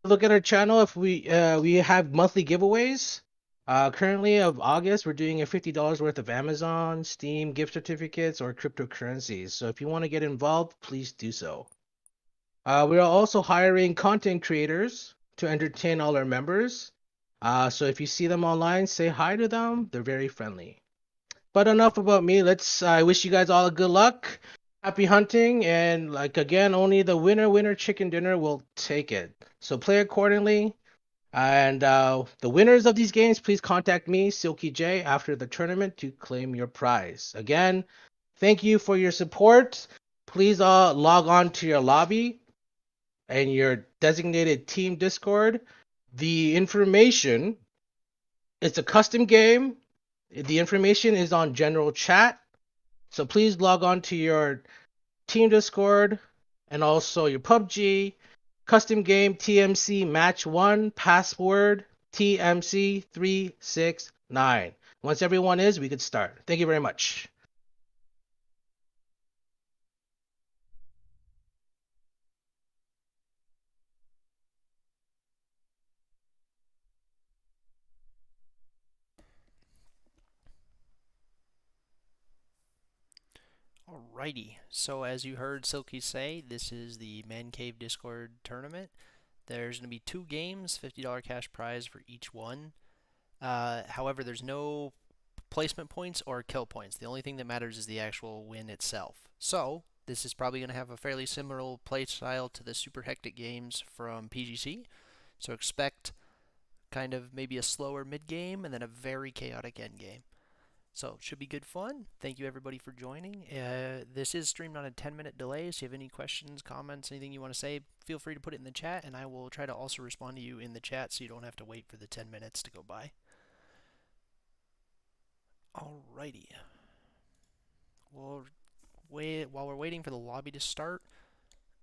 Look at our channel if we have monthly giveaways. Currently of August, we're doing a $50 worth of Amazon, Steam gift certificates, or cryptocurrencies. So if you want to get involved, please do so. We are also hiring content creators to entertain all our members. So if you see them online, say hi to them. They're very friendly. But enough about me. I wish you guys all good luck. Happy hunting, and like again, only the winner chicken dinner will take it. So play accordingly. And the winners of these games, please contact me, Silky J, after the tournament to claim your prize. Again, thank you for your support. Please log on to your lobby and your designated team Discord. The information, it's a custom game. The information is on general chat. So please log on to your team Discord and also your PUBG custom game TMC match 1 password TMC369. Once everyone is, we could start. Thank you very much. Alrighty, so as you heard Silky say, this is the ManCave Discord tournament. There's going to be 2 games, $50 cash prize for each one. However, there's no placement points or kill points. The only thing that matters is the actual win itself. So, this is probably going to have a fairly similar play style to the super hectic games from PGC. So expect kind of maybe a slower mid game and then a very chaotic end game. So it should be good fun. Thank you everybody for joining. This is streamed on a 10-minute delay, so if you have any questions, comments, anything you want to say, feel free to put it in the chat, and I will try to also respond to you in the chat so you don't have to wait for the 10 minutes to go by. Alrighty. We'll wait while we're waiting for the lobby to start.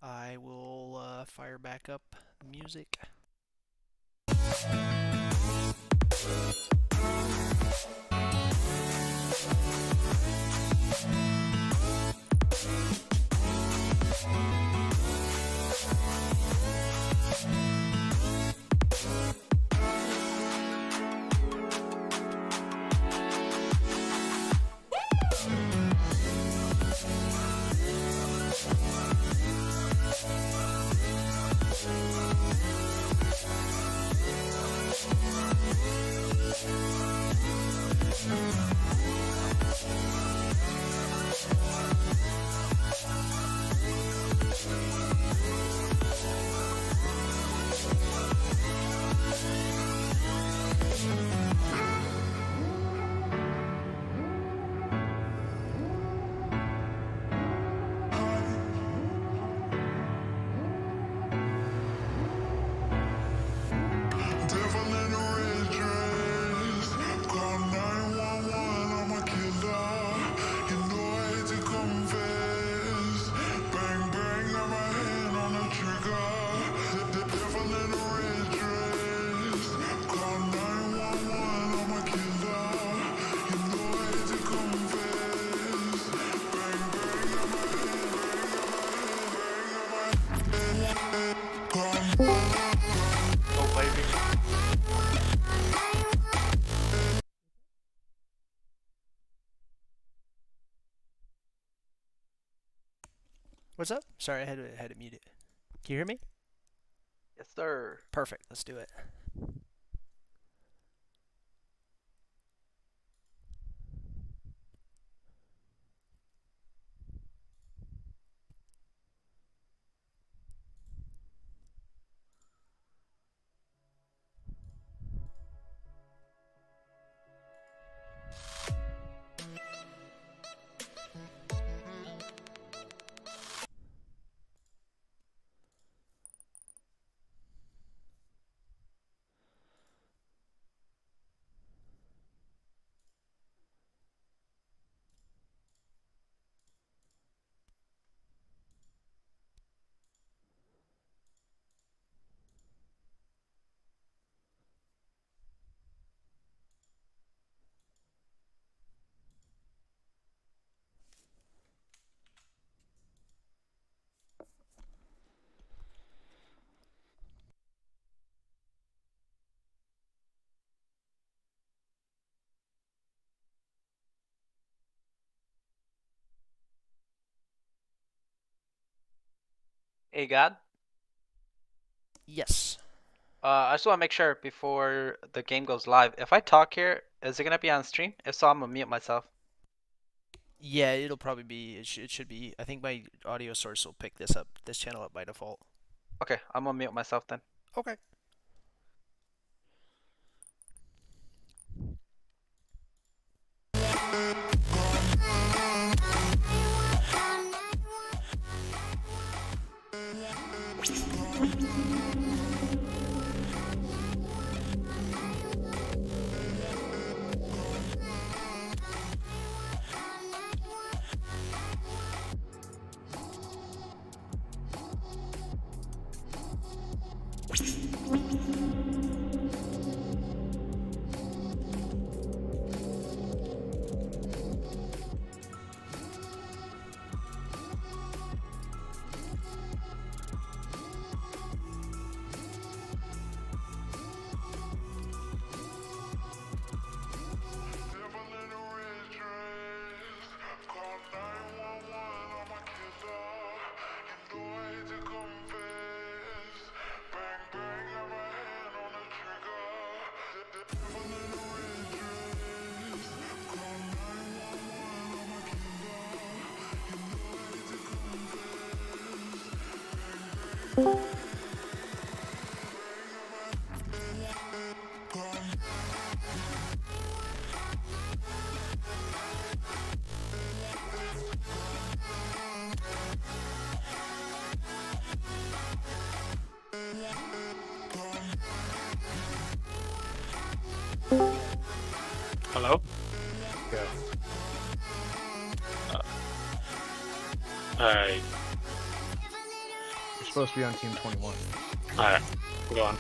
I will fire back up the music. Oh, baby. What's up? Sorry, I had to mute it. Can you hear me? Yes, sir. Perfect. Let's do it. Hey, God. Yes. I just want to make sure before the game goes live. If I talk here, is it gonna be on stream? If so, I'm gonna mute myself. Yeah, it'll probably be. It should be. I think my audio source will pick this channel up by default. Okay, I'm gonna mute myself then. Okay. Hello? Go. Alright. You're supposed to be on team 21. Alright. Go on.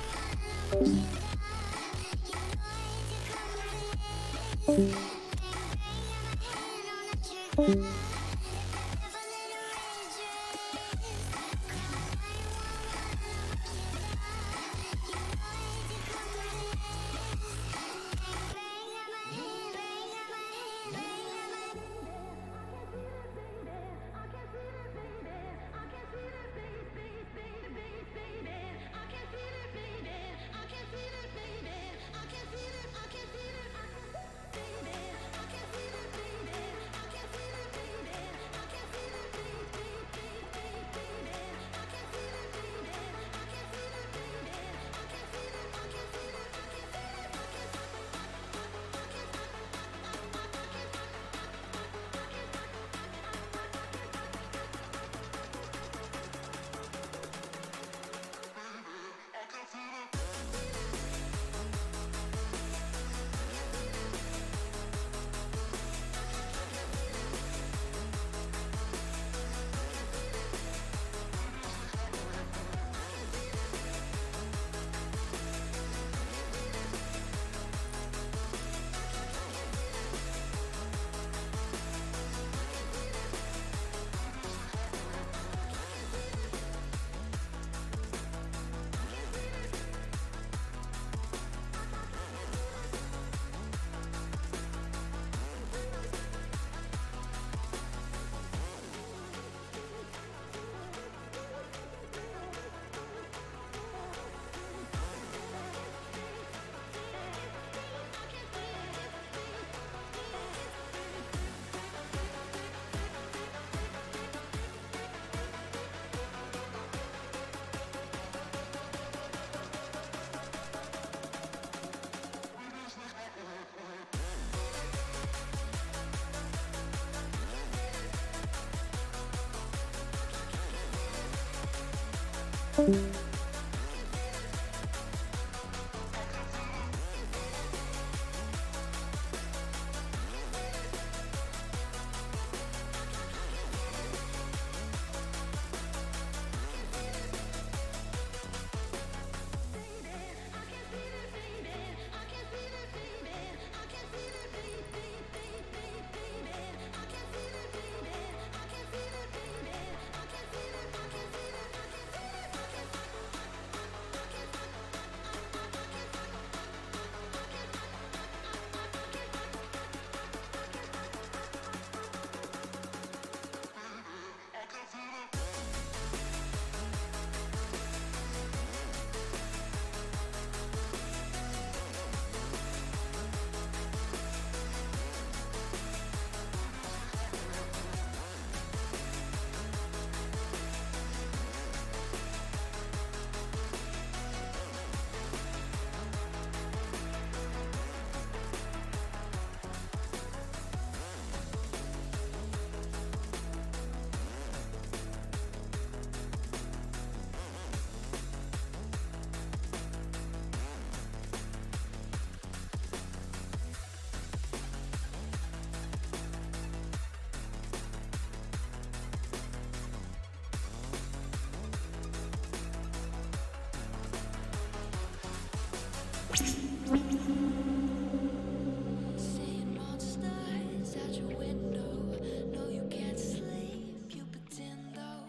Seeing monsters out your window. No, you can't sleep. You pretend though.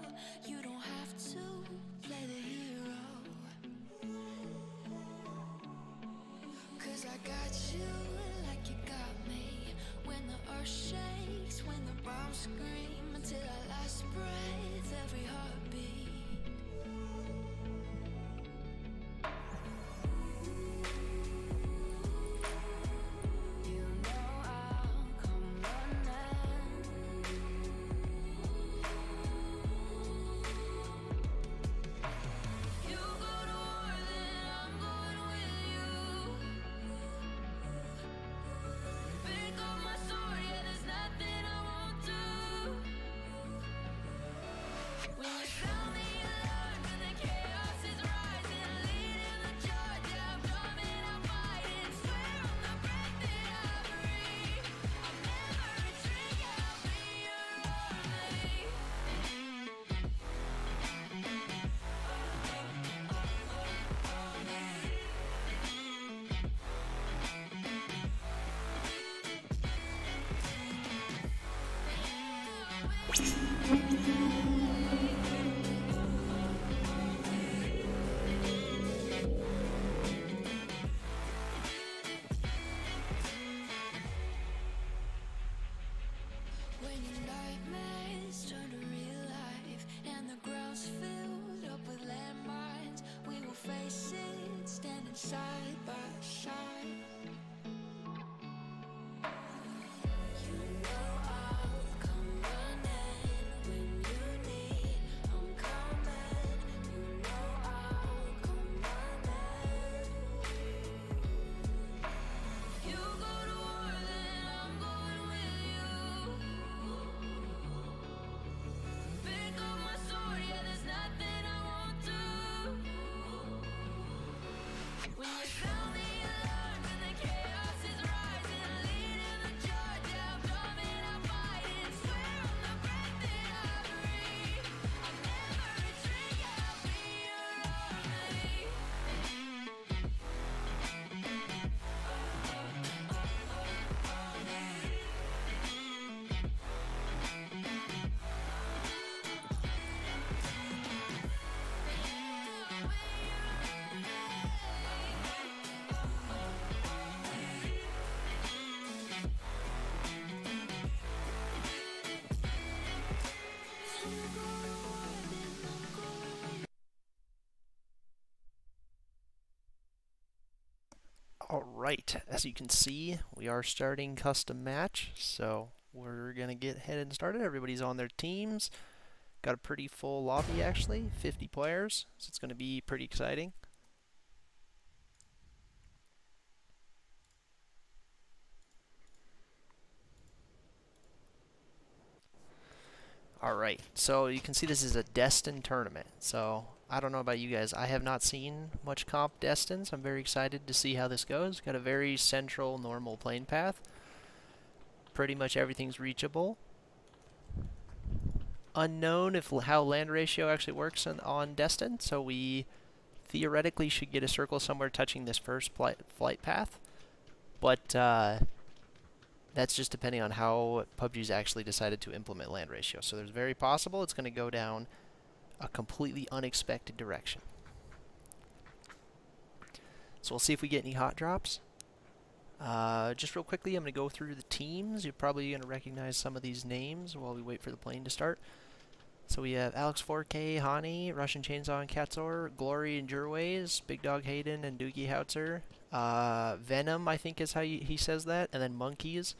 You don't have to play the hero. 'Cause I got you like you got me. When the earth shakes, when the bombs scream, until our last breath, every heartbeat. You know I'll come running. You go to war, then I'm going with you. Pick up my sword, yeah, there's nothing I won't do. When you When your nightmares turn to real life and the ground's filled up with landmines, we will face it standing side by side. You know I'll come running when you need. I'm coming. You know I'll come running. You go to war, then I'm going with you. Pick up my sword, yeah, there's nothing I won't do. When you sound the alarm and the chaos is rising, leading the charge, yeah, I'm coming, I'm fighting. Swear on the breath that I breathe, I'll never retreat, yeah, I'll be your army. Alright, as you can see, we are starting custom match, so we're gonna get ahead and started. Everybody's on their teams. Got a pretty full lobby actually, 50 players, so it's gonna be pretty exciting. Alright, so you can see this is a Destin tournament. So, I don't know about you guys, I have not seen much comp Destin, so I'm very excited to see how this goes. Got a very central, normal plane path. Pretty much everything's reachable. Unknown if how land ratio actually works on Destin, so we theoretically should get a circle somewhere touching this first flight path. But, that's just depending on how PUBG's actually decided to implement land ratio. So there's very possible it's going to go down a completely unexpected direction. So we'll see if we get any hot drops. Just real quickly, I'm going to go through the teams. You're probably going to recognize some of these names while we wait for the plane to start. So we have Alex 4K, Hani, Russian Chainsaw and Katzor, Glory and Jurways, Big Dog Hayden and Doogie Houtzer, Venom, I think is how he says that, and then Monkeys,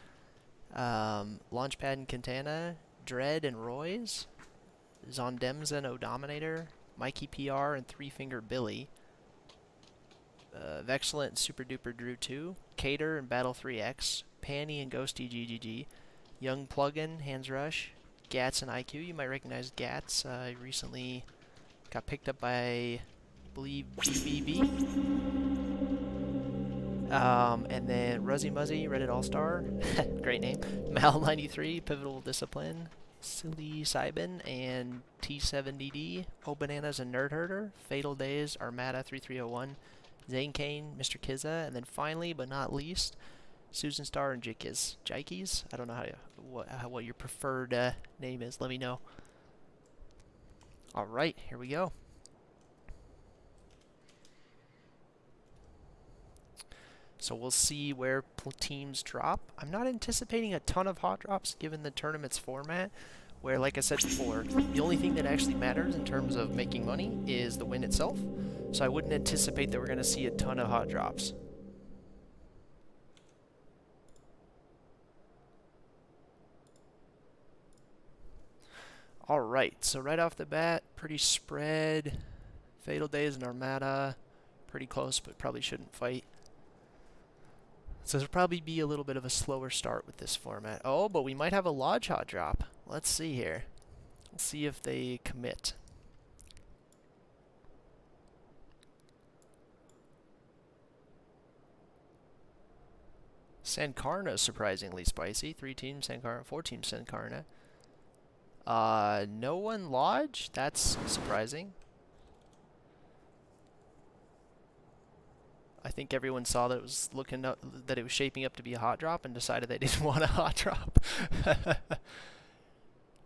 Launchpad and Quintana, Dread and Roy's, Zondemza and Odominator, Mikey PR and Three Finger Billy, Vexcellent and Super Duper Drew 2, Cater and Battle 3X, Panny and Ghosty GGG, Young Plugin, Hands Rush, Gats and IQ. You might recognize Gats. He recently got picked up by, I believe, BBB. And then Ruzzy Muzzy, Reddit All-Star, great name, Mal93, Pivotal Discipline, Silly Sybin, and T7DD, O Bananas and Nerd Herder, Fatal Days, Armada 3301, Zane Kane, Mr. Kizza, and then finally, but not least, Susan Star and Jikes. I don't know what your preferred name is. Let me know. Alright, here we go. So we'll see where teams drop. I'm not anticipating a ton of hot drops given the tournament's format, where, like I said before, the only thing that actually matters in terms of making money is the win itself. So I wouldn't anticipate that we're going to see a ton of hot drops. Alright, so right off the bat, pretty spread. Fatal Days and Armada, pretty close, but probably shouldn't fight. So there'll probably be a little bit of a slower start with this format. Oh, but we might have a Lodge hot drop. Let's see here. Let's see if they commit. Sankarna surprisingly spicy. 3 teams Sankarna, 4 teams Sankarna. No one Lodge? That's surprising. I think everyone saw that it was that it was shaping up to be a hot drop and decided they didn't want a hot drop.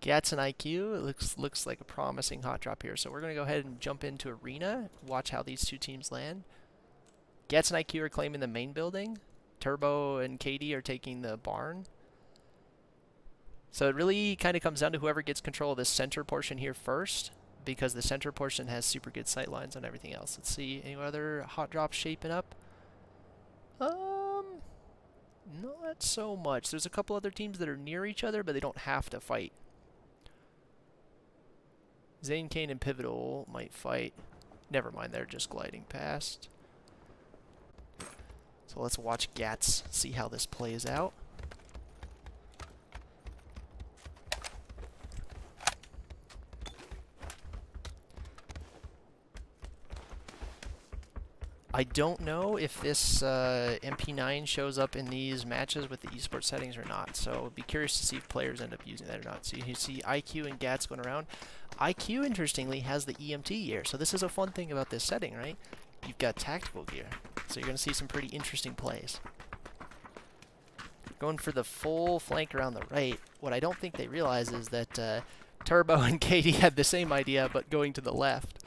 Gats and IQ, it looks like a promising hot drop here. So we're going to go ahead and jump into Arena, watch how these two teams land. Gats and IQ are claiming the main building. Turbo and Katie are taking the barn. So it really kind of comes down to whoever gets control of this center portion here first, because the center portion has super good sight lines on everything else. Let's see, any other hot drops shaping up? Not so much. There's a couple other teams that are near each other, but they don't have to fight. Zane, Kane, and Pivotal might fight. Never mind, they're just gliding past. So let's watch Gats, see how this plays out. I don't know if this MP9 shows up in these matches with the esports settings or not, so I'd be curious to see if players end up using that or not. So you see IQ and Gats going around. IQ, interestingly, has the EMT gear, so this is a fun thing about this setting, right? You've got tactical gear, so you're going to see some pretty interesting plays. Going for the full flank around the right. What I don't think they realize is that Turbo and Katie had the same idea, but going to the left.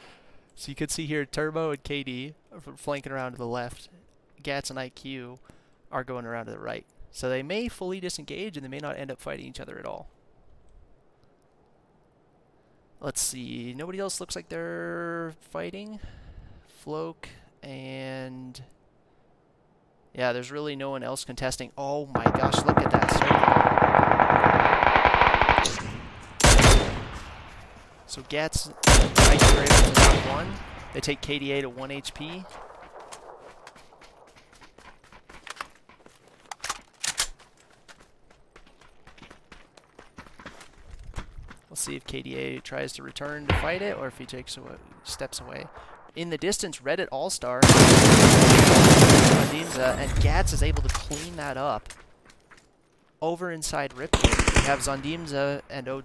So you could see here Turbo and KD are flanking around to the left. Gats and IQ are going around to the right. So they may fully disengage and they may not end up fighting each other at all. Let's see. Nobody else looks like they're fighting. Floke and... yeah, there's really no one else contesting. Oh my gosh, look at that circle. So Gats IQ are able to knock one. They take KDA to 1 HP. We'll see if KDA tries to return to fight it or if he takes steps away. In the distance, Reddit All-Star and Gats is able to clean that up. Over inside Ripton, we have Zondimza and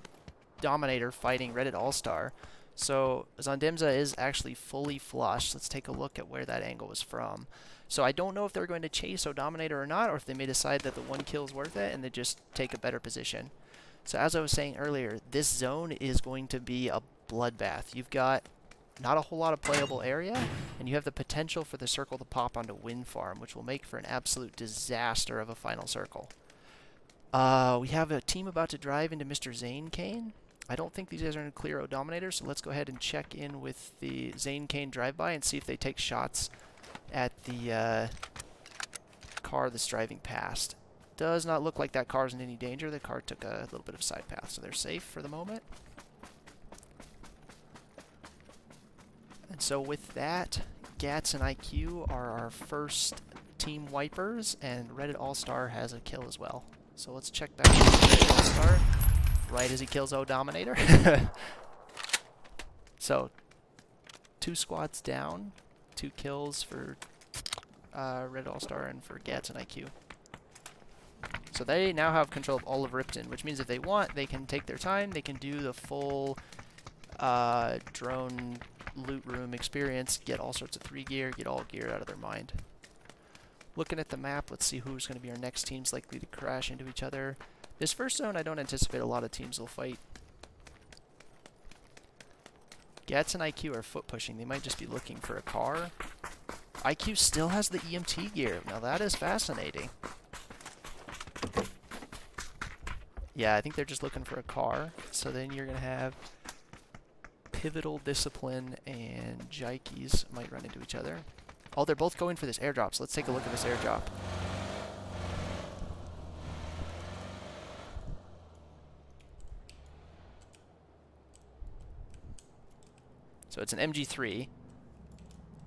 Dominator fighting Reddit All-Star. So Zondimza is actually fully flushed. Let's take a look at where that angle was from. So I don't know if they're going to chase Dominator or not, or if they may decide that the one kill is worth it and they just take a better position. So as I was saying earlier, this zone is going to be a bloodbath. You've got not a whole lot of playable area, and you have the potential for the circle to pop onto Wind Farm, which will make for an absolute disaster of a final circle. We have a team about to drive into Mr. Zane Kane. I don't think these guys are going to clear Dominator, so let's go ahead and check in with the Zane Kane drive-by and see if they take shots at the car that's driving past. Does not look like that car's in any danger. The car took a little bit of side path, so they're safe for the moment. And so with that, Gats and IQ are our first team wipers, and Reddit All-Star has a kill as well. So let's check back with Reddit All-Star right as he kills Dominator. So 2 squads down, 2 kills for Reddit All-Star and for Gats and IQ. So they now have control of all of Ripton, which means if they want, they can take their time, they can do the full drone loot room experience, get all sorts of 3 gear, get all gear out of their mind. Looking at the map, let's see who's going to be our next teams likely to crash into each other. This first zone, I don't anticipate a lot of teams will fight. Gats and IQ are foot pushing. They might just be looking for a car. IQ still has the EMT gear. Now that is fascinating. Yeah, I think they're just looking for a car. So then you're going to have Pivotal, Discipline, and Jikes might run into each other. Oh, they're both going for this airdrop, so let's take a look at this airdrop. So it's an MG3.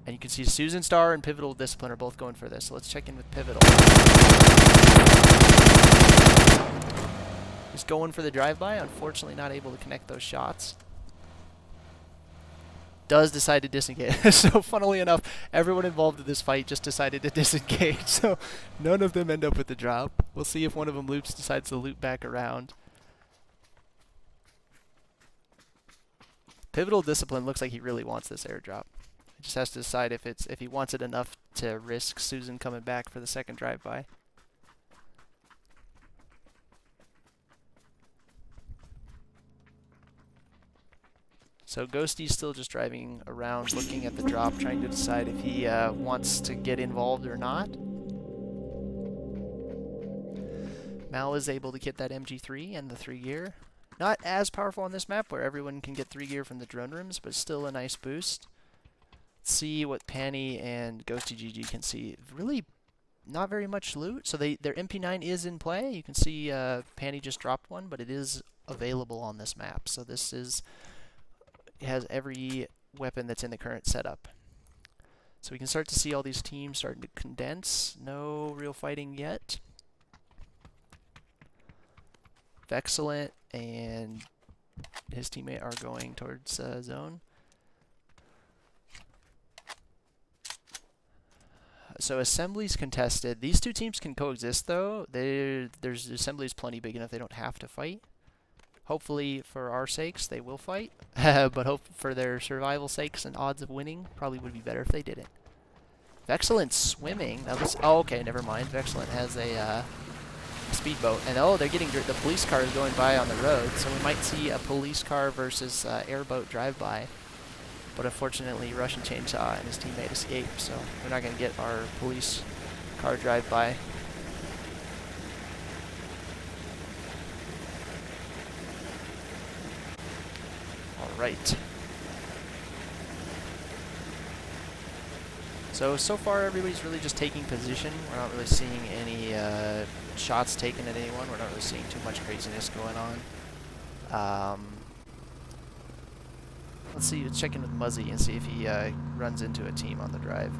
And you can see Susan Star and Pivotal Discipline are both going for this. So let's check in with Pivotal. Just going for the drive-by, unfortunately not able to connect those shots. Does decide to disengage. So funnily enough, everyone involved in this fight just decided to disengage. So none of them end up with the drop. We'll see if one of them loops decides to loop back around. Pivotal Discipline looks like he really wants this airdrop. He just has to decide if he wants it enough to risk Susan coming back for the second drive-by. So Ghosty's still just driving around looking at the drop, trying to decide if he wants to get involved or not. Mal is able to get that MG3 and the 3 gear. Not as powerful on this map where everyone can get 3 gear from the drone rooms, but still a nice boost. Let's see what Panny and Ghosty GG can see. Really not very much loot. So their MP9 is in play. You can see Panny just dropped one, but it is available on this map. So this is... It has every weapon that's in the current setup. So we can start to see all these teams starting to condense. No real fighting yet. Excellent and his teammate are going towards zone. So assembly's contested. These two teams can coexist though. There's assembly's plenty big enough they don't have to fight. Hopefully, for our sakes, they will fight. But hope for their survival sakes and odds of winning, probably would be better if they didn't. Excellent swimming. Now this, oh, okay, never mind. Excellent has a speedboat, and oh, they're getting the police car is going by on the road, so we might see a police car versus airboat drive-by. But unfortunately, Russian Chainsaw and his teammate escaped, so we're not going to get our police car drive-by. Right. So far everybody's really just taking position. We're not really seeing any shots taken at anyone. We're not really seeing too much craziness going on. Let's see, let's check in with Muzzy and see if he runs into a team on the drive.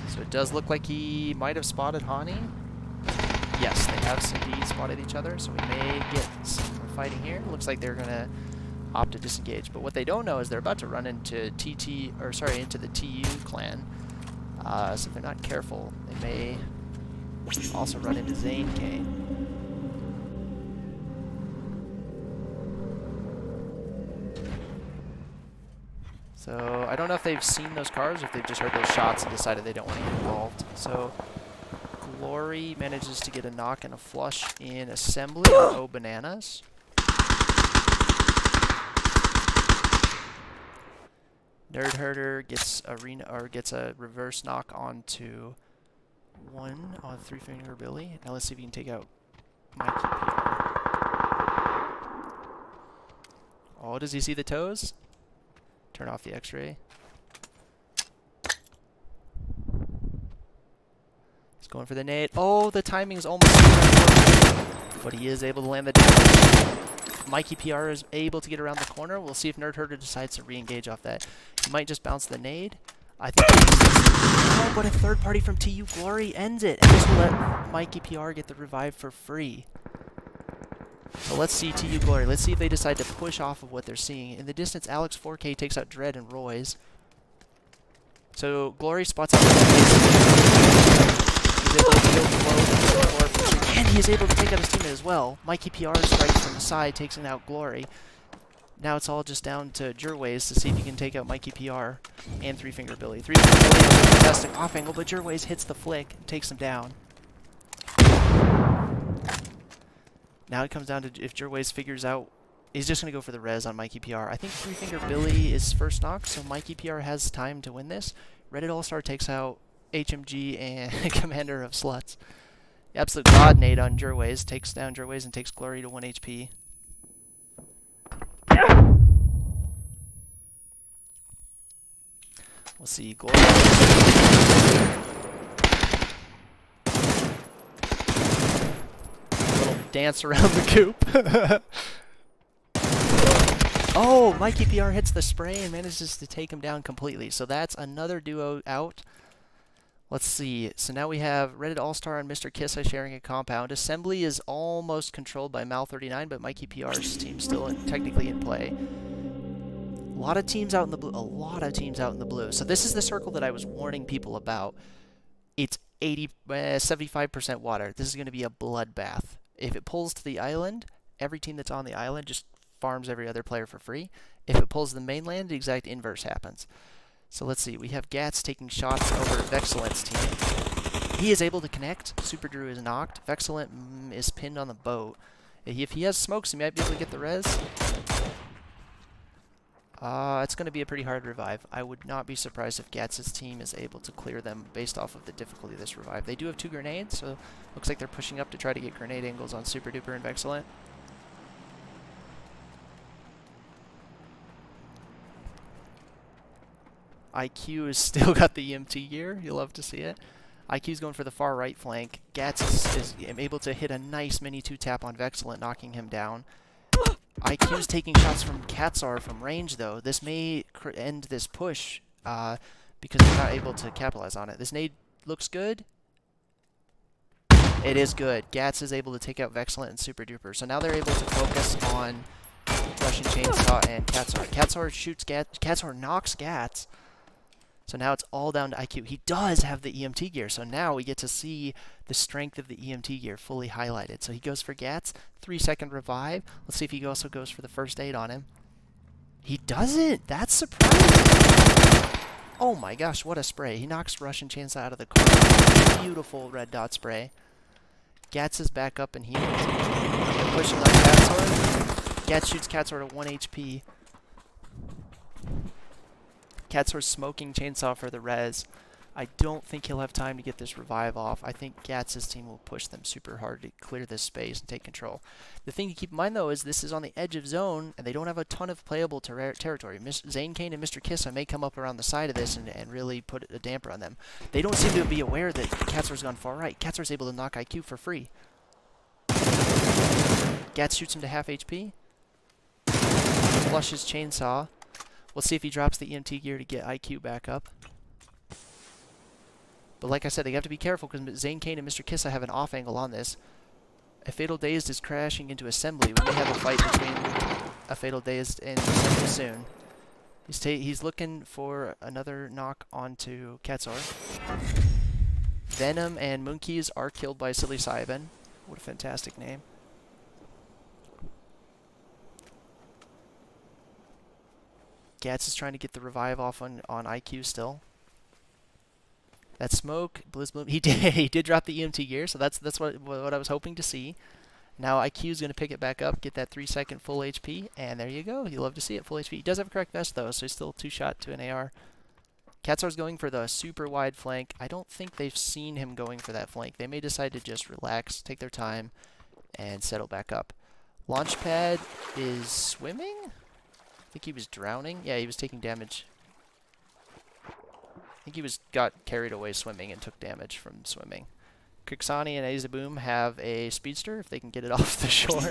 So it does look like he might have spotted Hani. Yes, they have indeed spotted each other, so we may get some fighting here. Looks like they're gonna opt to disengage, but what they don't know is they're about to run into into the TU clan. So if they're not careful, they may also run into Zane Kane. So I don't know if they've seen those cars or if they've just heard those shots and decided they don't want to get involved. So Glory manages to get a knock and a flush in assembly. Oh, bananas. Nerd Herder gets a reverse knock onto one on 3-finger Billy. Now let's see if we can take out Mikey PR. Oh, does he see the toes? Turn off the X-ray. He's going for the nade. Oh, the timing is almost perfect, but he is able to land the damage. Mikey PR is able to get around the corner. We'll see if Nerd Herder decides to re-engage off that. He might just bounce the nade. I think. Oh, but a third party from TU Glory ends it, and this will let Mikey PR get the revive for free. So let's see TU Glory. Let's see if they decide to push off of what they're seeing. In the distance, Alex 4K takes out Dread and Roy's. So Glory spots out he's able to kill Glory, and he is able to take out his teammate as well. Mikey PR strikes from the side, takes out Glory. Now it's all just down to Jerways to see if he can take out Mikey PR and 3-finger Billy. 3-finger Billy has a fantastic off angle, but Jerways hits the flick and takes him down. Now it comes down to if Jerways figures out, he's just going to go for the res on Mikey PR. I think 3-finger Billy is first knock, so Mikey PR has time to win this. Reddit All-Star takes out HMG and Commander of Sluts. The absolute god nade on Jerways, takes down Jerways and takes Glory to 1 HP. We'll see Glory. Dance around the coop. Oh, Mikey PR hits the spray and manages to take him down completely. So that's another duo out. Let's see. So now we have Reddit All-Star and Mr. Kissa sharing a compound. Assembly is almost controlled by Mal39, but Mikey PR's team still technically in play. A lot of teams out in the blue. A lot of teams out in the blue. So this is the circle that I was warning people about. It's 75% water. This is going to be a bloodbath. If it pulls to the island, every team that's on the island just farms every other player for free. If it pulls to the mainland, the exact inverse happens. So let's see. We have Gats taking shots over Vexilent's team. He is able to connect. Super Drew is knocked. Vexilent is pinned on the boat. If he has smokes, he might be able to get the res. It's going to be a pretty hard revive. I would not be surprised if Gats' team is able to clear them based off of the difficulty of this revive. They do have 2 grenades, so looks like they're pushing up to try to get grenade angles on Super Duper and Vexilent. IQ has still got the EMT gear. You'll love to see it. IQ's going for the far right flank. Gats is able to hit a nice mini 2-tap on Vexilent, knocking him down. IQ's taking shots from Katsar from range, though. This may end this push because they're not able to capitalize on it. This nade looks good. It is good. Gats is able to take out Vexilent and Super Duper. So now they're able to focus on Russian Chainsaw and Katsar. Katsar shoots Gats. Katsar knocks Gats. So now it's all down to IQ. He does have the EMT gear, so now we get to see the strength of the EMT gear fully highlighted. So he goes for Gats, 3-second revive. Let's see if he also goes for the first aid on him. He doesn't! That's surprising! Oh my gosh, what a spray. He knocks Russian Chainsaw out of the corner. Beautiful red dot spray. Gats is back up and heals. They're pushing on Katsor. Gats shoots Katsor to 1 HP. Katzor's smoking Chainsaw for the res. I don't think he'll have time to get this revive off. I think Gats' team will push them super hard to clear this space and take control. The thing to keep in mind, though, is this is on the edge of zone, and they don't have a ton of playable territory. Zane Kane and Mr. Kissa may come up around the side of this and really put a damper on them. They don't seem to be aware that Katzor's gone far right. Katzor's able to knock IQ for free. Gats shoots him to half HP. Flushes Chainsaw. We'll see if he drops the EMT gear to get IQ back up. But like I said, they have to be careful because Zane Kane and Mr. Kissa have an off angle on this. A Fatal Dazed is crashing into assembly. We may have a fight between a Fatal Dazed and assembly soon. He's looking for another knock onto Katsor. Venom and Moonkeys are killed by Silly Saiban. What a fantastic name. Gats is trying to get the revive off on IQ still. That smoke, Blizzbloom, he did drop the EMT gear, so that's what I was hoping to see. Now IQ is going to pick it back up, get that 3-second full HP, and there you go. You love to see it, full HP. He does have a correct vest though, so he's still 2-shot to an AR. Katsar's going for the super wide flank. I don't think they've seen him going for that flank. They may decide to just relax, take their time, and settle back up. Launchpad is swimming? I think he was drowning. Yeah, he was taking damage. I think he got carried away swimming and took damage from swimming. Krixani and Azaboom have a speedster if they can get it off the shore.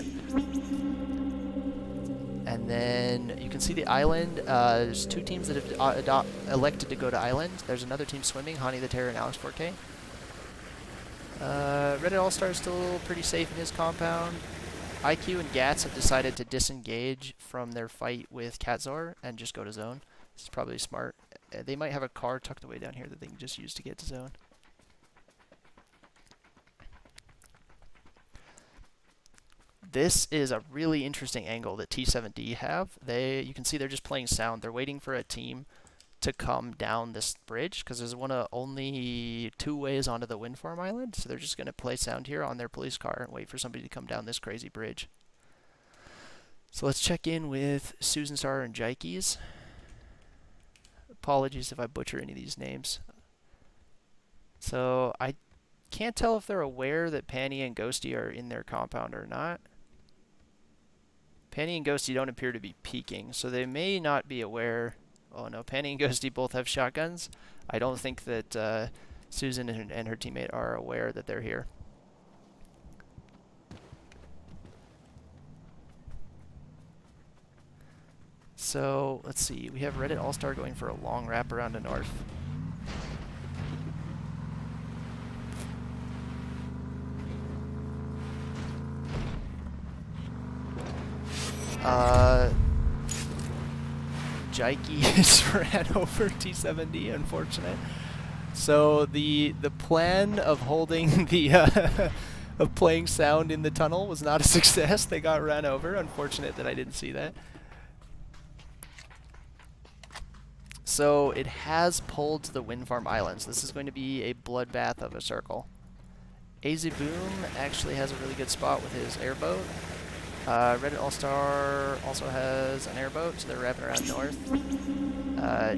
And then you can see the island. There's 2 teams that have elected to go to island. There's another team swimming, Hani the Terror and Alex 4K. Reddit All-Star is still pretty safe in his compound. IQ and Gats have decided to disengage from their fight with Katzor and just go to zone. This is probably smart. They might have a car tucked away down here that they can just use to get to zone. This is a really interesting angle that T7D have. You can see they're just playing sound. They're waiting for a team to come down this bridge because there's only 2 ways onto the wind farm island, so they're just going to play sound here on their police car and wait for somebody to come down this crazy bridge. So let's check in with Susan Star and Jikes. Apologies if I butcher any of these names. So I can't tell if they're aware that Panny and Ghosty are in their compound or not. Panny and Ghosty don't appear to be peeking, so they may not be aware. Oh no, Panny and Ghosty both have shotguns. I don't think that Susan and her teammate are aware that they're here. So, let's see. We have Reddit All-Star going for a long wrap around to north. Jikes ran over T7D, unfortunate. So the plan of holding the of playing sound in the tunnel was not a success. They got ran over. Unfortunate that I didn't see that. So it has pulled to the Wind Farm Islands. This is going to be a bloodbath of a circle. AZ Boom actually has a really good spot with his airboat. Reddit All-Star also has an airboat, so they're wrapping around north.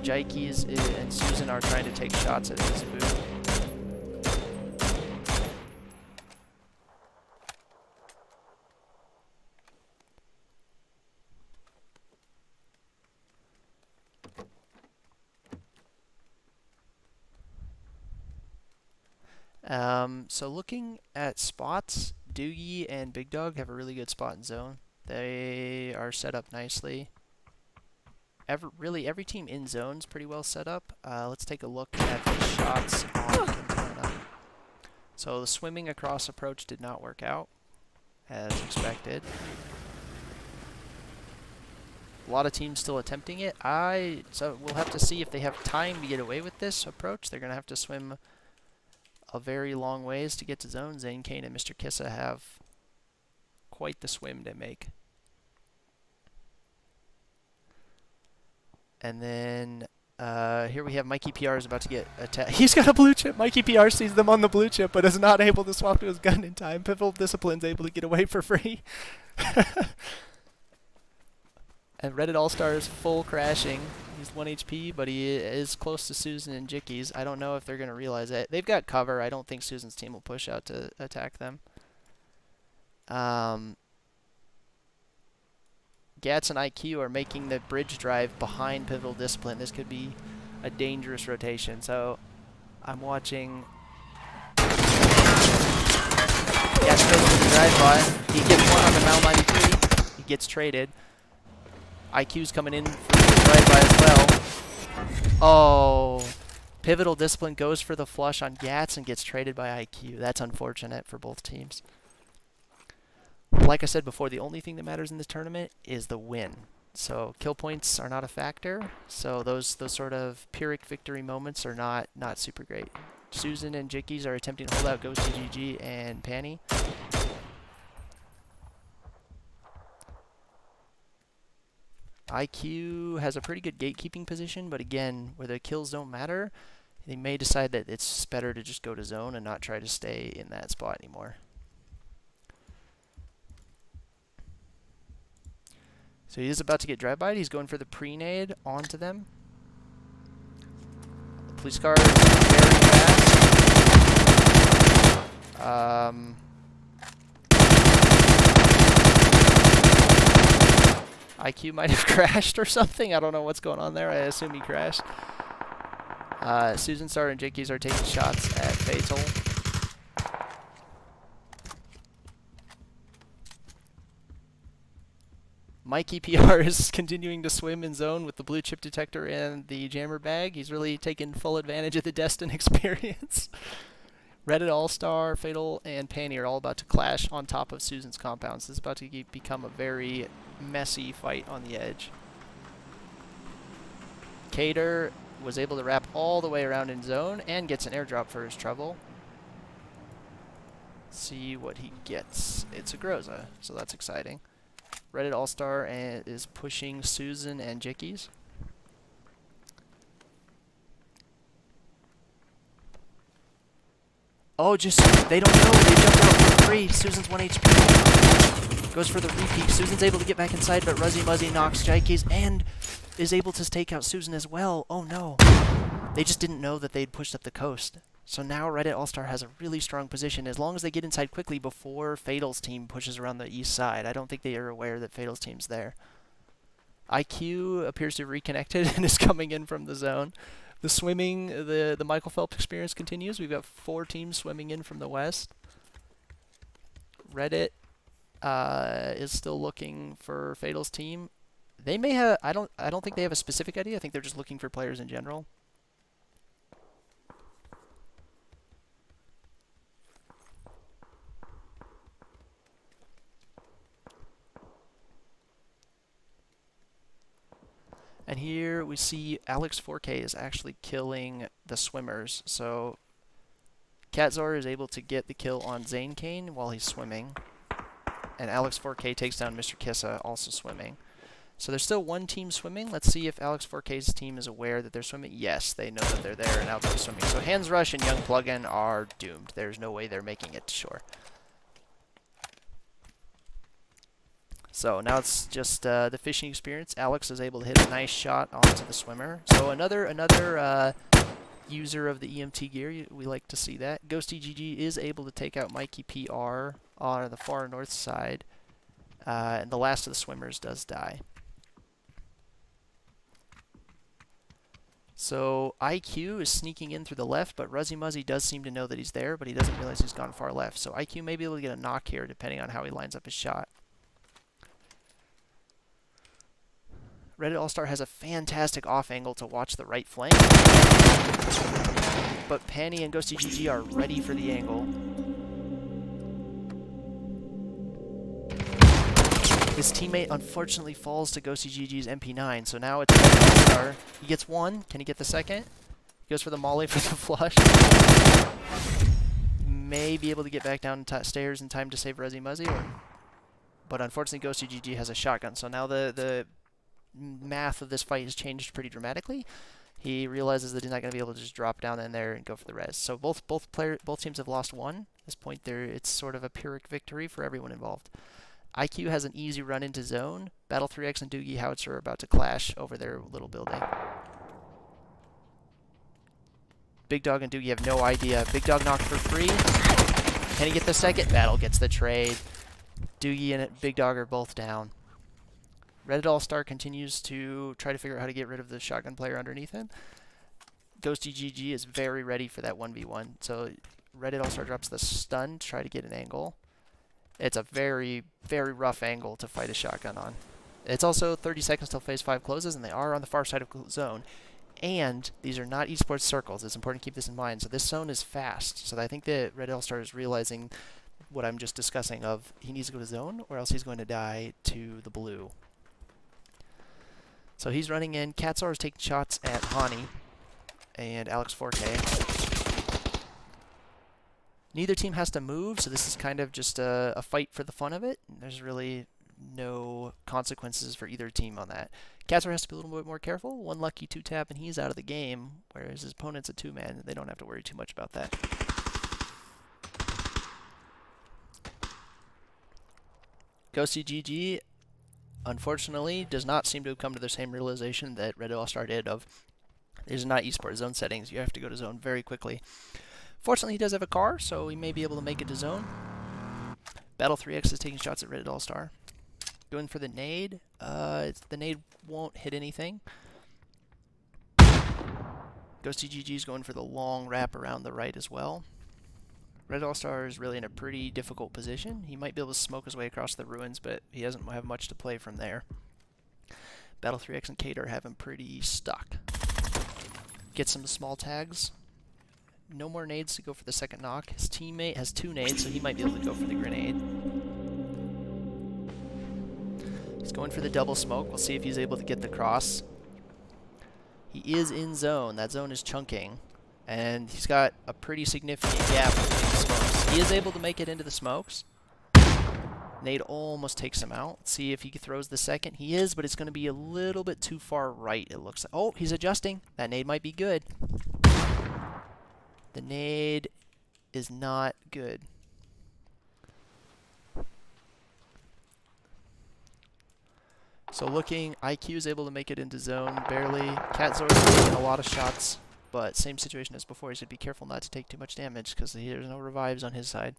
Jikes and Susan are trying to take shots at AZ Boom. So looking at spots, Doogie and Big Dog have a really good spot in zone. They are set up nicely. Really every team in zone's pretty well set up. Let's take a look at the shots on Quintana. So the swimming across approach did not work out, as expected. A lot of teams still attempting it. So we'll have to see if they have time to get away with this approach. They're going to have to swim a very long ways to get to zone. Zane Kane and Mr. Kissa have quite the swim to make. And then here we have Mikey PR is about to get attacked. He's got a blue chip. Mikey PR sees them on the blue chip, but is not able to swap to his gun in time. Pivotal Discipline's able to get away for free. And Reddit All-Star is full crashing. He's 1 HP, but he is close to Susan and Jickeys. I don't know if they're going to realize it. They've got cover. I don't think Susan's team will push out to attack them. Gats and IQ are making the bridge drive behind Pivotal Discipline. This could be a dangerous rotation. So I'm watching. Gats goes for the drive-by. He gets one on the Mal 93. He gets traded. IQ's coming in for the drive-by as well. Oh, Pivotal Discipline goes for the flush on Gats and gets traded by IQ. That's unfortunate for both teams. Like I said before, the only thing that matters in this tournament is the win. So kill points are not a factor. So those sort of Pyrrhic victory moments are not super great. Susan and Jickeys are attempting to hold out Ghost GG and Panny. IQ has a pretty good gatekeeping position, but again, where the kills don't matter, they may decide that it's better to just go to zone and not try to stay in that spot anymore. So he is about to get drive-by. He's going for the pre-nade onto them. The police car is very fast. IQ might have crashed or something. I don't know what's going on there. I assume he crashed. Susan Star and Jickeys are taking shots at Fatal. Mikey PR is continuing to swim in zone with the blue chip detector and the jammer bag. He's really taken full advantage of the Destin experience. Reddit All-Star, Fatal, and Panny are all about to clash on top of Susan's compounds. This is about to become a very messy fight on the edge. Cater was able to wrap all the way around in zone and gets an airdrop for his trouble. See what he gets. It's a Groza, so that's exciting. Reddit All-Star is pushing Susan and Jickeys. Oh, just, they don't know. They jumped out for free. Susan's 1 HP. Goes for the repeat. Susan's able to get back inside, but Ruzzy Muzzy knocks Jikes and is able to take out Susan as well. Oh no. They just didn't know that they'd pushed up the coast. So now Reddit All-Star has a really strong position as long as they get inside quickly before Fatal's team pushes around the east side. I don't think they are aware that Fatal's team's there. IQ appears to have reconnected and is coming in from the zone. The swimming, the Michael Phelps experience continues. We've got 4 teams swimming in from the west. Reddit is still looking for Fatal's team. They may have. I don't think they have a specific idea. I think they're just looking for players in general. And here we see Alex 4K is actually killing the swimmers. So Katzor is able to get the kill on Zane Kane while he's swimming. And Alex 4K takes down Mr. Kissa, also swimming. So there's still one team swimming. Let's see if Alex 4K's team is aware that they're swimming. Yes, they know that they're there and out there swimming. So Hands Rush and Young Plugin are doomed. There's no way they're making it to shore. So now it's just the fishing experience. Alex is able to hit a nice shot onto the swimmer. So another user of the EMT gear, we like to see that. Ghosty GG is able to take out Mikey PR on the far north side. And the last of the swimmers does die. So IQ is sneaking in through the left, but Ruzzy Muzzy does seem to know that he's there, but he doesn't realize he's gone far left. So IQ may be able to get a knock here, depending on how he lines up his shot. Reddit All-Star has a fantastic off angle to watch the right flank, but Panny and Ghosty GG are ready for the angle. His teammate unfortunately falls to Ghosty GG's MP9, so now it's All-Star. He gets one. Can he get the second? He goes for the molly for the flush. May be able to get back down stairs in time to save Ruzzy Muzzy, but unfortunately Ghosty GG has a shotgun, so now the math of this fight has changed pretty dramatically. He realizes that he's not going to be able to just drop down in there and go for the res. So both teams have lost one. At this point, it's sort of a Pyrrhic victory for everyone involved. IQ has an easy run into zone. Battle 3X and Doogie Howitzer are about to clash over their little building. Big Dog and Doogie have no idea. Big Dog knocked for free. Can he get the second? Battle gets the trade. Doogie and Big Dog are both down. Reddit All-Star continues to try to figure out how to get rid of the shotgun player underneath him. Ghosty GG is very ready for that 1v1. So Reddit All-Star drops the stun to try to get an angle. It's a very, very rough angle to fight a shotgun on. It's also 30 seconds till phase 5 closes, and they are on the far side of zone. And these are not esports circles. It's important to keep this in mind. So this zone is fast. So I think that Reddit All-Star is realizing what I'm just discussing of he needs to go to zone or else he's going to die to the blue. So he's running in. Katzor is taking shots at Hani and Alex 4K. Neither team has to move, so this is kind of just a fight for the fun of it. There's really no consequences for either team on that. Katzor has to be a little bit more careful. One lucky 2-tap and he's out of the game, whereas his opponent's a 2-man. They don't have to worry too much about that. Ghosty GG, unfortunately, does not seem to have come to the same realization that Reddit All-Star did of these are not esports zone settings. You have to go to zone very quickly. Fortunately, he does have a car, so he may be able to make it to zone. Battle 3X is taking shots at Reddit All-Star. Going for the nade. The nade won't hit anything. Ghosty GG is going for the long wrap around the right as well. Red All-Star is really in a pretty difficult position. He might be able to smoke his way across the ruins, but he doesn't have much to play from there. Battle 3X and Kater have him pretty stuck. Get some small tags. No more nades to go for the second knock. His teammate has 2 nades, so he might be able to go for the grenade. He's going for the double smoke. We'll see if he's able to get the cross. He is in zone. That zone is chunking. And he's got a pretty significant gap between the smokes. He is able to make it into the smokes. Nade almost takes him out. Let's see if he throws the second. He is, but it's going to be a little bit too far right, it looks like. Oh, he's adjusting. That nade might be good. The nade is not good. So looking, IQ is able to make it into zone, barely. Katzor is taking a lot of shots, but same situation as before. He should be careful not to take too much damage because there's no revives on his side.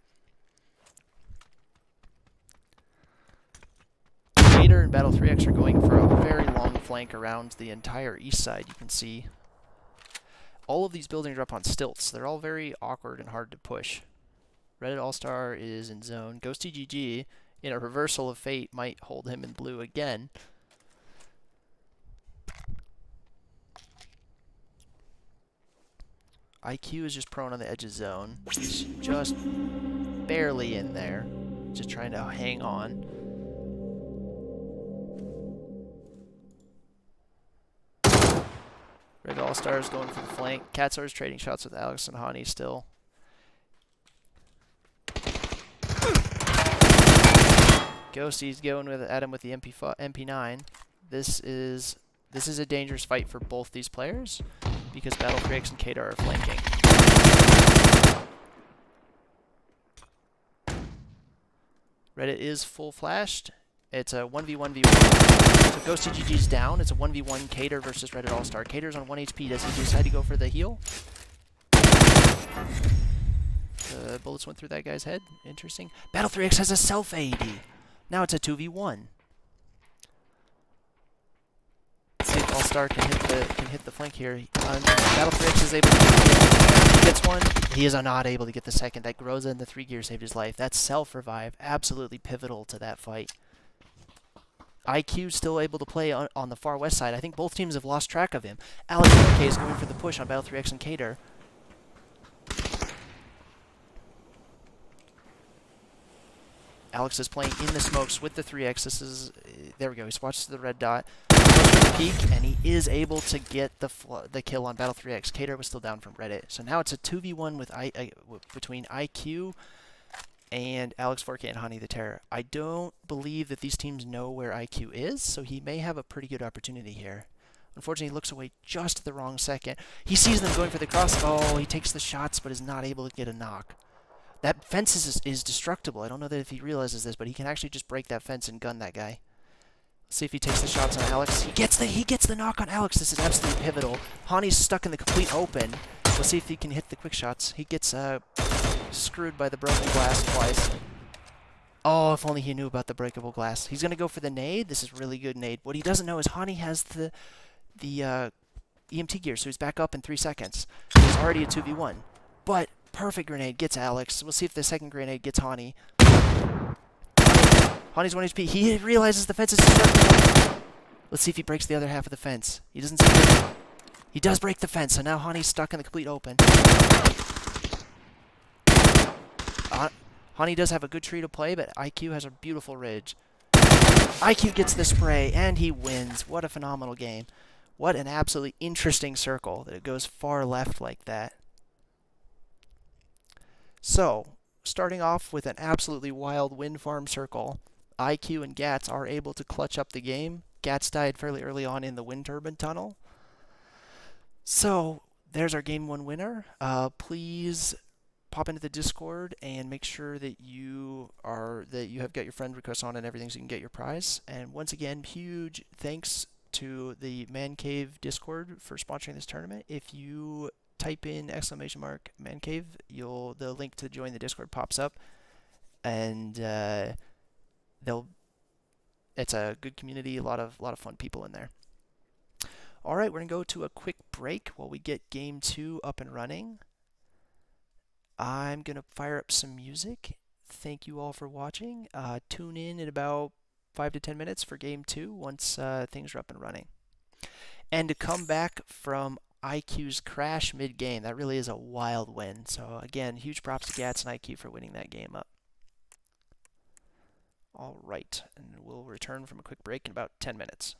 Vader and Battle 3X are going for a very long flank around the entire east side, you can see. All of these buildings are up on stilts. They're all very awkward and hard to push. Reddit All-Star is in zone. Ghosty GG, in a reversal of fate, might hold him in blue again. IQ is just prone on the edge of zone. He's just barely in there. Just trying to hang on. Red All-Star is going for the flank. Katzor is trading shots with Alex and Hani still. Ghosty's going with Adam with the MP9. This is a dangerous fight for both these players because Battle 3X and Kadar are flanking. Reddit is full flashed. It's a 1v1v1. So Ghost TGG's down. It's a 1v1 Kadar versus Reddit All-Star. Kadar's on 1 HP. Does he decide to go for the heal? The bullets went through that guy's head. Interesting. Battle 3X has a self AD. Now it's a 2v1. See if All-Star can hit the flank here. Battle 3X is able to get he gets one. He is not able to get the second. That Groza in the 3 gear saved his life. That's self-revive. Absolutely pivotal to that fight. IQ still able to play on the far west side. I think both teams have lost track of him. Alex MK is going for the push on Battle 3X and Kadar. Alex is playing in the smokes with the 3X. This is, there we go. He swatches the red dot. Goes for the peek, and he is able to get the kill on Battle 3X. Kadar was still down from Reddit. So now it's a 2v1 with between IQ and Alex 4K and Honey the Terror. I don't believe that these teams know where IQ is, so he may have a pretty good opportunity here. Unfortunately, he looks away just at the wrong second. He sees them going for the cross. Oh, he takes the shots, but is not able to get a knock. That fence is destructible. I don't know that if he realizes this, but he can actually just break that fence and gun that guy. Let's see if he takes the shots on Alex. He gets the knock on Alex. This is absolutely pivotal. Hani's stuck in the complete open. We'll see if he can hit the quick shots. He gets screwed by the broken glass twice. Oh, if only he knew about the breakable glass. He's gonna go for the nade. This is really good nade. What he doesn't know is Hani has the EMT gear, so he's back up in 3 seconds. He's already a 2v1. But perfect grenade gets Alex. We'll see if the second grenade gets Hani. Hani's 1 HP. He realizes the fence is destructible. Let's see if he breaks the other half of the fence. He doesn't see it. He does break the fence, so now Hani's stuck in the complete open. Hani does have a good tree to play, but IQ has a beautiful ridge. IQ gets the spray, and he wins. What a phenomenal game. What an absolutely interesting circle that it goes far left like that. So, starting off with an absolutely wild wind farm circle, IQ and Gats are able to clutch up the game. Gats died fairly early on in the wind turbine tunnel. So, there's our game 1 winner. Please pop into the Discord and make sure that you have got your friend requests on and everything so you can get your prize. And once again, huge thanks to the ManCave Discord for sponsoring this tournament. If you type in !ManCave, the link to join the Discord pops up, and it's a good community, a lot of fun people in there. All right, we're gonna go to a quick break while we get game 2 up and running. I'm gonna fire up some music. Thank you all for watching. Tune in about 5 to 10 minutes for game 2 once things are up and running. And to come back from IQ's crash mid-game, that really is a wild win. So again, huge props to Gats and IQ for winning that game up. All right, and we'll return from a quick break in about 10 minutes.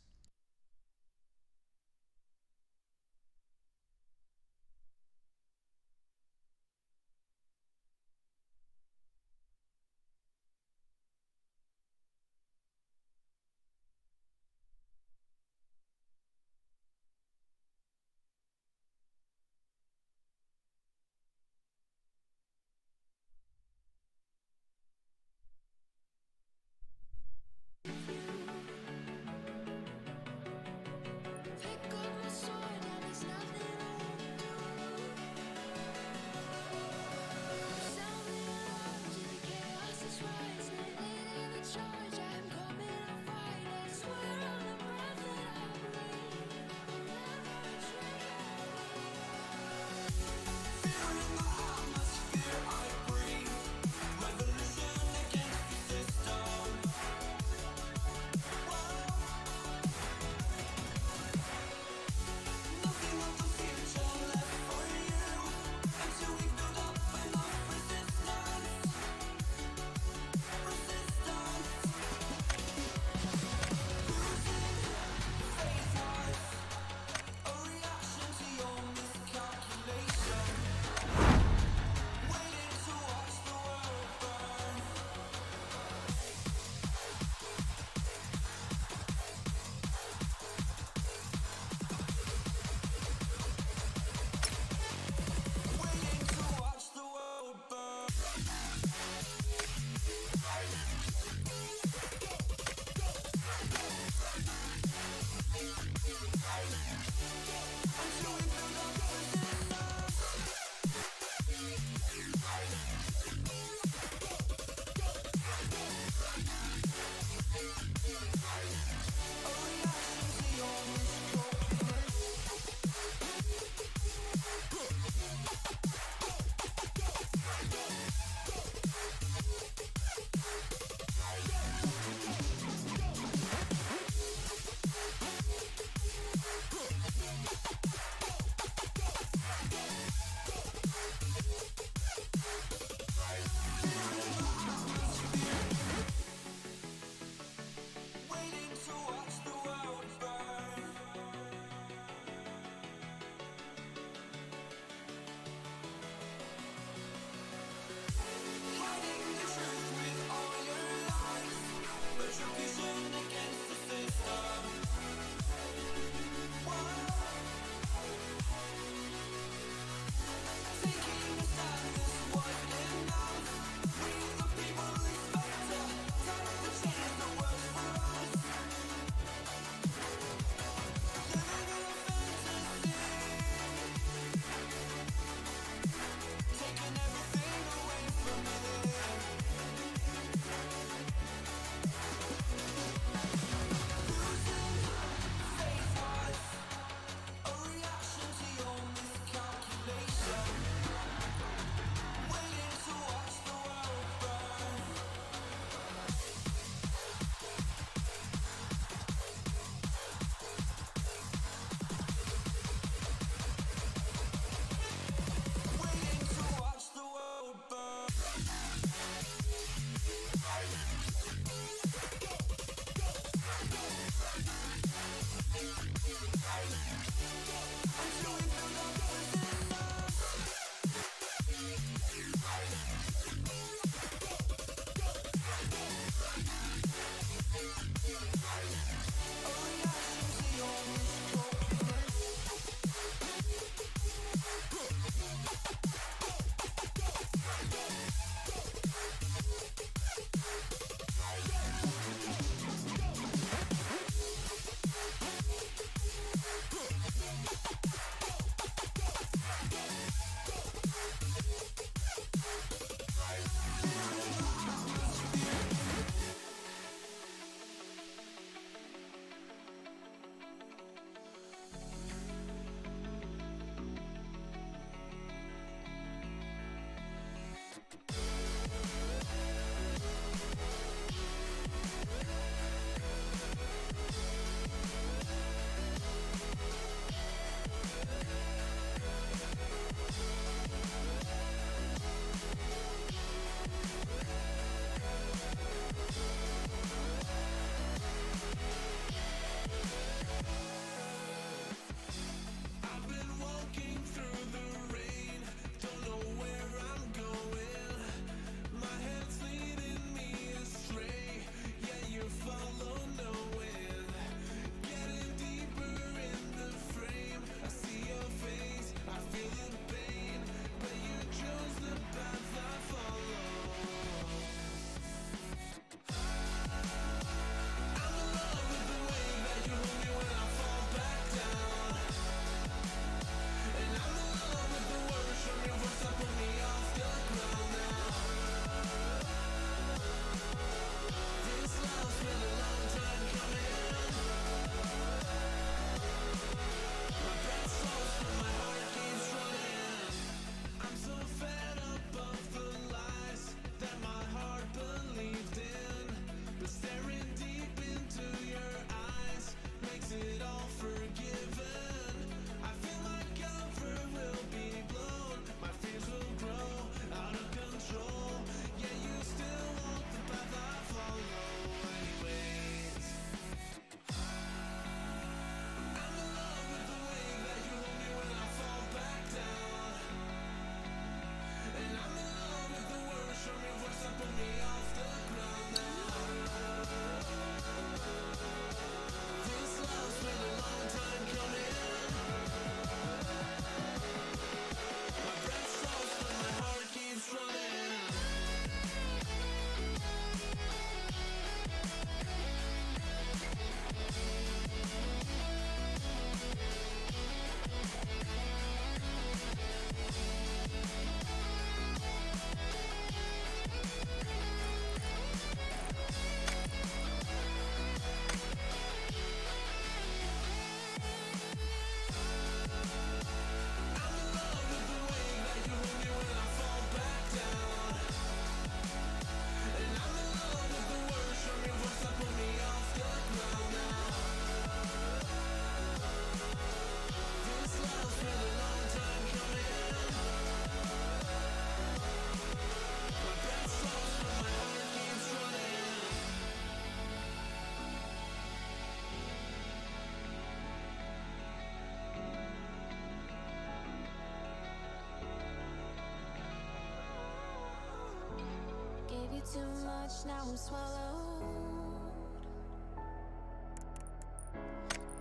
too much, now I'm swallowed.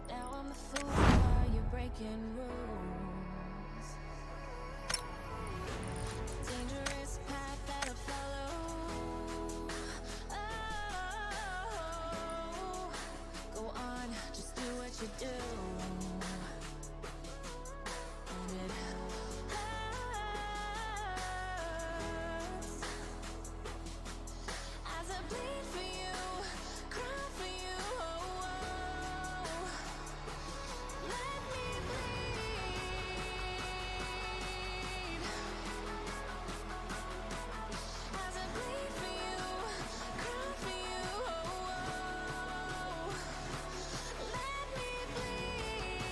Now I'm the fool while you're breaking rules. Dangerous path that I follow. Oh, go on, just do what you do. And it hurts as I bleed for you, cry for you. Oh, let me bleed as I bleed for you, cry for you. Oh, let me bleed.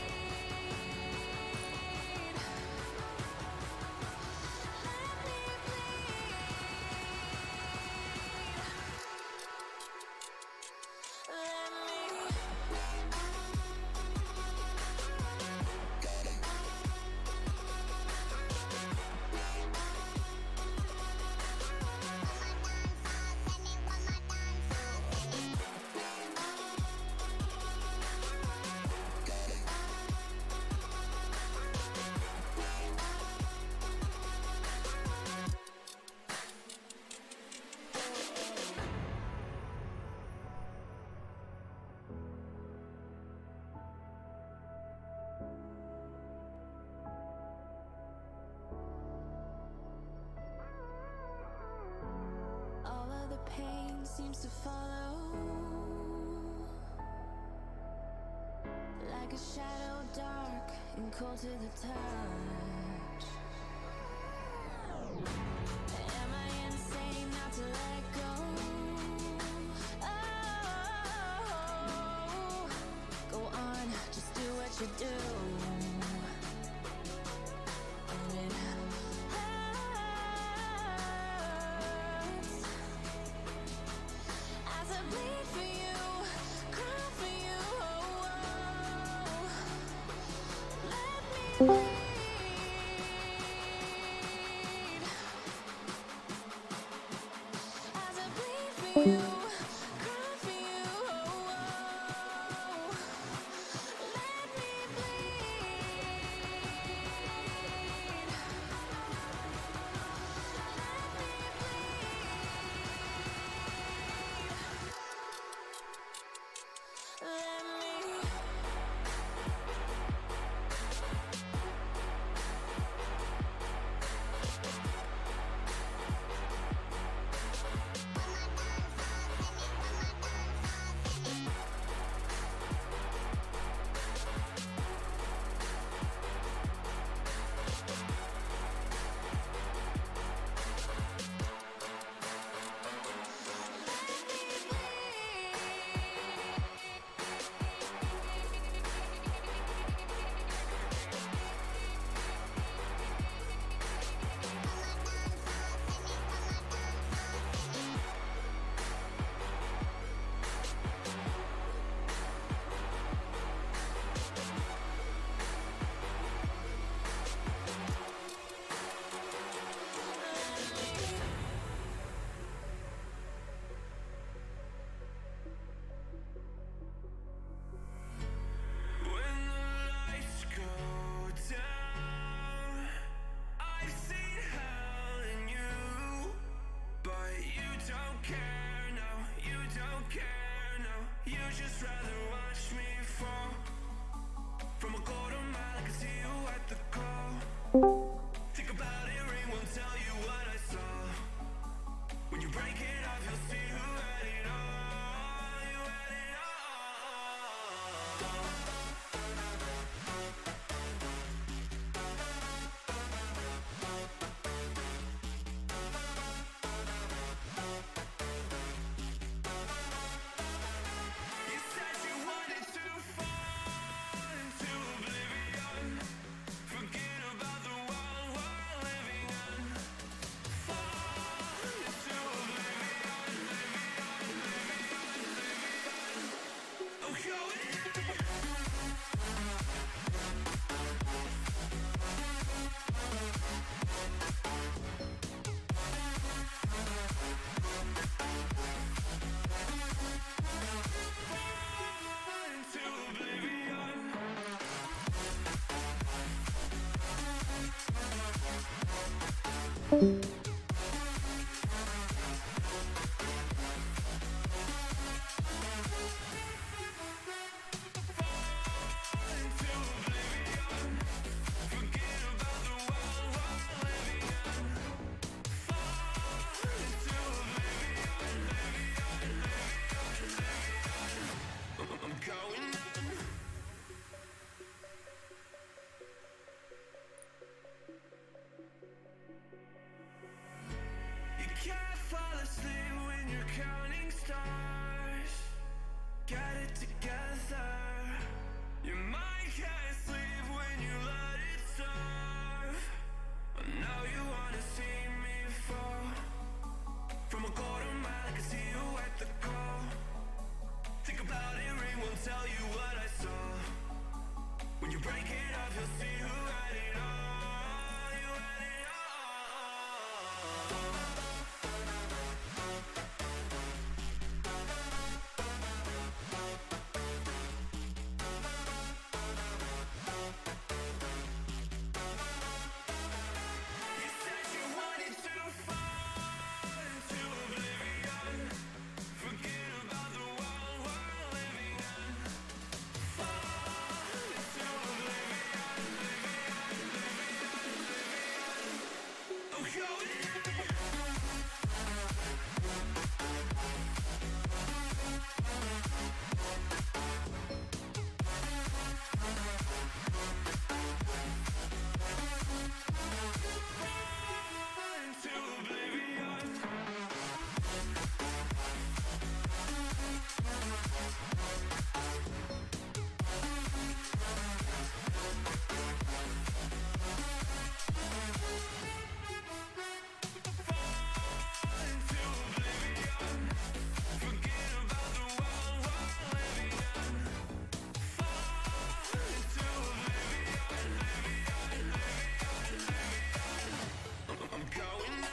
All of the pain seems to follow like a shadow, dark and cold to the touch. Am I insane not to let go? Oh, go on, just do what you do. And it hurts as I bleed for you, cry for you. Oh, let me bleed as I bleed for you, cry for you. Oh, let me You said you wanted to fall into oblivion. You can't fall asleep when you're counting stars. Get it together. Your mind can't sleep when you let it serve. But now you wanna see me fall. From a quarter mile, I can see you at the call. Think about it, ring won't tell you what I saw. When you break it off, you'll see who had it all. You had it all. You said you wanted to fall into oblivion. Forget about the world we're living in. Fall into oblivion, I'm going in. Into oblivion. Into oblivion. Forget about the world we're living in. Fall into oblivion, I'm going in.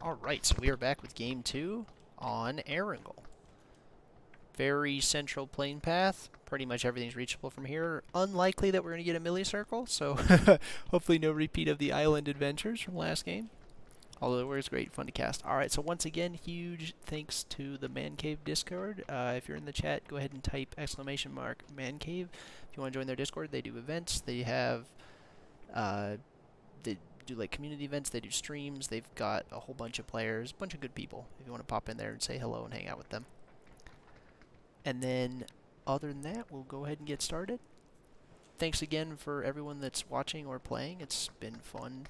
Alright, so we are back with game 2 on Erangel. Very central plane path. Pretty much everything's reachable from here. Unlikely that we're going to get a milli-circle, so hopefully no repeat of the island adventures from last game. Although it was great fun to cast. Alright, so once again, huge thanks to the ManCave Discord. If you're in the chat, go ahead and type !ManCave. If you want to join their Discord, they do events. They have... they do like community events, they do streams, they've got a whole bunch of players, a bunch of good people if you want to pop in there and say hello and hang out with them. And then other than that, we'll go ahead and get started. Thanks again for everyone that's watching or playing. It's been fun.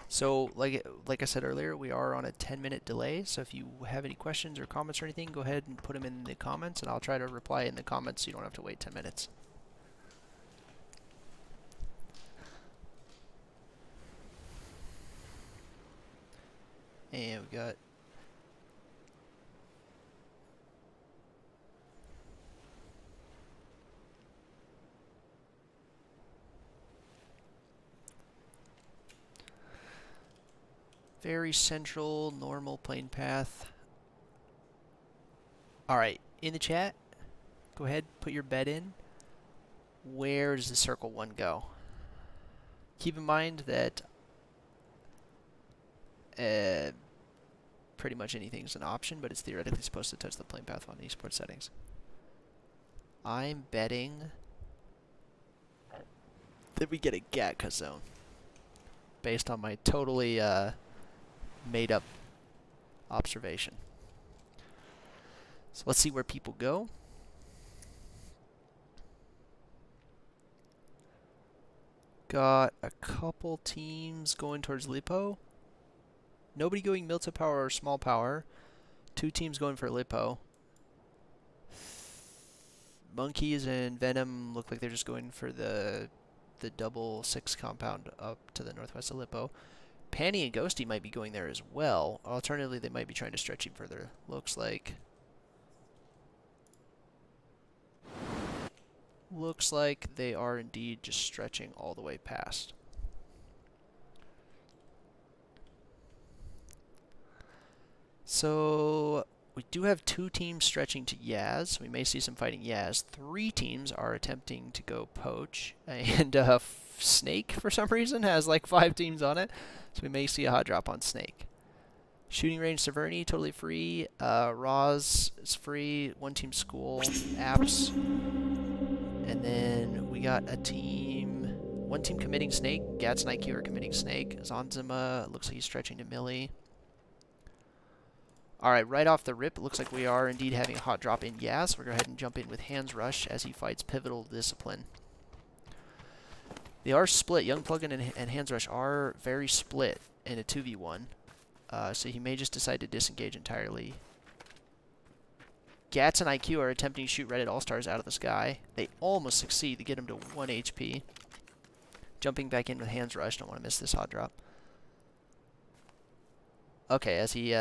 So like I said earlier, we are on a 10-minute delay, so if you have any questions or comments or anything, go ahead and put them in the comments and I'll try to reply in the comments so you don't have to wait 10 minutes. And we got Very central, normal plane path. Alright, in the chat, go ahead, put your bet in. Where does the circle 1 go? Keep in mind that pretty much anything is an option, but it's theoretically supposed to touch the plane path on esports settings. I'm betting that we get a Gatka zone based on my totally made up observation. So let's see where people go. Got a couple teams going towards Lipo. Nobody going Milta Power or Small Power. 2 teams going for Lipo. Monkeys and Venom look like they're just going for the double 6 compound up to the northwest of Lipo. Panny and Ghosty might be going there as well. Alternatively, they might be trying to stretch him further. Looks like they are indeed just stretching all the way past. So we do have 2 teams stretching to Yaz. We may see some fighting Yaz. 3 teams are attempting to go poach. And Snake, for some reason, has like 5 teams on it. So we may see a hot drop on Snake. Shooting range Severny, totally free. Roz is free. 1 team school. Apps. And then we got a team. 1 team committing Snake. Gats and IQ are committing Snake. Zanzima looks like he's stretching to Millie. Alright, right off the rip, it looks like we are indeed having a hot drop in Yas. We'll go ahead and jump in with Hands Rush as he fights Pivotal Discipline. They are split. Young Plugin and Hands Rush are very split in a 2v1. So he may just decide to disengage entirely. Gats and IQ are attempting to shoot Reddit All-Stars out of the sky. They almost succeed to get him to 1 HP. Jumping back in with Hands Rush. Don't want to miss this hot drop. Okay, as he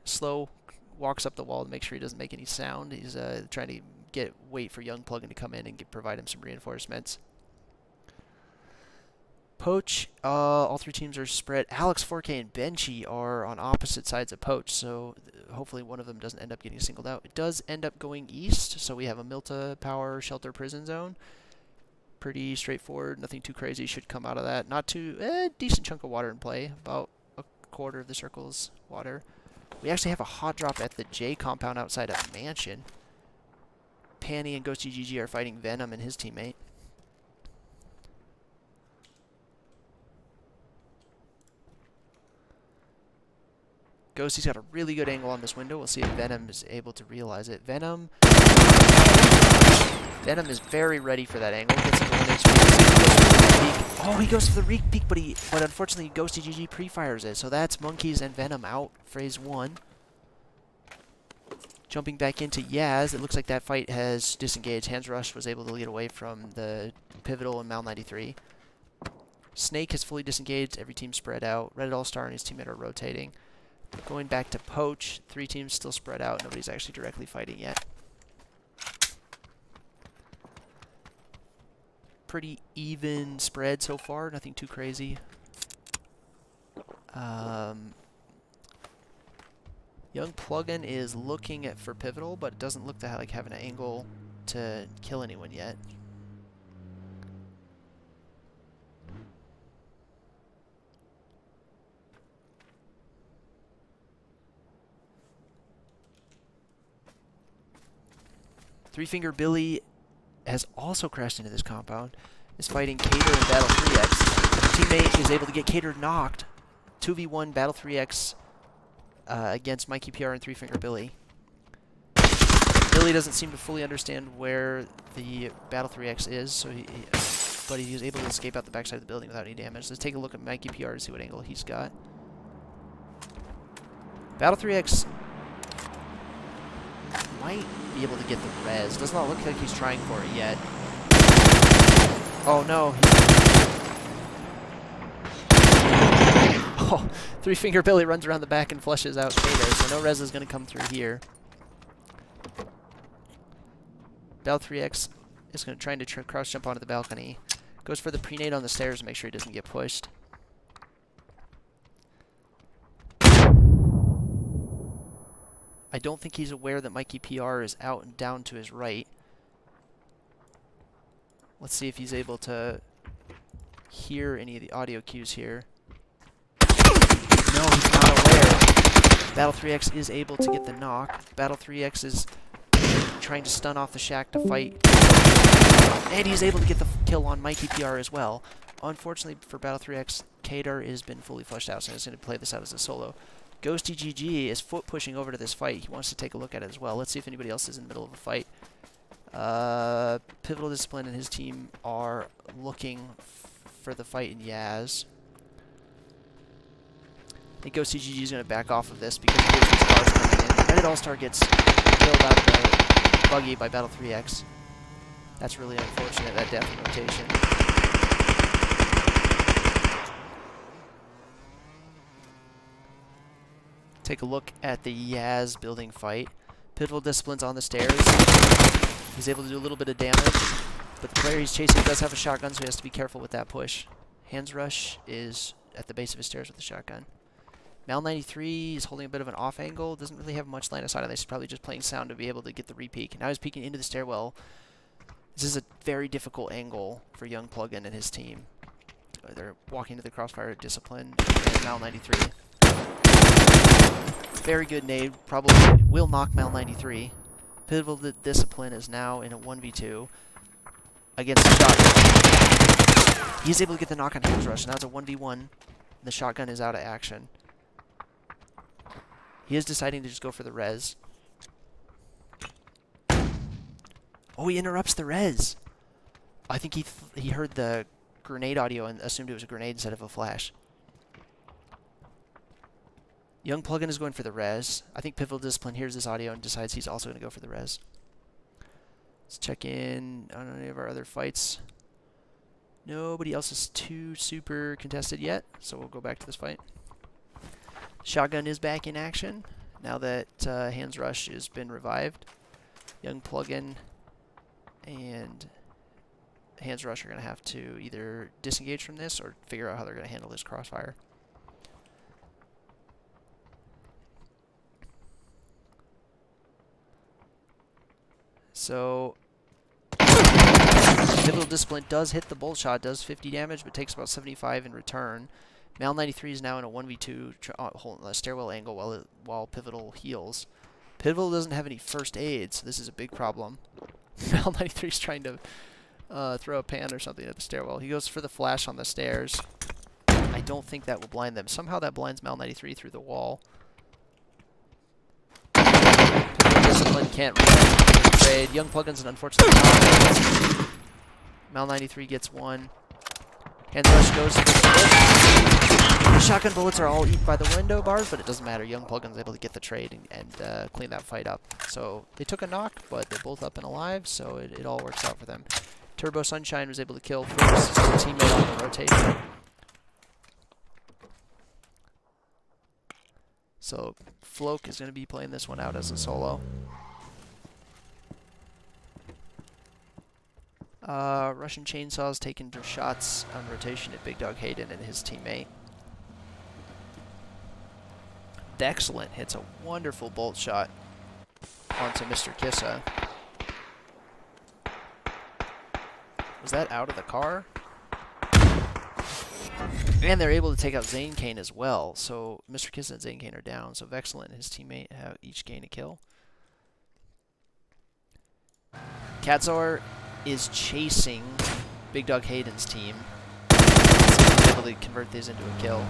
slow walks up the wall to make sure he doesn't make any sound. He's trying to wait for Young Plugin to come in and provide him some reinforcements. Poach, all 3 teams are spread. Alex, 4K, and Benchy are on opposite sides of Poach, so hopefully one of them doesn't end up getting singled out. It does end up going east, so we have a Milta Power Shelter Prison Zone. Pretty straightforward, nothing too crazy should come out of that. Not too, decent chunk of water in play, about a quarter of the circle's water. We actually have a hot drop at the J compound outside of Mansion. Panny and Ghosty GG are fighting Venom and his teammate. Ghosty's got a really good angle on this window. We'll see if Venom is able to realize it. Venom is very ready for that angle. Gets into 1 HP. Oh, he goes for the Reek Peek, but unfortunately Ghosty GG pre-fires it. So that's Monkeys and Venom out, phase 1. Jumping back into Yaz, it looks like that fight has disengaged. Hands Rush was able to lead away from the Pivotal and Mal 93. Snake has fully disengaged. Every team spread out. Reddit All-Star and his teammate are rotating. Going back to Poach, 3 teams still spread out. Nobody's actually directly fighting yet. Pretty even spread so far, nothing too crazy. Young Plugin is looking for Pivotal, but it doesn't look to have an angle to kill anyone yet. Three Finger Billy has also crashed into this compound. Is fighting Cater in Battle 3X. His teammate is able to get Cater knocked. 2v1 Battle 3X against Mikey PR and Three Finger Billy. Billy doesn't seem to fully understand where the Battle 3X is, so but he was able to escape out the backside of the building without any damage. Let's take a look at Mikey PR to see what angle he's got. Battle 3X might be able to get the res. Does not look like he's trying for it yet. Oh no. Oh, Three Finger Billy runs around the back and flushes out Kato, so no res is going to come through here. Bell 3X is going to try to cross jump onto the balcony. Goes for the prenade on the stairs to make sure he doesn't get pushed. I don't think he's aware that Mikey PR is out and down to his right. Let's see if he's able to hear any of the audio cues here. No, he's not aware. Battle 3X is able to get the knock. Battle 3X is trying to stun off the Shack to fight. And he's able to get the kill on Mikey PR as well. Unfortunately for Battle 3X, Kadar has been fully flushed out, so he's going to play this out as a solo. Ghosty GG is foot pushing over to this fight. He wants to take a look at it as well. Let's see if anybody else is in the middle of a fight. Pivotal Discipline and his team are looking for the fight in Yaz. I think Ghosty GG is going to back off of this because he hears these cars coming in. Reddit All-Star gets killed out of the buggy by Battle 3X. That's really unfortunate, that death in rotation. Take a look at the Yaz building fight. Pivotal Discipline's on the stairs. He's able to do a little bit of damage, but the player he's chasing does have a shotgun, so he has to be careful with that push. Hands Rush is at the base of his stairs with the shotgun. Mal93 is holding a bit of an off angle, doesn't really have much line of sight on this. He's probably just playing sound to be able to get the re-peek. Now he's peeking into the stairwell. This is a very difficult angle for Young Plugin and his team. They're walking to the crossfire Discipline and Mal93. Very good nade, probably will knock Mal93. Pivotal Discipline is now in a 1v2 against the shotgun. He's able to get the knock on Hands Rush. Now it's a 1v1. The shotgun is out of action. He is deciding to just go for the res. Oh, he interrupts the res. I think he heard the grenade audio and assumed it was a grenade instead of a flash. Young Plugin is going for the res. I think Pivotal Discipline hears this audio and decides he's also going to go for the res. Let's check in on any of our other fights. Nobody else is too super contested yet, so we'll go back to this fight. Shotgun is back in action now that Hands Rush has been revived. Young Plugin and Hands Rush are going to have to either disengage from this or figure out how they're going to handle this crossfire. So, Pivotal Discipline does hit the bolt shot, does 50 damage, but takes about 75 in return. Mal93 is now in a 1v2 stairwell angle while Pivotal heals. Pivotal doesn't have any first aid, so this is a big problem. Mal93 is trying to throw a pan or something at the stairwell. He goes for the flash on the stairs. I don't think that will blind them. Somehow that blinds Mal93 through the wall. Discipline can't trade. Young Plugin's an unfortunate knock. Mal93 gets one. Hands Rush goes for the split. The shotgun bullets are all eaten by the window bars, but it doesn't matter. Young Plugin's able to get the trade and clean that fight up. So they took a knock, but they're both up and alive, so it all works out for them. Turbo Sunshine was able to kill first teammate on the rotation. So Floke is going to be playing this one out as a solo. Russian Chainsaw's taking shots on rotation at Big Dog Hayden and his teammate. Excellent hits a wonderful bolt shot onto Mr. Kissa. Was that out of the car? And they're able to take out Zane Kane as well. So Mr. Kissa and Zane Kane are down. So Vexcellent and his teammate have each gained a kill. Katzor is chasing Big Dog Hayden's team. He's able to convert these into a kill.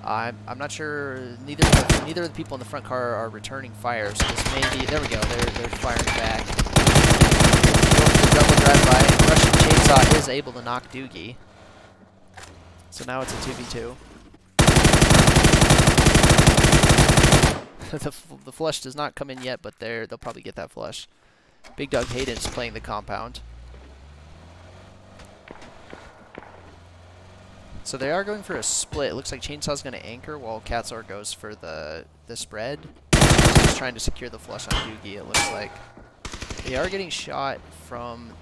I'm not sure. Neither of the people in the front car are returning fire. So this may be. There we go. They're firing back. Double drive-by. Russian Chainsaw is able to knock Doogie. So now it's a 2v2. The flush does not come in yet, but they'll probably get that flush. Big Dog Hayden's playing the compound. So they are going for a split. It looks like Chainsaw's going to anchor while Katzor goes for the spread. Just trying to secure the flush on Doogie, it looks like. They are getting shot from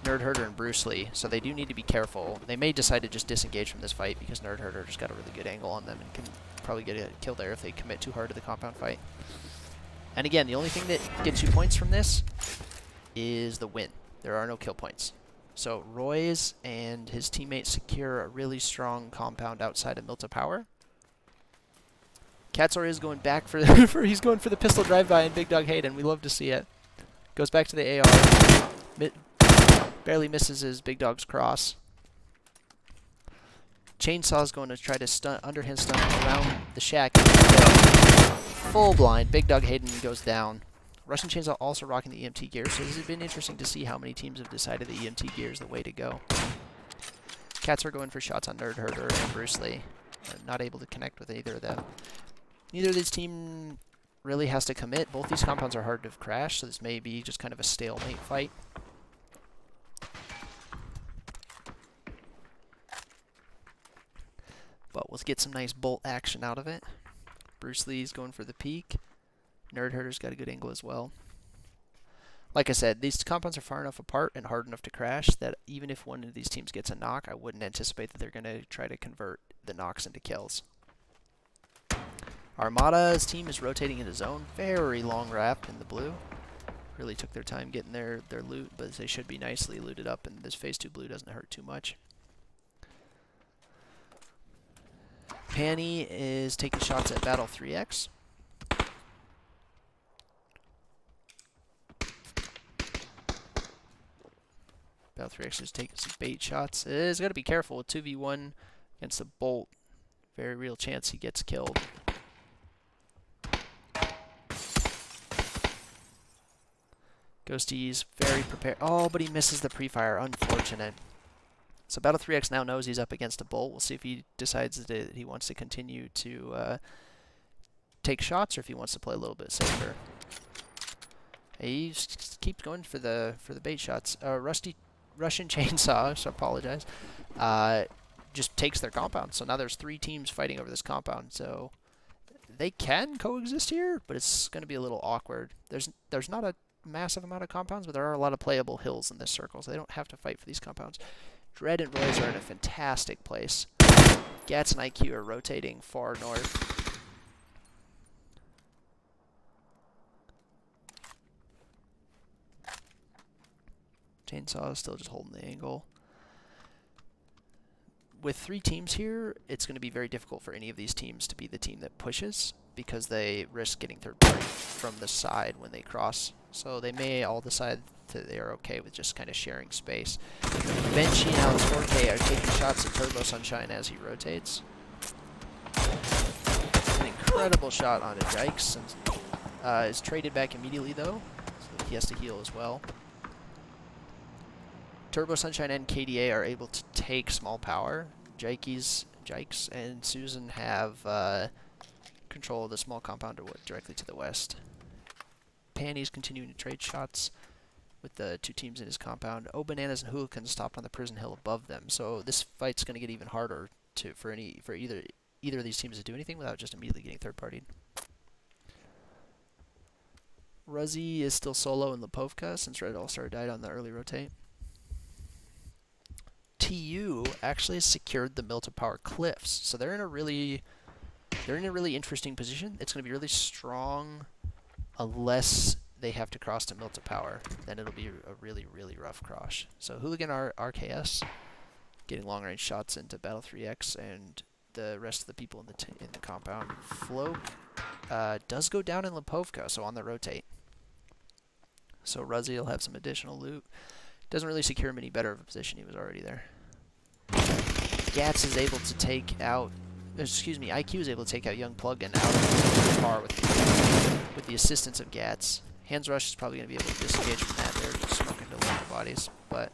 Nerd Herder and Bruce Lee, so they do need to be careful. They may decide to just disengage from this fight because Nerd Herder just got a really good angle on them and can probably get a kill there if they commit too hard to the compound fight. And again, the only thing that gets you points from this is the win. There are no kill points. So Roy's and his teammates secure a really strong compound outside of Milta Power. Katzor is going back for, he's going for the pistol drive-by and Big Dog Hayden. We love to see it. Goes back to the AR. Barely misses his Big Dog's cross. Chainsaw's going to try to underhand stun around the shack. Full blind. Big Dog Hayden goes down. Russian Chainsaw also rocking the EMT gear, so this has been interesting to see how many teams have decided the EMT gear is the way to go. Cats are going for shots on Nerd Herder and Bruce Lee. Not able to connect with either of them. Neither of these team really has to commit. Both these compounds are hard to crash, so this may be just kind of a stalemate fight. But we'll get some nice bolt action out of it. Bruce Lee's going for the peak. Nerd Herder's got a good angle as well. Like I said, these compounds are far enough apart and hard enough to crash that even if one of these teams gets a knock, I wouldn't anticipate that they're going to try to convert the knocks into kills. Armada's team is rotating into zone. Very long wrap in the blue. Really took their time getting their loot, but they should be nicely looted up, and this phase 2 blue doesn't hurt too much. Panny is taking shots at Battle 3X. Battle 3X is taking some bait shots. He's got to be careful with 2v1 against the Bolt. Very real chance he gets killed. Ghosty's very prepared. Oh, but he misses the pre-fire. Unfortunate. So Battle 3X now knows he's up against a Bolt. We'll see if he decides that he wants to continue to take shots or if he wants to play a little bit safer. He just keeps going for the bait shots. Russian Chainsaw, so I apologize, just takes their compound. So now there's 3 teams fighting over this compound. So they can coexist here, but it's going to be a little awkward. There's not a massive amount of compounds, but there are a lot of playable hills in this circle, so they don't have to fight for these compounds. Dread and Roy's are in a fantastic place. Gats and IQ are rotating far north. Chainsaw is still just holding the angle. With 3 teams here, it's going to be very difficult for any of these teams to be the team that pushes because they risk getting third party from the side when they cross. So they may all decide that they are okay with just kind of sharing space. Benchy and Alex 4K are taking shots at Turbo Sunshine as he rotates. An incredible shot on a Jykes, and is traded back immediately though, so he has to heal as well. Turbo Sunshine and KDA are able to take small power. Jykes and Susan have control of the small compound directly to the west. Panny's continuing to trade shots with the 2 teams in his compound. Oh, Bananas and Hooligans stopped on the prison hill above them, so this fight's going to get even harder for either of these teams to do anything without just immediately getting third-partied. Ruzzy is still solo in Lipovka since Red All-Star died on the early rotate. TU actually has secured the Milta Power Cliffs, so they're in a really interesting position. It's going to be really strong unless they have to cross to Milta Power. Then it'll be a really, really rough cross. So Hooligan RKS getting long-range shots into Battle 3X, and the rest of the people in the compound. Floke does go down in Lipovka, so on the rotate. So Ruzzy will have some additional loot. Doesn't really secure him any better of a position. He was already there. Gats is able to take out... IQ is able to take out Young Plugin out of par with the assistance of Gats. Hands Rush is probably going to be able to disengage from that. They're just smoking to local bodies, but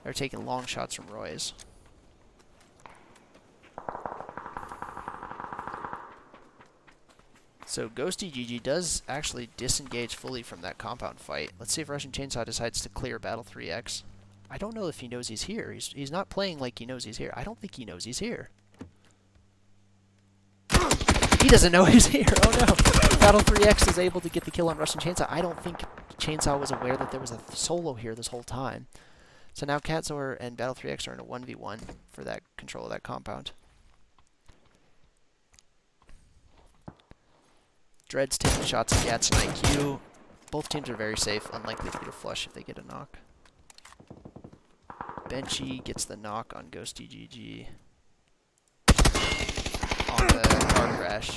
they're taking long shots from Roy's. So Ghosty GG does actually disengage fully from that compound fight. Let's see if Russian Chainsaw decides to clear Battle 3X. I don't know if he knows he's here. He's not playing like he knows he's here. I don't think he knows he's here. He doesn't know he's here. Oh no. Battle 3X is able to get the kill on Russian Chainsaw. I don't think Chainsaw was aware that there was a solo here this whole time. So now Katzor and Battle 3X are in a 1v1 for that control of that compound. Dread's taking shots at Gats and IQ. Both teams are very safe, unlikely to get a flush if they get a knock. Benchy gets the knock on Ghosty GG on the car crash.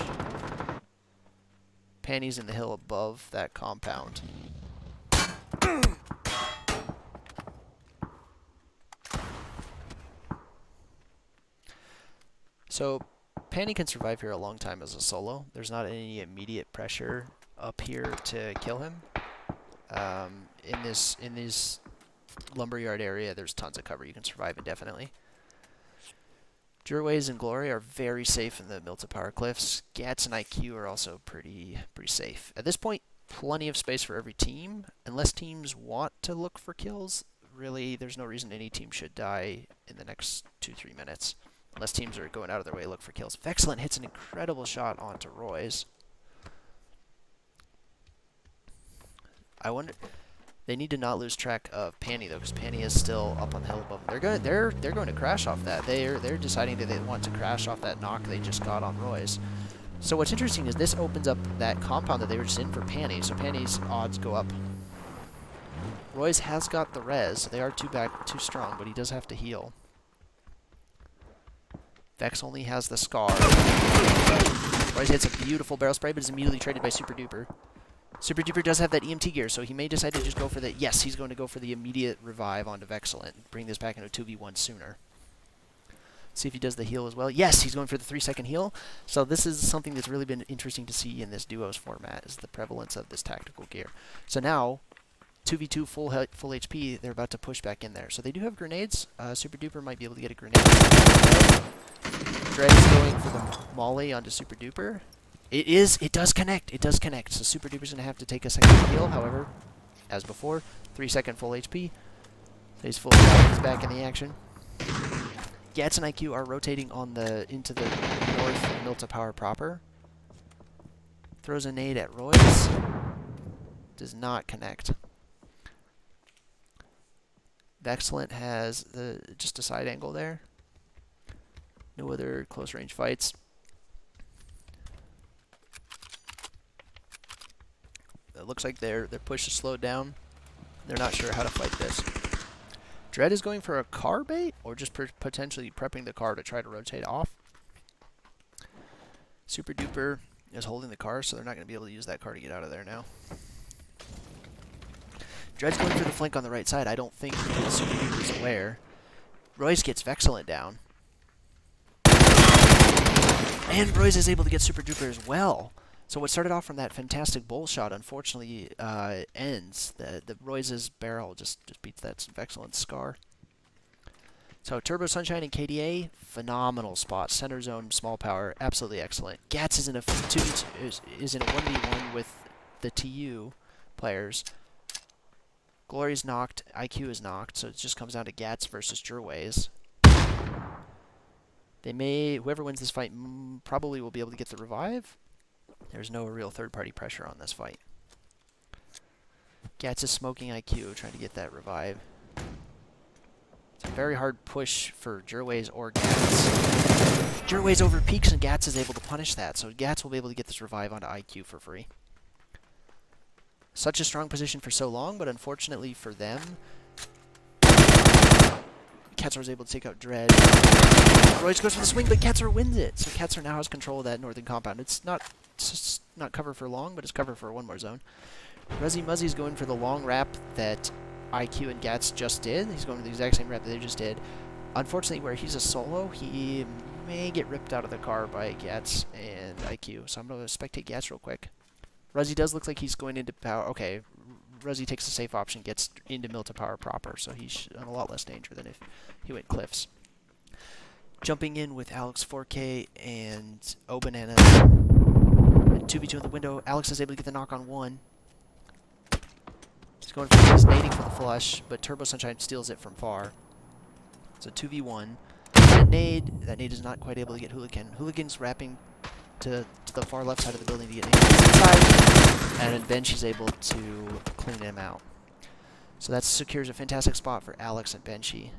Panty's in the hill above that compound. So Panty can survive here a long time as a solo. There's not any immediate pressure up here to kill him. In this lumberyard area, there's tons of cover. You can survive indefinitely. Jurways and Glory are very safe in the Milta Power Cliffs. Gats and IQ are also pretty safe. At this point, plenty of space for every team. Unless teams want to look for kills, really, there's no reason any team should die in the next 2-3 minutes. Unless teams are going out of their way to look for kills. Vexcellent hits an incredible shot onto Roy's. I wonder... They need to not lose track of Panty though, because Panty is still up on the hill above them. They're going to crash off that. They're deciding that they want to crash off that knock they just got on Roy's. So what's interesting is this opens up that compound that they were just in for Panty, so Panty's odds go up. Roy's has got the res. They are too strong, but he does have to heal. Vex only has the scar. Roy's hits a beautiful barrel spray, but is immediately traded by Super Duper. Super Duper does have that EMT gear, so he may decide to just go for the... Yes, he's going to go for the immediate revive onto Vexcellent. Bring this back into a 2v1 sooner. See if he does the heal as well. Yes, he's going for the 3-second heal. So this is something that's really been interesting to see in this duos format, is the prevalence of this tactical gear. So now, 2v2 full HP, they're about to push back in there. So they do have grenades. Super Duper might be able to get a grenade. Dread is going for the molly onto Super Duper. It does connect. It does connect. So Super Duper's going to have to take a second heal. However, as before, 3-second full HP. So he's fully back. He's back in the action. Gats and IQ are rotating on into the north Milta Power proper. Throws a nade at Royce. Does not connect. Vexcellent has just a side angle there. No other close range fights. It looks like their push is slowed down. They're not sure how to fight this. Dread is going for a car bait, or just potentially prepping the car to try to rotate off. Super Duper is holding the car, so they're not going to be able to use that car to get out of there now. Dread's going for the flank on the right side. I don't think Super Duper is aware. Royce gets Vexcellent down. And Royce is able to get Super Duper as well. So what started off from that fantastic bowl shot, unfortunately, ends. The Royce's barrel just beats that Vexcellent scar. So Turbo Sunshine and KDA, phenomenal spot. Center zone, small power, absolutely excellent. Gats is in a 1v1 with the TU players. Glory's knocked, IQ is knocked, so it just comes down to Gats versus Jurways. Whoever wins this fight probably will be able to get the revive. There's no real third-party pressure on this fight. Gats is smoking IQ, trying to get that revive. It's a very hard push for Jurways or Gats. Jurways over peaks and Gats is able to punish that, so Gats will be able to get this revive onto IQ for free. Such a strong position for so long, but unfortunately for them, Katzor was able to take out Dread. Royce goes for the swing, but Katzor wins it. So Katzor now has control of that northern compound. It's not cover for long, but it's cover for one more zone. Ruzzy Muzzy's going for the long wrap that IQ and Gats just did. He's going for the exact same wrap that they just did. Unfortunately, where he's a solo, he may get ripped out of the car by Gats and IQ. So I'm going to spectate Gats real quick. Ruzzy does look like he's going into power. Okay, Ruzzy takes the safe option, gets into Milta Power proper, so he's in a lot less danger than if he went cliffs. Jumping in with Alex 4K and O'Banana. 2v2 in the window. Alex is able to get the knock on one. He's going for he's nading for the flush, but Turbo Sunshine steals it from far. So 2v1. That nade is not quite able to get Hooligan. Hooligan's wrapping to the far left side of the building to get naded inside, and then Bench is able to clean him out. So that secures a fantastic spot for Alex and Benchy.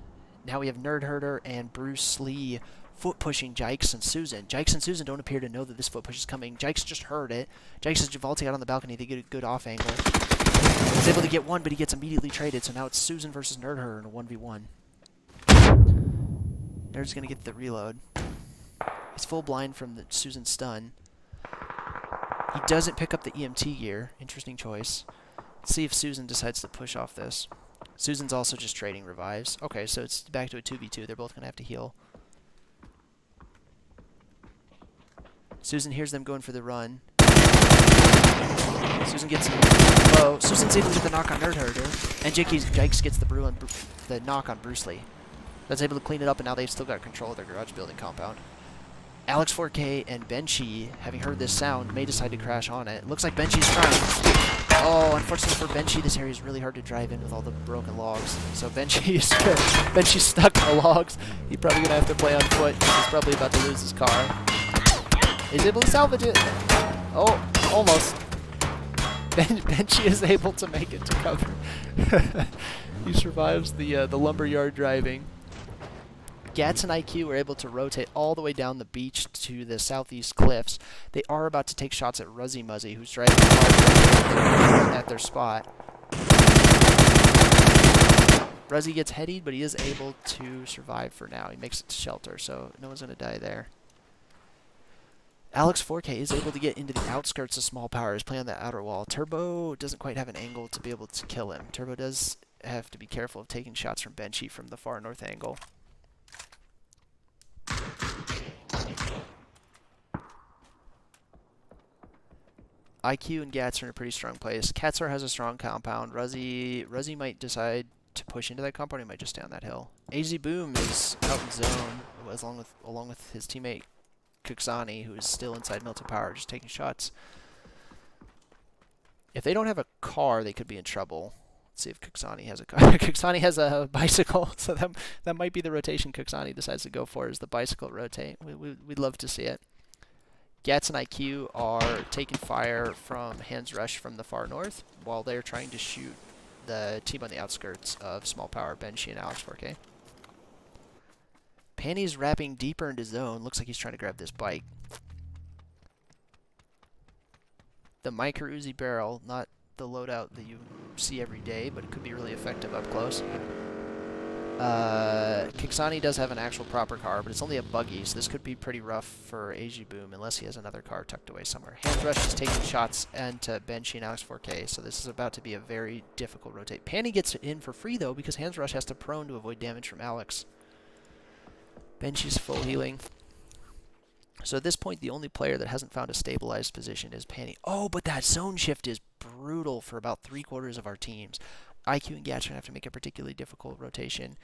Now we have Nerd Herder and Bruce Lee foot pushing Jykes and Susan. Jykes and Susan don't appear to know that this foot push is coming. Jykes just heard it. Jykes is vaulting out on the balcony. They get a good off angle. He's able to get one, but he gets immediately traded. So now it's Susan versus Nerd Herder in a 1v1. Nerd's going to get the reload. He's full blind from the Susan stun. He doesn't pick up the EMT gear. Interesting choice. Let's see if Susan decides to push off this. Susan's also just trading revives. Okay, so it's back to a 2v2. They're both going to have to heal. Susan hears them going for the run. Susan gets low. Susan's able to get the knock on Nerd Herder. And Jykes gets the knock on Bruce Lee. That's able to clean it up, and now they've still got control of their garage building compound. Alex 4K and Benchy, having heard this sound, may decide to crash on it. Looks like Benchy's trying. Oh, unfortunately for Benchy, this area is really hard to drive in with all the broken logs. So Benchy's stuck in the logs. He's probably going to have to play on foot. He's probably about to lose his car. He's able to salvage it. Oh, almost. Benchy is able to make it to cover. He survives the lumberyard driving. Gats and IQ are able to rotate all the way down the beach to the southeast cliffs. They are about to take shots at Ruzzy Muzzy, who's driving at their spot. Ruzzy gets headied, but he is able to survive for now. He makes it to shelter, so no one's going to die there. Alex 4K is able to get into the outskirts of Small Power. He's playing on the outer wall. Turbo doesn't quite have an angle to be able to kill him. Turbo does have to be careful of taking shots from Benchy from the far north angle. IQ and Gats are in a pretty strong place. Katsar has a strong compound. Ruzzy might decide to push into that compound. He might just stay on that hill. AZ Boom is out in zone, along with his teammate Kuxani, who is still inside Milton Power, just taking shots. If they don't have a car, they could be in trouble. Let's see if Kuxani has a car. Kuxani has a bicycle, so that might be the rotation Kuxani decides to go for, is the bicycle rotate. We'd love to see it. Gats and IQ are taking fire from Hands Rush from the far north, while they're trying to shoot the team on the outskirts of Small Power, Benchy and Alex 4K. Panny's wrapping deeper into zone. Looks like he's trying to grab this bike. The Micro Uzi barrel, not the loadout that you see every day, but it could be really effective up close. Kixani does have an actual proper car, but it's only a buggy, so this could be pretty rough for AG Boom unless he has another car tucked away somewhere. Hands Rush is taking shots into Benchy and Alex 4K, so this is about to be a very difficult rotate. Panny gets in for free, though, because Hands Rush has to prone to avoid damage from Alex. Benchy's full healing. So at this point, the only player that hasn't found a stabilized position is Panny. Oh, but that zone shift is brutal for about 3/4 of our teams. IQ and Gatch are going to have to make a particularly difficult rotation.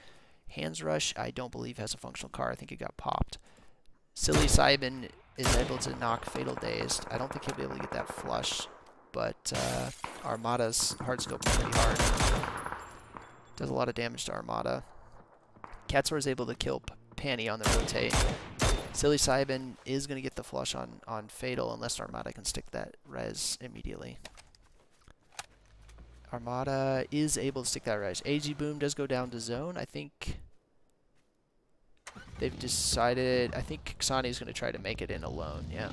Hands Rush, I don't believe, has a functional car. I think it got popped. Silly Sybin is able to knock Fatal Dazed. I don't think he'll be able to get that flush, but Armada's hard scope is pretty hard. Does a lot of damage to Armada. Katsor is able to kill Panny on the rotate. Silly Sybin is going to get the flush on Fatal unless Armada can stick that res immediately. Armada is able to stick that res. AG Boom does go down to zone. I think they've decided... I think Kixani is going to try to make it in alone, yeah.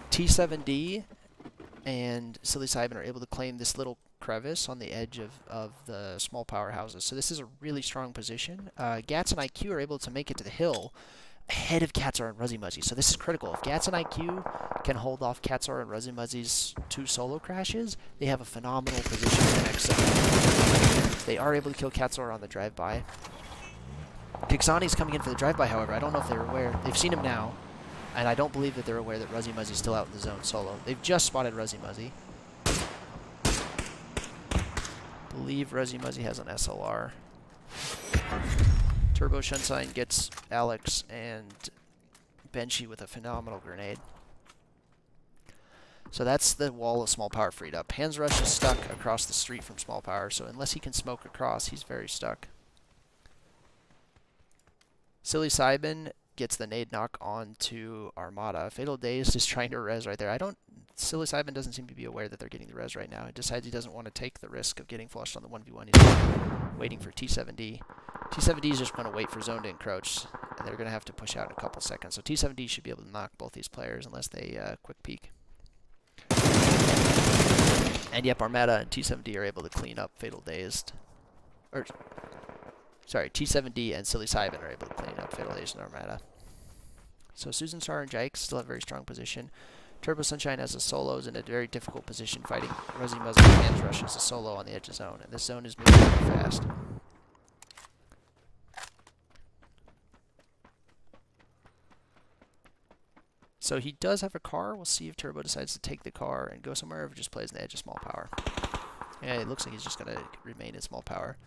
T7D and Silly Sybin are able to claim this little crevice on the edge of the small powerhouses. So this is a really strong position. Gats and IQ are able to make it to the hill ahead of Katsar and Ruzzy Muzzy. So this is critical. If Gats and IQ can hold off Katsar and Ruzzy Muzzy's 2 solo crashes, they have a phenomenal position in the next zone. They are able to kill Katsar on the drive-by. Kixani's coming in for the drive-by, however. I don't know if they're aware. They've seen him now, and I don't believe that they're aware that Ruzzy Muzzy's still out in the zone solo. They've just spotted Ruzzy Muzzy. I believe Ruzzy Muzzy has an SLR. Turbo Shunshine gets Alex and Benchy with a phenomenal grenade. So that's the wall of Small Power freed up. Hands Rush is stuck across the street from Small Power, so unless he can smoke across, he's very stuck. Silly Sybin gets the nade knock onto Armada. Fatal Daze is trying to res right there. Psilocybin doesn't seem to be aware that they're getting the res right now. He decides he doesn't want to take the risk of getting flushed on the 1v1. He's waiting for T7D. T7D is just going to wait for zone to encroach, and they're going to have to push out in a couple seconds. So T7D should be able to knock both these players unless they quick peek. And yep, Armada and T7D are able to clean up Fatal Dazed. Sorry, T7D and Psilocybin are able to clean up Fatal Dazed and Armada. So Susan Star and Jike still have a very strong position. Turbo Sunshine as a solo is in a very difficult position fighting Ruzzy Muzzy and Hands Rush as a solo on the edge of zone. And this zone is moving very fast. So he does have a car. We'll see if Turbo decides to take the car and go somewhere or if he just plays in the edge of small power. Yeah, it looks like he's just going to remain in small power.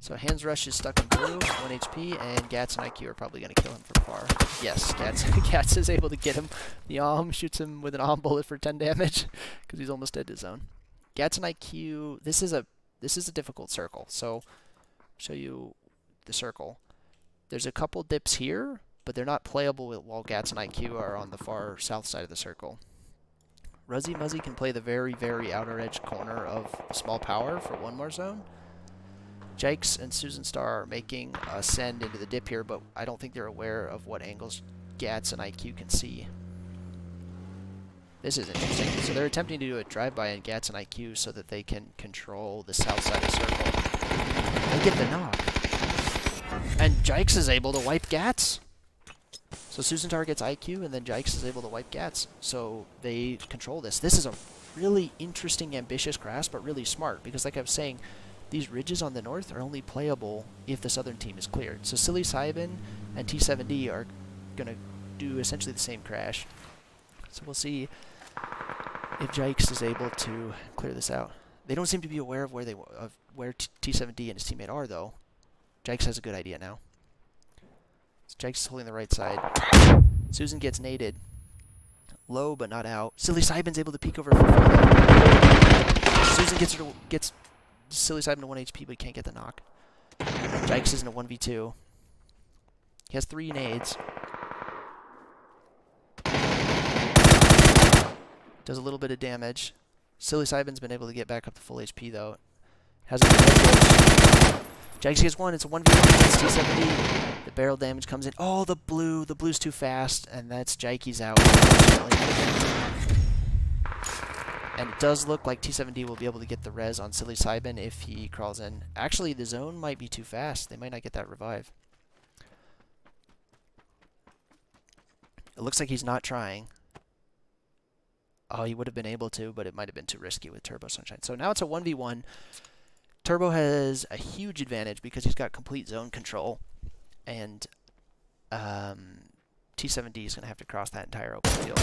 So Hands Rush is stuck in blue, 1 HP, and Gats and IQ are probably going to kill him from far. Yes, Gats is able to get him. The shoots him with an bullet for 10 damage because he's almost dead to zone. Gats and IQ, this is a difficult circle. So I'll show you the circle. There's a couple dips here, but they're not playable while Gats and IQ are on the far south side of the circle. Ruzzy Muzzy can play the very, very outer edge corner of small power for one more zone. Jikes and Susan Star are making a send into the dip here, but I don't think they're aware of what angles Gats and IQ can see. This is interesting. So they're attempting to do a drive-by in Gats and IQ so that they can control the south side of the circle. They get the knock. And Jikes is able to wipe Gats. So Susan Star gets IQ, and then Jikes is able to wipe Gats. So they control this. This is a really interesting, ambitious grasp, but really smart, because like I was saying, these ridges on the north are only playable if the southern team is cleared. So Psilocybin and T7D are going to do essentially the same crash. So we'll see if Jikes is able to clear this out. They don't seem to be aware of where T7D and his teammate are, though. Jikes has a good idea now. So Jikes is holding the right side. Susan gets naded. Low, but not out. Psilocybin's able to peek over. Susan gets Psilocybin to 1 HP, but he can't get the knock. Jikes is in a 1v2. He has 3 nades. Does a little bit of damage. Psilocybin's been able to get back up to full HP, though. Has a good Jikes gets 1. It's a 1v1 against T7D. The barrel damage comes in. Oh, the blue. The blue's too fast, and that's Jikey's out. And it does look like T7D will be able to get the res on Psilocybin if he crawls in. Actually, the zone might be too fast. They might not get that revive. It looks like he's not trying. Oh, he would have been able to, but it might have been too risky with Turbo Sunshine. So now it's a 1v1. Turbo has a huge advantage because he's got complete zone control. And T7D is going to have to cross that entire open field.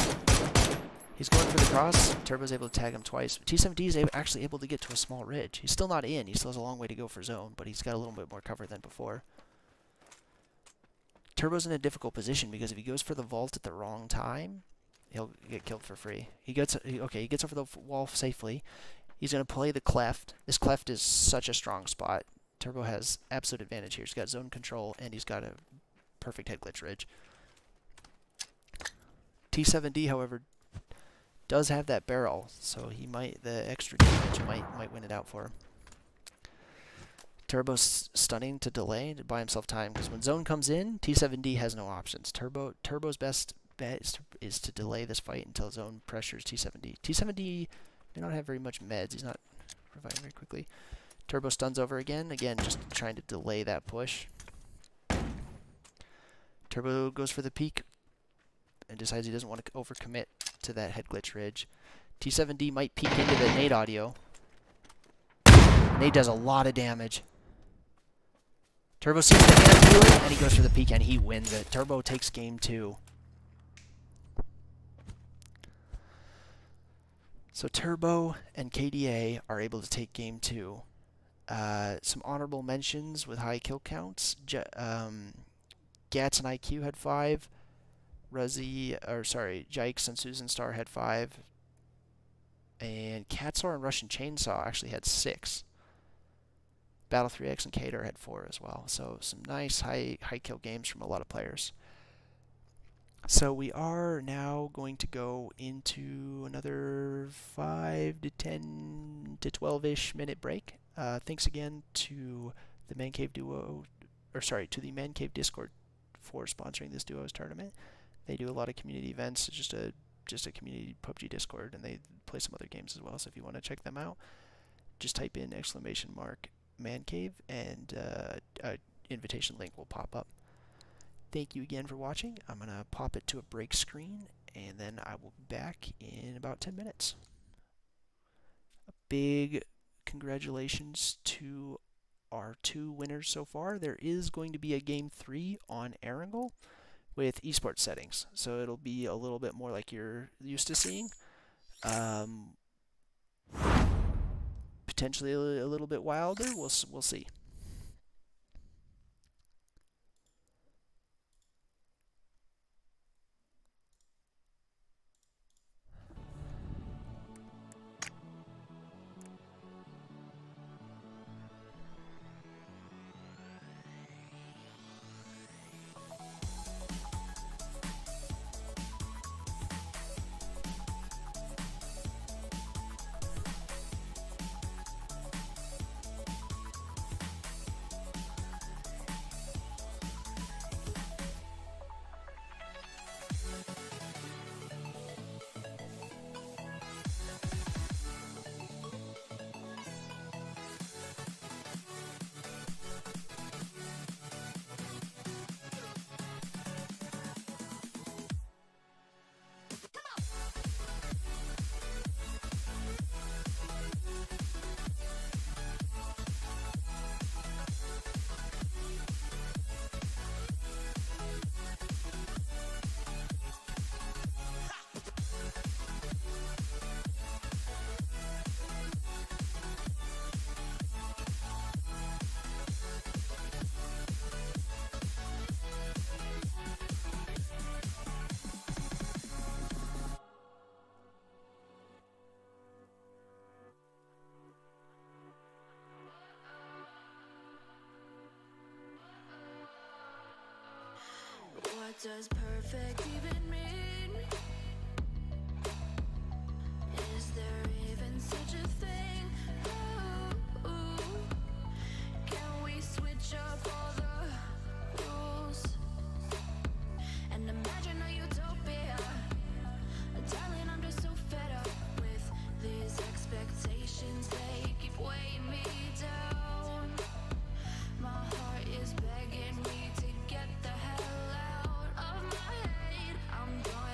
He's going for the cross. Turbo's able to tag him twice. T7D is actually able to get to a small ridge. He's still not in. He still has a long way to go for zone, but he's got a little bit more cover than before. Turbo's in a difficult position because if he goes for the vault at the wrong time, he'll get killed for free. He gets over the wall safely. He's going to play the cleft. This cleft is such a strong spot. Turbo has absolute advantage here. He's got zone control, and he's got a perfect head glitch ridge. T7D, however, does have that barrel, so the extra damage might win it out for him. Turbo's stunning to delay to buy himself time, because when zone comes in, T7D has no options. Turbo's best bet is to delay this fight until zone pressures T7D. T7D may not have very much meds. He's not reviving very quickly. Turbo stuns over again, just trying to delay that push. Turbo goes for the peek and decides he doesn't want to overcommit to that head glitch ridge. T7D might peek into the nade audio. Nade does a lot of damage. Turbo sees the hand healing, and he goes for the peek, and he wins it. Turbo takes game 2. So Turbo and KDA are able to take game 2. Some honorable mentions with high kill counts. Gats and IQ had 5. Jikes and Susan Star had 5. And Katsor and Russian Chainsaw actually had 6. Battle 3X and Kater had 4 as well. So some nice high kill games from a lot of players. So we are now going to go into another 5 to 10 to 12-ish minute break. Thanks again to the ManCave Duo, or sorry, to the ManCave Discord for sponsoring this Duos tournament. They do a lot of community events. It's just a community PUBG Discord, and they play some other games as well. So if you want to check them out, just type in !ManCave and invitation link will pop up. Thank you again for watching. I'm going to pop it to a break screen, and then I will be back in about 10 minutes. A big congratulations to our 2 winners so far. There is going to be a Game 3 on Erangel with esports settings, so it'll be a little bit more like you're used to seeing. Potentially a little bit wilder. We'll see. What does perfect even mean? Is there even such a thing? Ooh, can we switch up all the rules and imagine a utopia? Darling, I'm just so fed up with these expectations. They keep weighing me down. My heart is begging me to get the hell out of my head. I'm gone.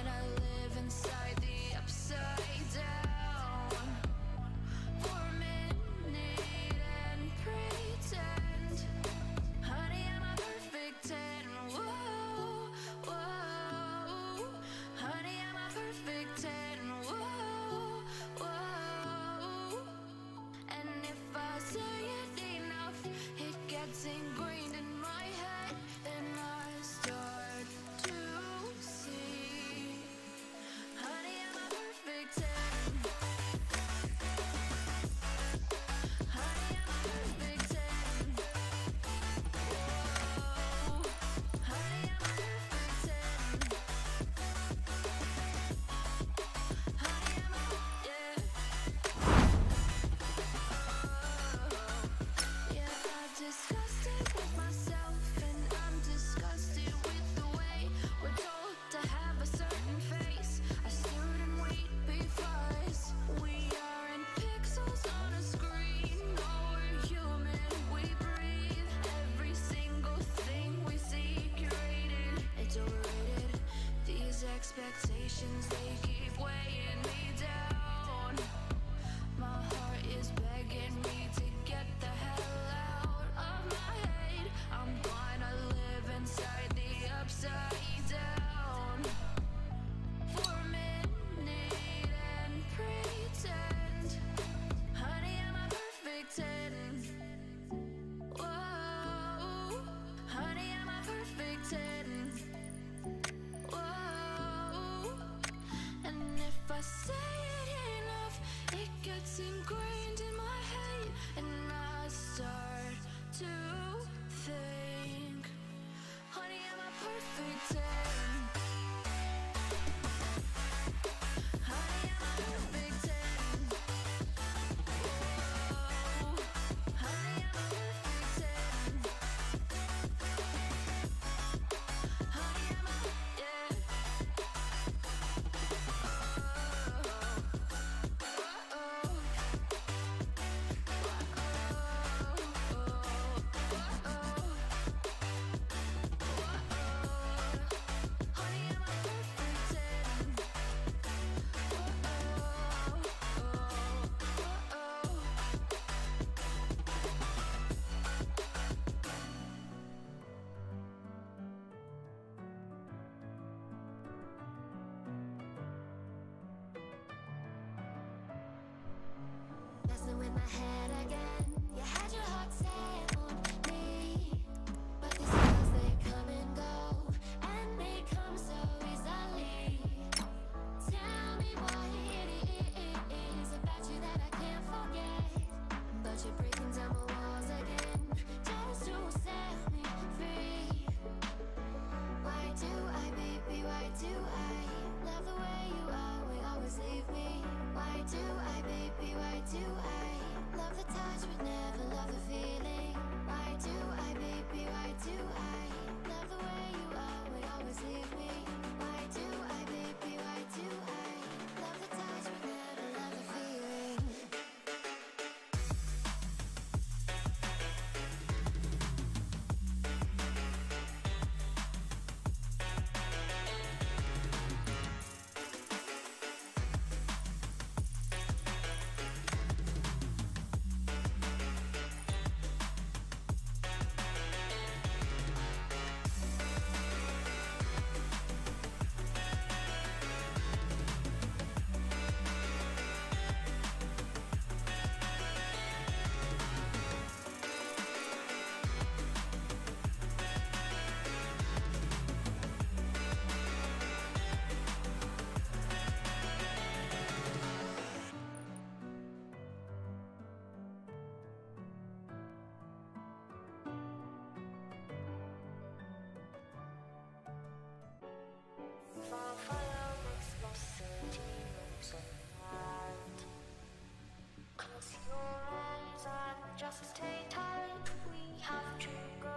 horizon. Just stay tight, we have to go.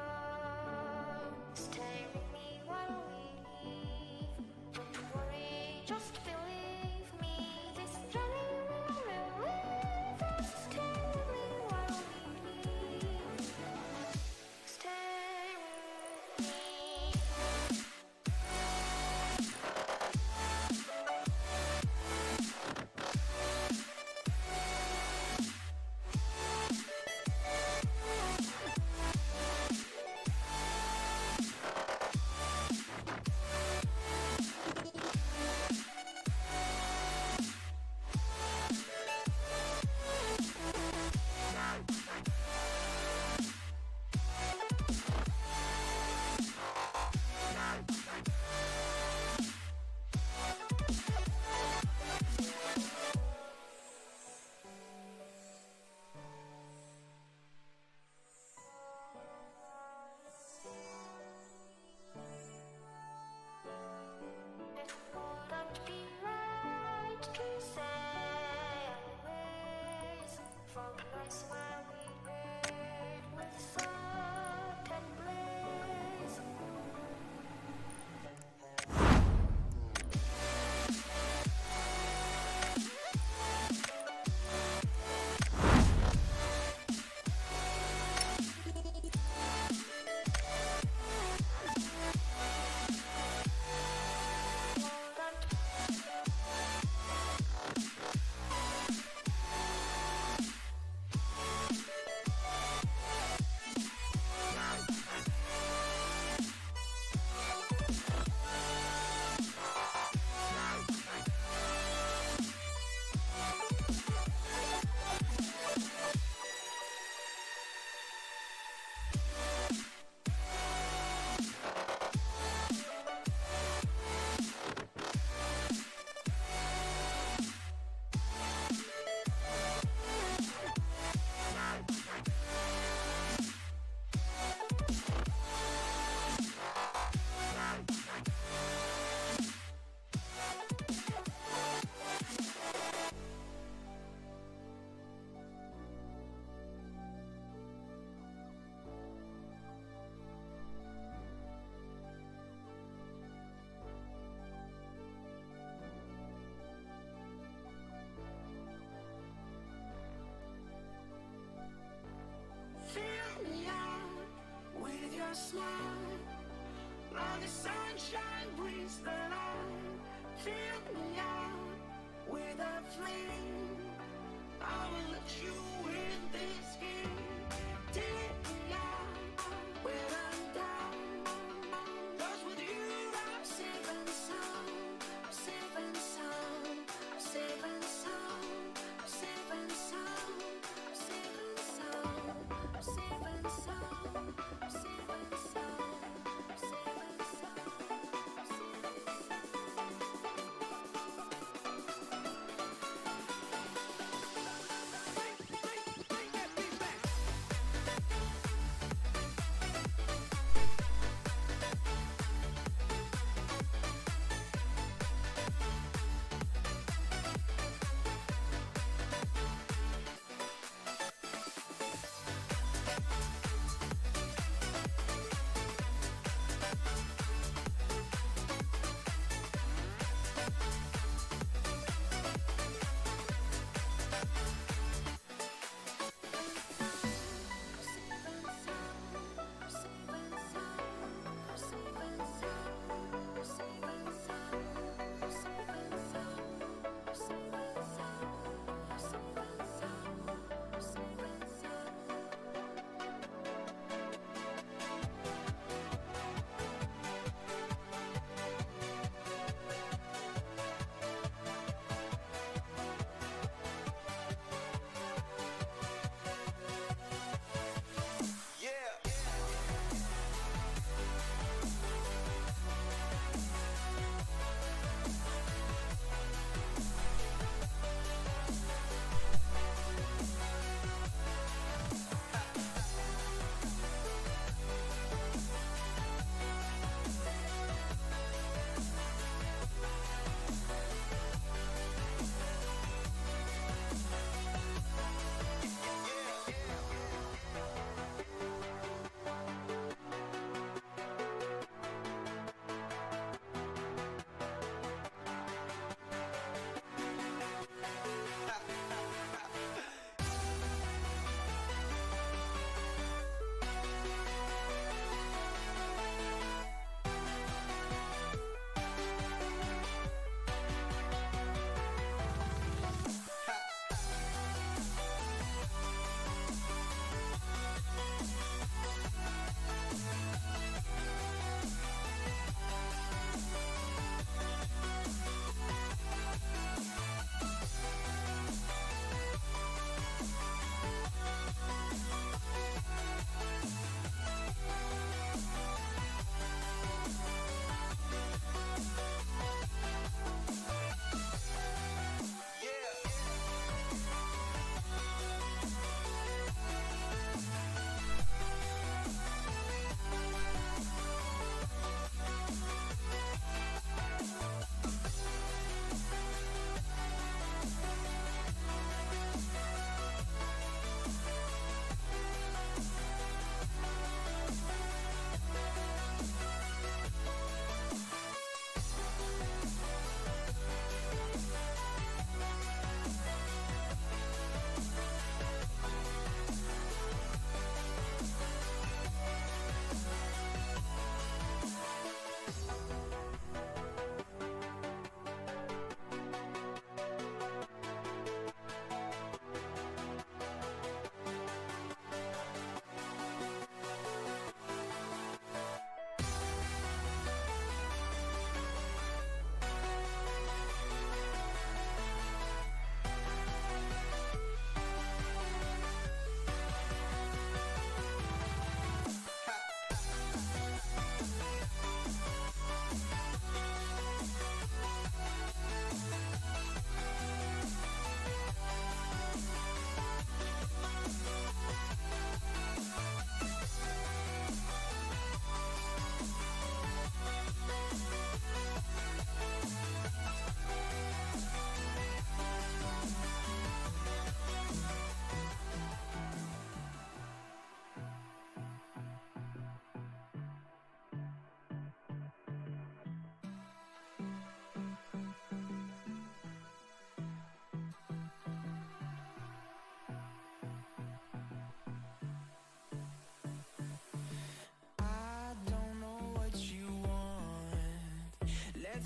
Stay with me while we leave. Don't worry, just believe me. This journey will relieve us. Stay with me while we leave. Stay with me. It wouldn't be right to say anyways from a place where we made with salt and blaze. Fill me out with your smile. Now the sunshine brings the light. Fill me out with a flame. I will let you in this game. Take me out when I'm down. 'Cause with you I'm safe and sound. I'm safe and sound. I'm safe and sound. I'm safe and sound. I'm safe and sound. I'm safe and sound. I'm safe and sound. I'm safe and sound. I'm safe and sound.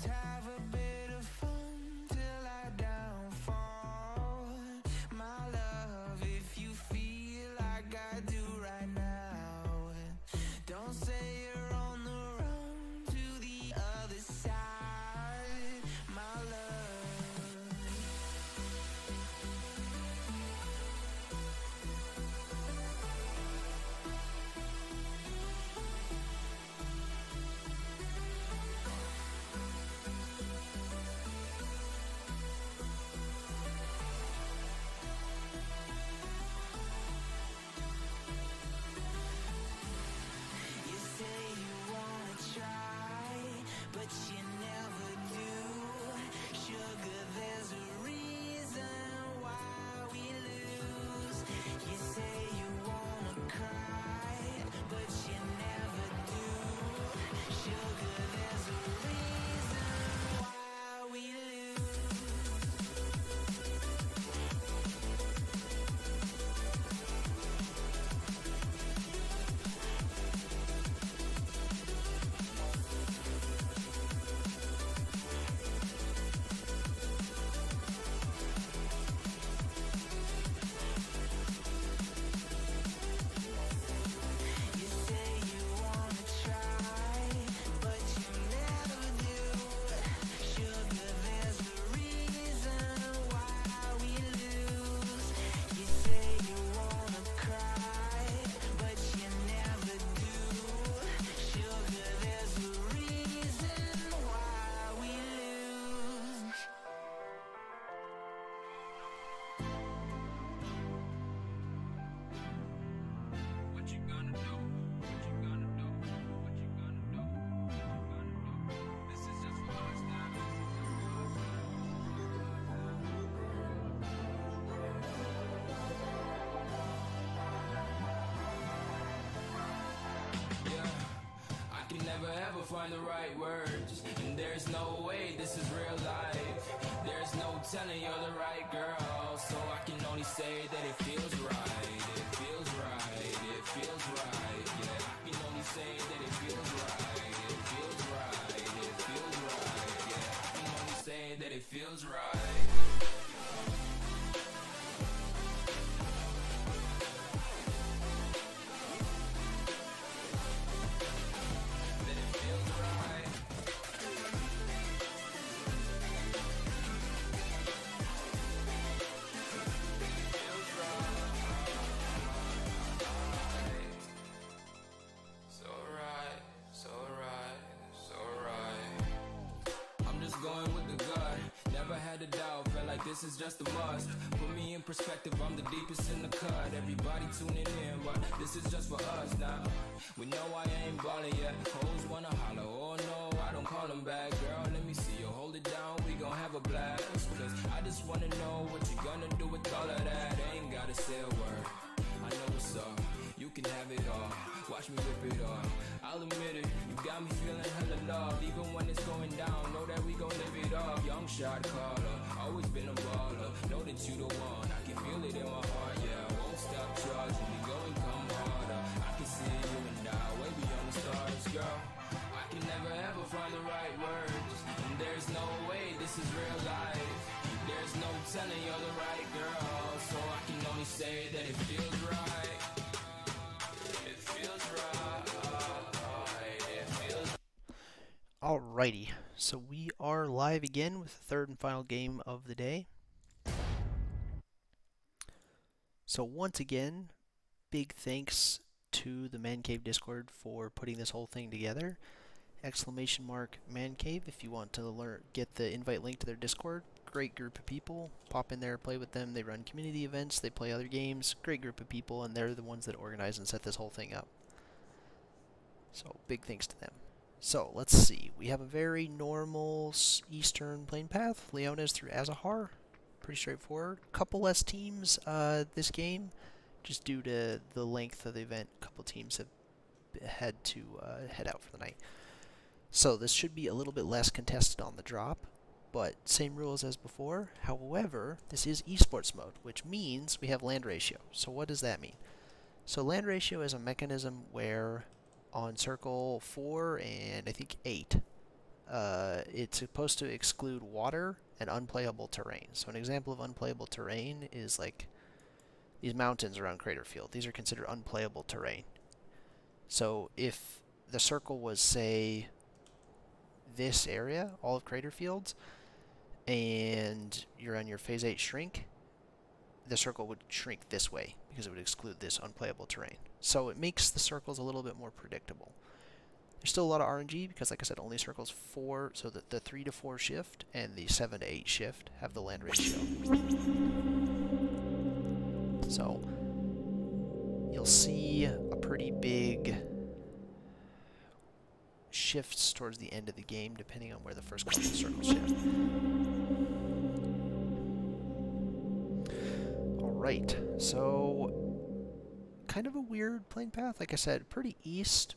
have a bit of fun till I downfall. My love, if you feel like I do right now, don't say you're on the run to the other side, my love. You say you wanna try, but you never do. Sugar, there's a reason why we lose. You say you wanna cry, but you never do. Sugar, there's a reason why we lose. You say you wanna try, but you never do. Sugar, there's a reason why we lose. You say you wanna cry, but you never do. Sugar, there's a reason why we lose. What you gonna do? What you gonna do? What you gonna do? What you gonna do? This is just for us now. Yeah, I can never ever find the right words, and there's no way this is real life. There's no telling you're the right girl, so I can only say that it feels right. It feels right. It feels right. Yeah, I can only say that it feels right. It feels right. It feels right. Yeah, I can only say that it feels right. That it feels right. Feels right. So right, so right, so right. I'm just going with the gut. Never had a doubt, felt like this is just a must. Put me in perspective, I'm the deepest in the cut. Everybody tuning in, but this is just for us now. We know I ain't ballin' yet. Hoes wanna holler, oh no, I don't call them back. Girl, let me see you hold it down, we gon' have a blast. Cause I just wanna know what you gonna do with all of that. Ain't gotta say a word, I know what's up. You can have it all, watch me rip it off. I'll admit it, you got me feeling hella love. Even when it's going down, know that we gon' live it up. Young shot caller, always been a baller. Know that you the one, I can feel it in my heart. Yeah, I won't stop charging me, go and come harder. I can see you and I, way beyond the stars, girl. I can never ever find the right words, and there's no way this is real life. There's no telling you're the right girl, so I can only say that it feels right. It feels right. It feels Alrighty, so we are live again with the third and final game of the day. So once again, big thanks to the ManCave Discord for putting this whole thing together. Exclamation mark ManCave if you want to get the invite link to their Discord. Great group of people. Pop in there, play with them. They run community events, they play other games. Great group of people, and they're the ones that organize and set this whole thing up. So big thanks to them. So let's see. We have a very normal eastern plane path. Leones through Azahar. Pretty straightforward. Couple less teams this game, just due to the length of the event. A couple teams have had to head out for the night. So this should be a little bit less contested on the drop, but same rules as before. However, this is esports mode, which means we have land ratio. So what does that mean? So land ratio is a mechanism where on circle 4 and I think 8, it's supposed to exclude water and unplayable terrain. So an example of unplayable terrain is like these mountains around Crater Field. These are considered unplayable terrain. So if the circle was, say, this area, all of Crater Fields, and you're on your Phase 8 shrink, the circle would shrink this way because it would exclude this unplayable terrain. So it makes the circles a little bit more predictable. There's still a lot of RNG because, like I said, only circles 4, so the 3 to 4 shift and the 7 to 8 shift have the land ratio. So you'll see a pretty big shifts towards the end of the game depending on where the first couple of circles shift. Alright, so kind of a weird playing path. Like I said, pretty east.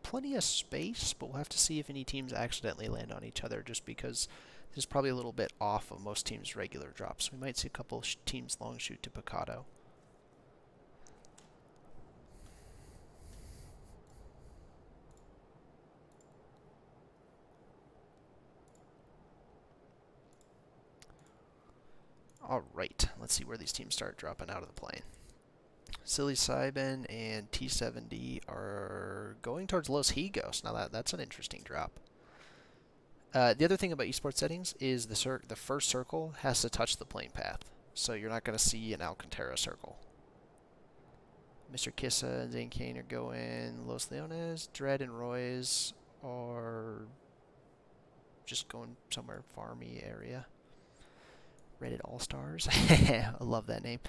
Plenty of space, but we'll have to see if any teams accidentally land on each other just because this is probably a little bit off of most teams' regular drops. We might see a couple teams long shoot to Picado. Alright, let's see where these teams start dropping out of the plane. Silly Cybin and T70 are going towards Los Higos. Now that's an interesting drop. The other thing about esports settings is the first circle has to touch the plane path. So you're not going to see an Alcantara circle. Mr. Kissa and Zane Kane are going Los Leones. Dread and Roy's are just going somewhere farmy area. Reddit All-Stars. I love that name.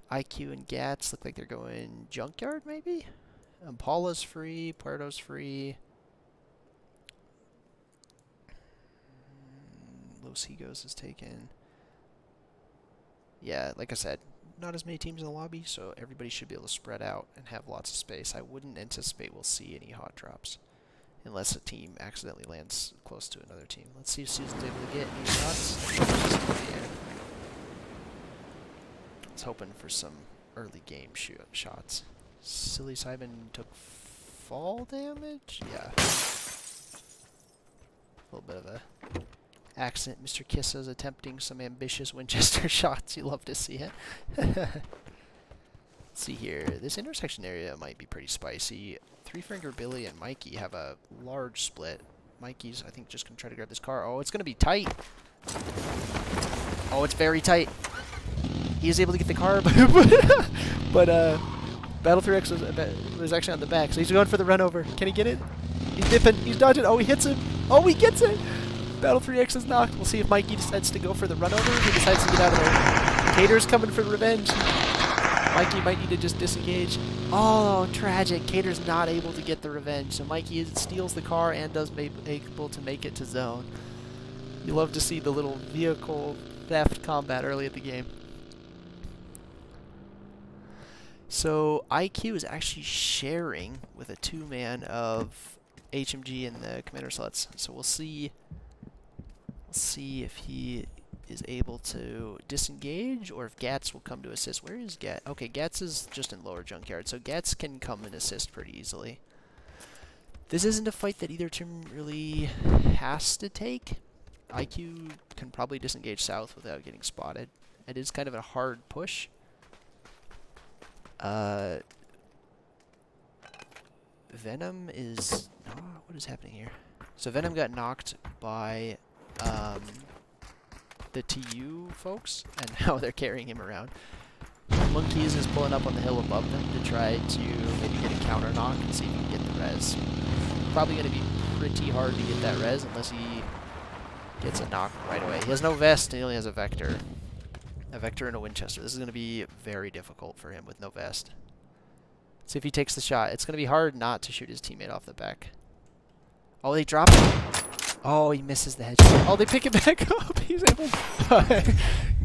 IQ and Gats look like they're going Junkyard, maybe? Paula's free. Puerto's free. Los Higos is taken. Yeah, like I said, not as many teams in the lobby, so everybody should be able to spread out and have lots of space. I wouldn't anticipate we'll see any hot drops unless a team accidentally lands close to another team. Let's see if Susan's able to get any shots. Yeah. I was hoping for some early game shots. Silly Simon took fall damage? Yeah. A little bit of a accident. Mr. Kissa's attempting some ambitious Winchester shots. You love to see it. Let's see here. This intersection area might be pretty spicy. Three Finger Billy and Mikey have a large split. Mikey's, I think, just going to try to grab this car. Oh, it's going to be tight. Oh, it's very tight. He was able to get the car, but Battle 3X was actually on the back, so he's going for the run over. Can he get it? He's dipping. He's dodging. Oh, he hits him. Oh, he gets it. Battle 3X is knocked. We'll see if Mikey decides to go for the run over. He decides to get out of there. Cater's coming for revenge. Mikey might need to just disengage. Oh, tragic. Cater's not able to get the revenge, so Mikey steals the car and does able to make it to zone. You love to see the little vehicle theft combat early at the game. So IQ is actually sharing with a two-man of HMG and the commander slots. So we'll see if he is able to disengage or if Gats will come to assist. Where is Gats? Okay, Gats is just in lower junkyard, so Gats can come and assist pretty easily. This isn't a fight that either team really has to take. IQ can probably disengage south without getting spotted. It is kind of a hard push. Venom is... Oh, what is happening here? So Venom got knocked by the TU folks, and now they're carrying him around. Monkeys is pulling up on the hill above them to try to maybe get a counter knock and see if he can get the res. Probably going to be pretty hard to get that res unless he gets a knock right away. He has no vest and he only has a Vector. A Vector and a Winchester. This is going to be very difficult for him with no vest. See if he takes the shot. It's going to be hard not to shoot his teammate off the back. Oh, they drop him. Oh, he misses the headshot. Oh, they pick it back up. He's able to...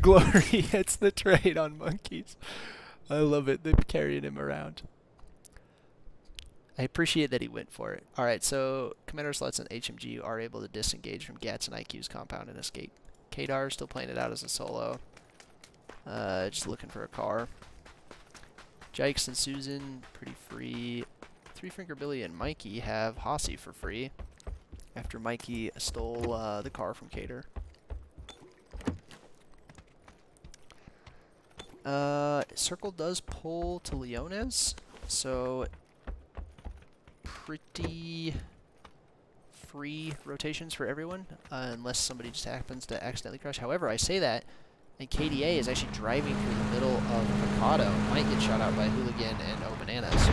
Glory hits the trade on Monkeys. I love it. They're carrying him around. I appreciate that he went for it. Alright, so Commander Sluts and HMG are able to disengage from Gats and IQ's compound and escape. Kadar still playing it out as a solo. Just looking for a car. Jikes and Susan, pretty free. Three Finger Billy and Mikey have Hossie for free. after Mikey stole the car from Cater. Circle does pull to Leones, so pretty free rotations for everyone, unless somebody just happens to accidentally crash. However, I say that, and KDA is actually driving through the middle of Mikado. Might get shot out by Hooligan and O Bananas.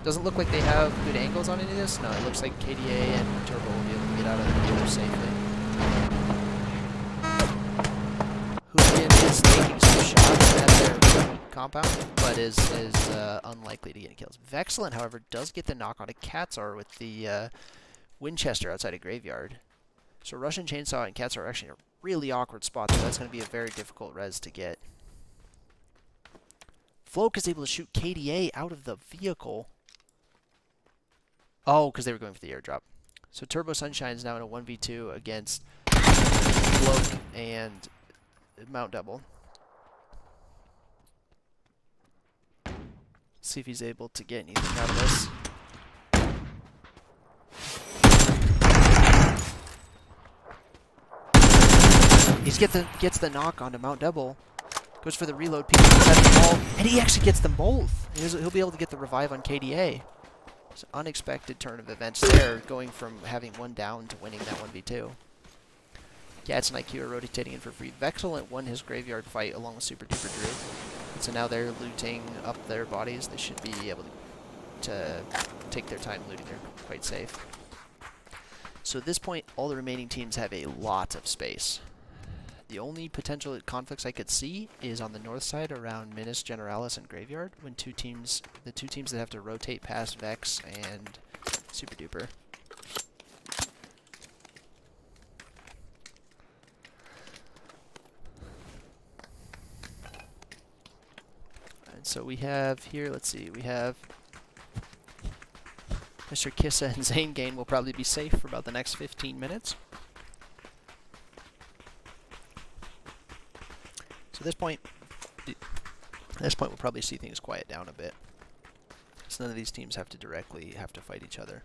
Doesn't look like they have good angles on any of this. No, it looks like KDA and Turbo will be able to get out of the dealer safely. Hooligan is taking some shots at their compound, but is unlikely to get any kills. Vexcellent, however, does get the knock on a Katzar with the Winchester outside a graveyard. So Russian Chainsaw and Katzar are actually in a really awkward spot, so that's going to be a very difficult res to get. Floke is able to shoot KDA out of the vehicle. Oh, because they were going for the airdrop. So Turbo Sunshine is now in a 1v2 against Floke and Mount Double. See if he's able to get anything out of this. He gets the knock onto Mount Double, goes for the reload, people inside the wall, and he actually gets them both. He'll be able to get the revive on KDA. It's an unexpected turn of events there, going from having one down to winning that 1v2. Gats and IQ are rotating in for free. Vexcellent won his graveyard fight along with Super Duper Drew. And so now they're looting up their bodies. They should be able to take their time looting. They're quite safe. So at this point, all the remaining teams have a lot of space. The only potential conflicts I could see is on the north side around Minas Generalis and Graveyard, when the two teams that have to rotate past Vex and Super Duper. And so we have here, let's see, we have Mr. Kissa and Zane Gain will probably be safe for about the next 15 minutes. So at this point we'll probably see things quiet down a bit. So none of these teams have to fight each other.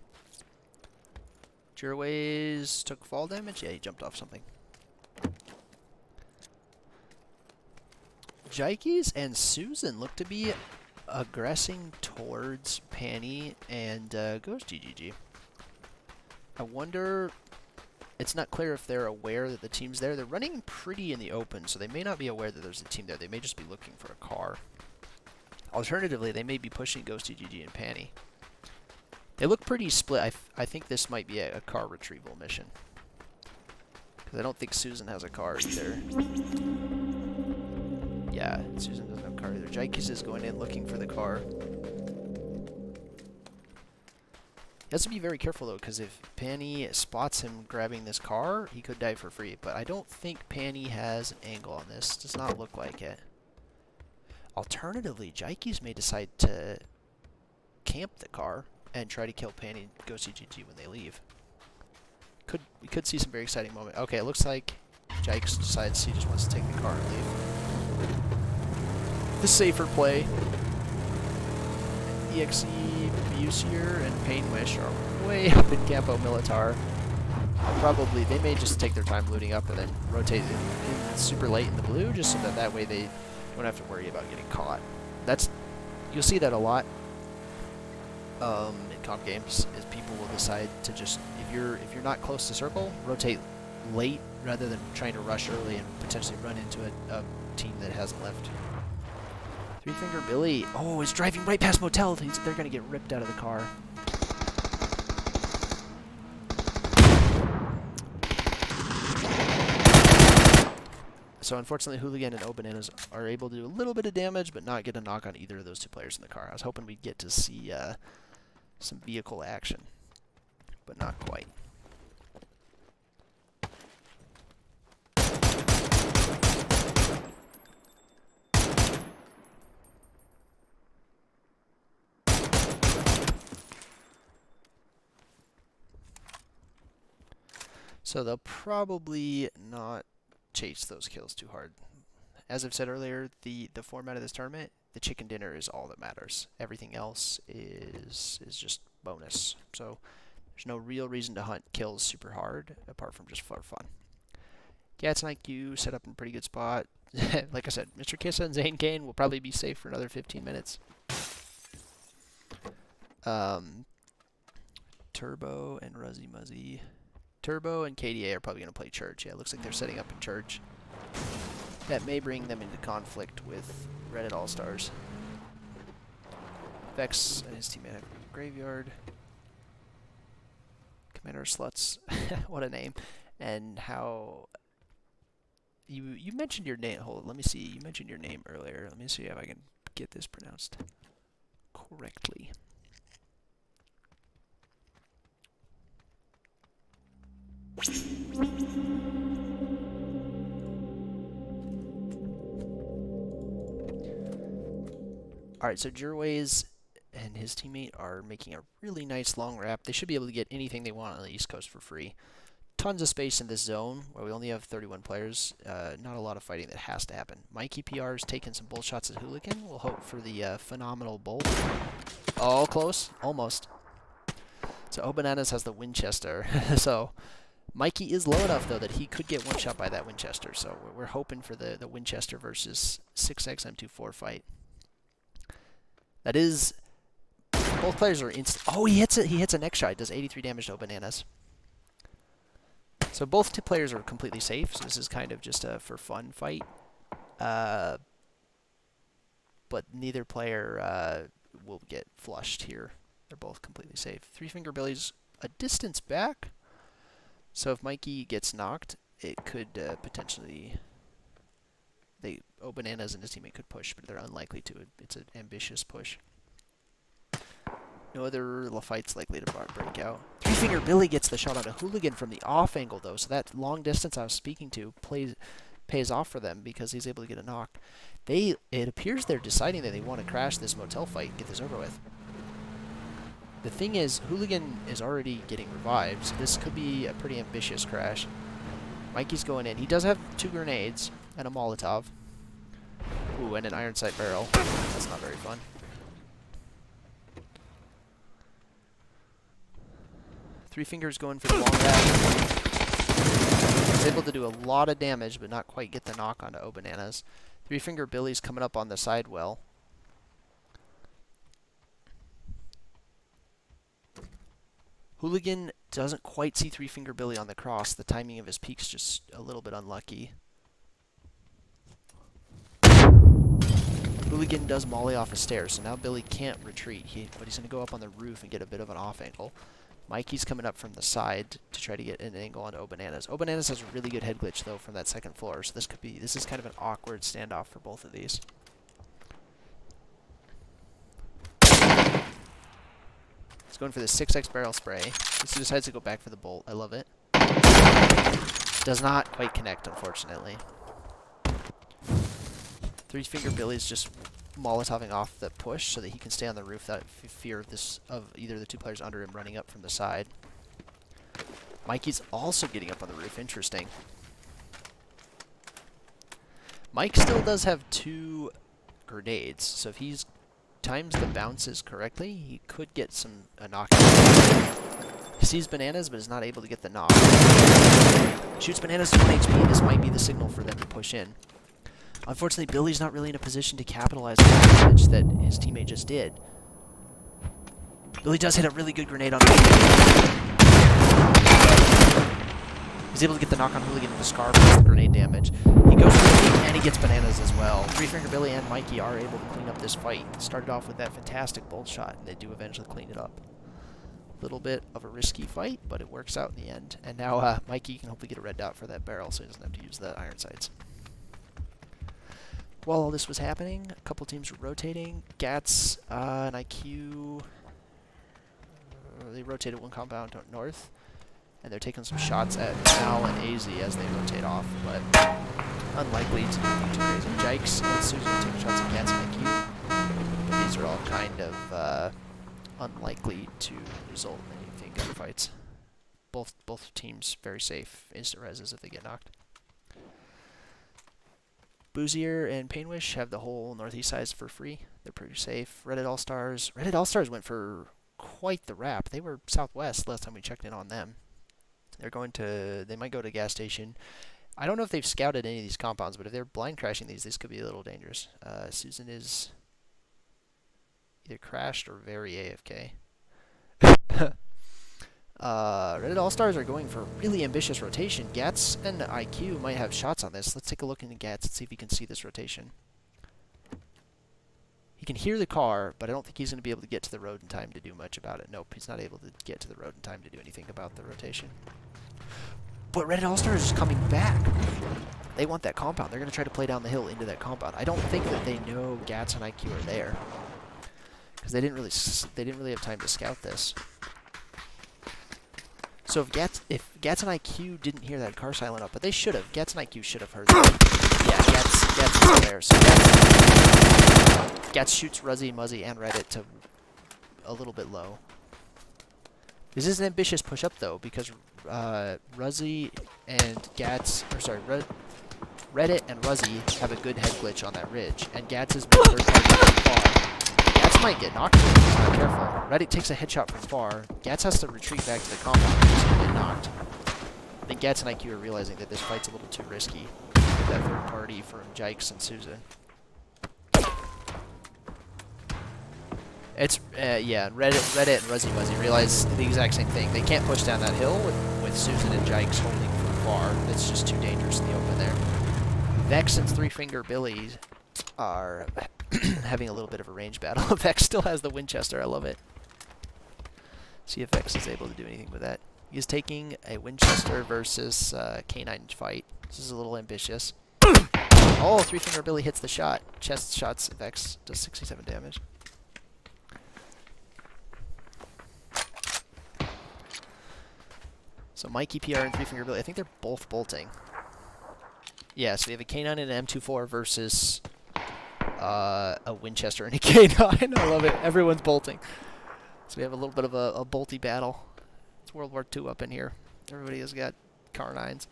Jiraways took fall damage? Yeah, he jumped off something. Jikes and Susan look to be aggressing towards Panny and Ghost GGG. I wonder... It's not clear if they're aware that the team's there. They're running pretty in the open, so they may not be aware that there's a team there. They may just be looking for a car. Alternatively, they may be pushing Ghost GGG and Panny. They look pretty split. I think this might be a car retrieval mission. Because I don't think Susan has a car either. Yeah, Susan doesn't have a car either. Jikes is going in looking for the car. He has to be very careful, though, because if Panny spots him grabbing this car, he could die for free. But I don't think Panny has an angle on this. Does not look like it. Alternatively, Jikes may decide to camp the car and try to kill Panny and go CGG when they leave. We could see some very exciting moment. Okay, it looks like Jikes decides he just wants to take the car and leave. The safer play. EXE, Busier, and Painwish are way up in Campo Militar. They may just take their time looting up and then rotate in super late in the blue, just so that way they don't have to worry about getting caught. You'll see that a lot in comp games, is people will decide to just, if you're not close to circle, rotate late rather than trying to rush early and potentially run into a team that hasn't left. Three Finger Billy. Oh, he's driving right past Motel. They're going to get ripped out of the car. So unfortunately, Hooligan and Obananas are able to do a little bit of damage, but not get a knock on either of those two players in the car. I was hoping we'd get to see some vehicle action, but not quite. So they'll probably not chase those kills too hard. As I've said earlier, the format of this tournament, the chicken dinner is all that matters. Everything else is just bonus. So There's no real reason to hunt kills super hard, apart from just for fun. Gats and IQ set up in a pretty good spot. Like I said, Mr. Kissa and Zane Kane will probably be safe for another 15 minutes. Turbo and Ruzzy Muzzy. Turbo and KDA are probably going to play Church. Yeah, it looks like they're setting up in Church. That may bring them into conflict with Reddit All-Stars. Vex and his teammate have Graveyard. Commander Sluts. What a name. And how... You mentioned your name. Hold on, let me see. You mentioned your name earlier. Let me see if I can get this pronounced correctly. Alright, so Jerways and his teammate are making a really nice long wrap. They should be able to get anything they want on the East Coast for free. Tons of space in this zone where we only have 31 players. Not a lot of fighting that has to happen. Mikey PR is taking some bull shots at Hooligan. We'll hope for the phenomenal bolt. Oh, close. Almost. So Obananas has the Winchester. So Mikey is low enough, though, that he could get one shot by that Winchester. So we're hoping for the Winchester versus 6X M24 fight. That is... Both players are instant. Oh, he hits it. He hits a next shot. Does 83 damage to Obananas. So both players are completely safe, so this is kind of just a for fun fight. But neither player will get flushed here. They're both completely safe. Three Finger Billy's a distance back, so if Mikey gets knocked, it could potentially... Bananas and his teammate could push, but they're unlikely to. It's an ambitious push. No other fights likely to break out. Three Finger Billy gets the shot on a Hooligan from the off angle, though, so that long distance I was speaking to pays off for them because he's able to get a knock. It appears they're deciding that they want to crash this motel fight and get this over with. The thing is, Hooligan is already getting revived, so this could be a pretty ambitious crash. Mikey's going in. He does have 2 grenades and a Molotov. Ooh, and an iron sight barrel. That's not very fun. Three Fingers going for the long back. He's able to do a lot of damage, but not quite get the knock onto Obananas. Three Finger Billy's coming up on the side well. Hooligan doesn't quite see Three Finger Billy on the cross. The timing of his peak's just a little bit unlucky. Hooligan does molly off a stairs, so now Billy can't retreat. But he's going to go up on the roof and get a bit of an off angle. Mikey's coming up from the side to try to get an angle on Obananas. Obananas has a really good head glitch, though, from that second floor, so this is kind of an awkward standoff for both of these. He's going for the 6X barrel spray. He decides to go back for the bolt. I love it. Does not quite connect, unfortunately. Three Finger Billy's just Molotoving off the push so that he can stay on the roof without fear of either the 2 players under him running up from the side. Mikey's also getting up on the roof. Interesting. Mike still does have 2 grenades, so if he's times the bounces correctly, he could get a knock. He sees Bananas, but is not able to get the knock. Shoots Bananas to 1 HP. This might be the signal for them to push in. Unfortunately, Billy's not really in a position to capitalize on the damage that his teammate just did. Billy does hit a really good grenade on Hooligan. He's able to get the knock on Hooligan with the scar plus the grenade damage. He goes for the and he gets Bananas as well. Three Finger Billy and Mikey are able to clean up this fight. Started off with that fantastic bolt shot, and they do eventually clean it up. A little bit of a risky fight, but it works out in the end. And now Mikey can hopefully get a red dot for that barrel so he doesn't have to use the iron sights. While all this was happening, a couple teams were rotating. Gats and IQ, they rotated 1 compound north, and they're taking some shots at Mal and AZ as they rotate off, but unlikely to do too crazy. Jikes and Susan taking shots at Gats and IQ, but these are all kind of unlikely to result in anything gunfights. Both teams very safe instant reses if they get knocked. Boozier and Painwish have the whole northeast sides for free. They're pretty safe. Reddit All-Stars went for quite the wrap. They were southwest last time we checked in on them. They might go to gas station. I don't know if they've scouted any of these compounds, but if they're blind crashing these, this could be a little dangerous. Susan is either crashed or very AFK. Reddit All-Stars are going for a really ambitious rotation. Gats and IQ might have shots on this. Let's take a look into Gats and see if he can see this rotation. He can hear the car, but I don't think he's going to be able to get to the road in time to do much about it. Nope, he's not able to get to the road in time to do anything about the rotation. But Reddit All-Stars is coming back. They want that compound. They're going to try to play down the hill into that compound. I don't think that they know Gats and IQ are there, because they didn't really have time to scout this. So if Gats and IQ didn't hear that car silent up, but they should have. Gats and IQ should have heard that. Yeah, Gats is still there. So Gats shoots Ruzzy, Muzzy, and Reddit to a little bit low. This is an ambitious push-up, though, because Ruzzy and Gats, Reddit and Ruzzy have a good head glitch on that ridge, and Gats is moving very far. Gats might get knocked if he's not careful. Reddit takes a headshot from far. Gats has to retreat back to the compound and he's going to get knocked. I think Gats and IQ are realizing that this fight's a little too risky with that third party from Jikes and Susan. It's, yeah, Reddit and Ruzzy Muzzy realize the exact same thing. They can't push down that hill with Susan and Jikes holding from far. It's just too dangerous in the open there. Vex and Three Finger Billy are having a little bit of a range battle. Vex still has the Winchester. I love it. See if Vex is able to do anything with that. He's taking a Winchester versus K9 fight. This is a little ambitious. Oh, Three Finger Billy hits the shot. Chest shots. Vex does 67 damage. So Mikey PR and Three Finger Billy, I think they're both bolting. Yeah, so we have a K9 and an M24 versus a Winchester and a K9. I love it. Everyone's bolting. So we have a little bit of a bolty battle. It's World War II up in here. Everybody has got car 9s.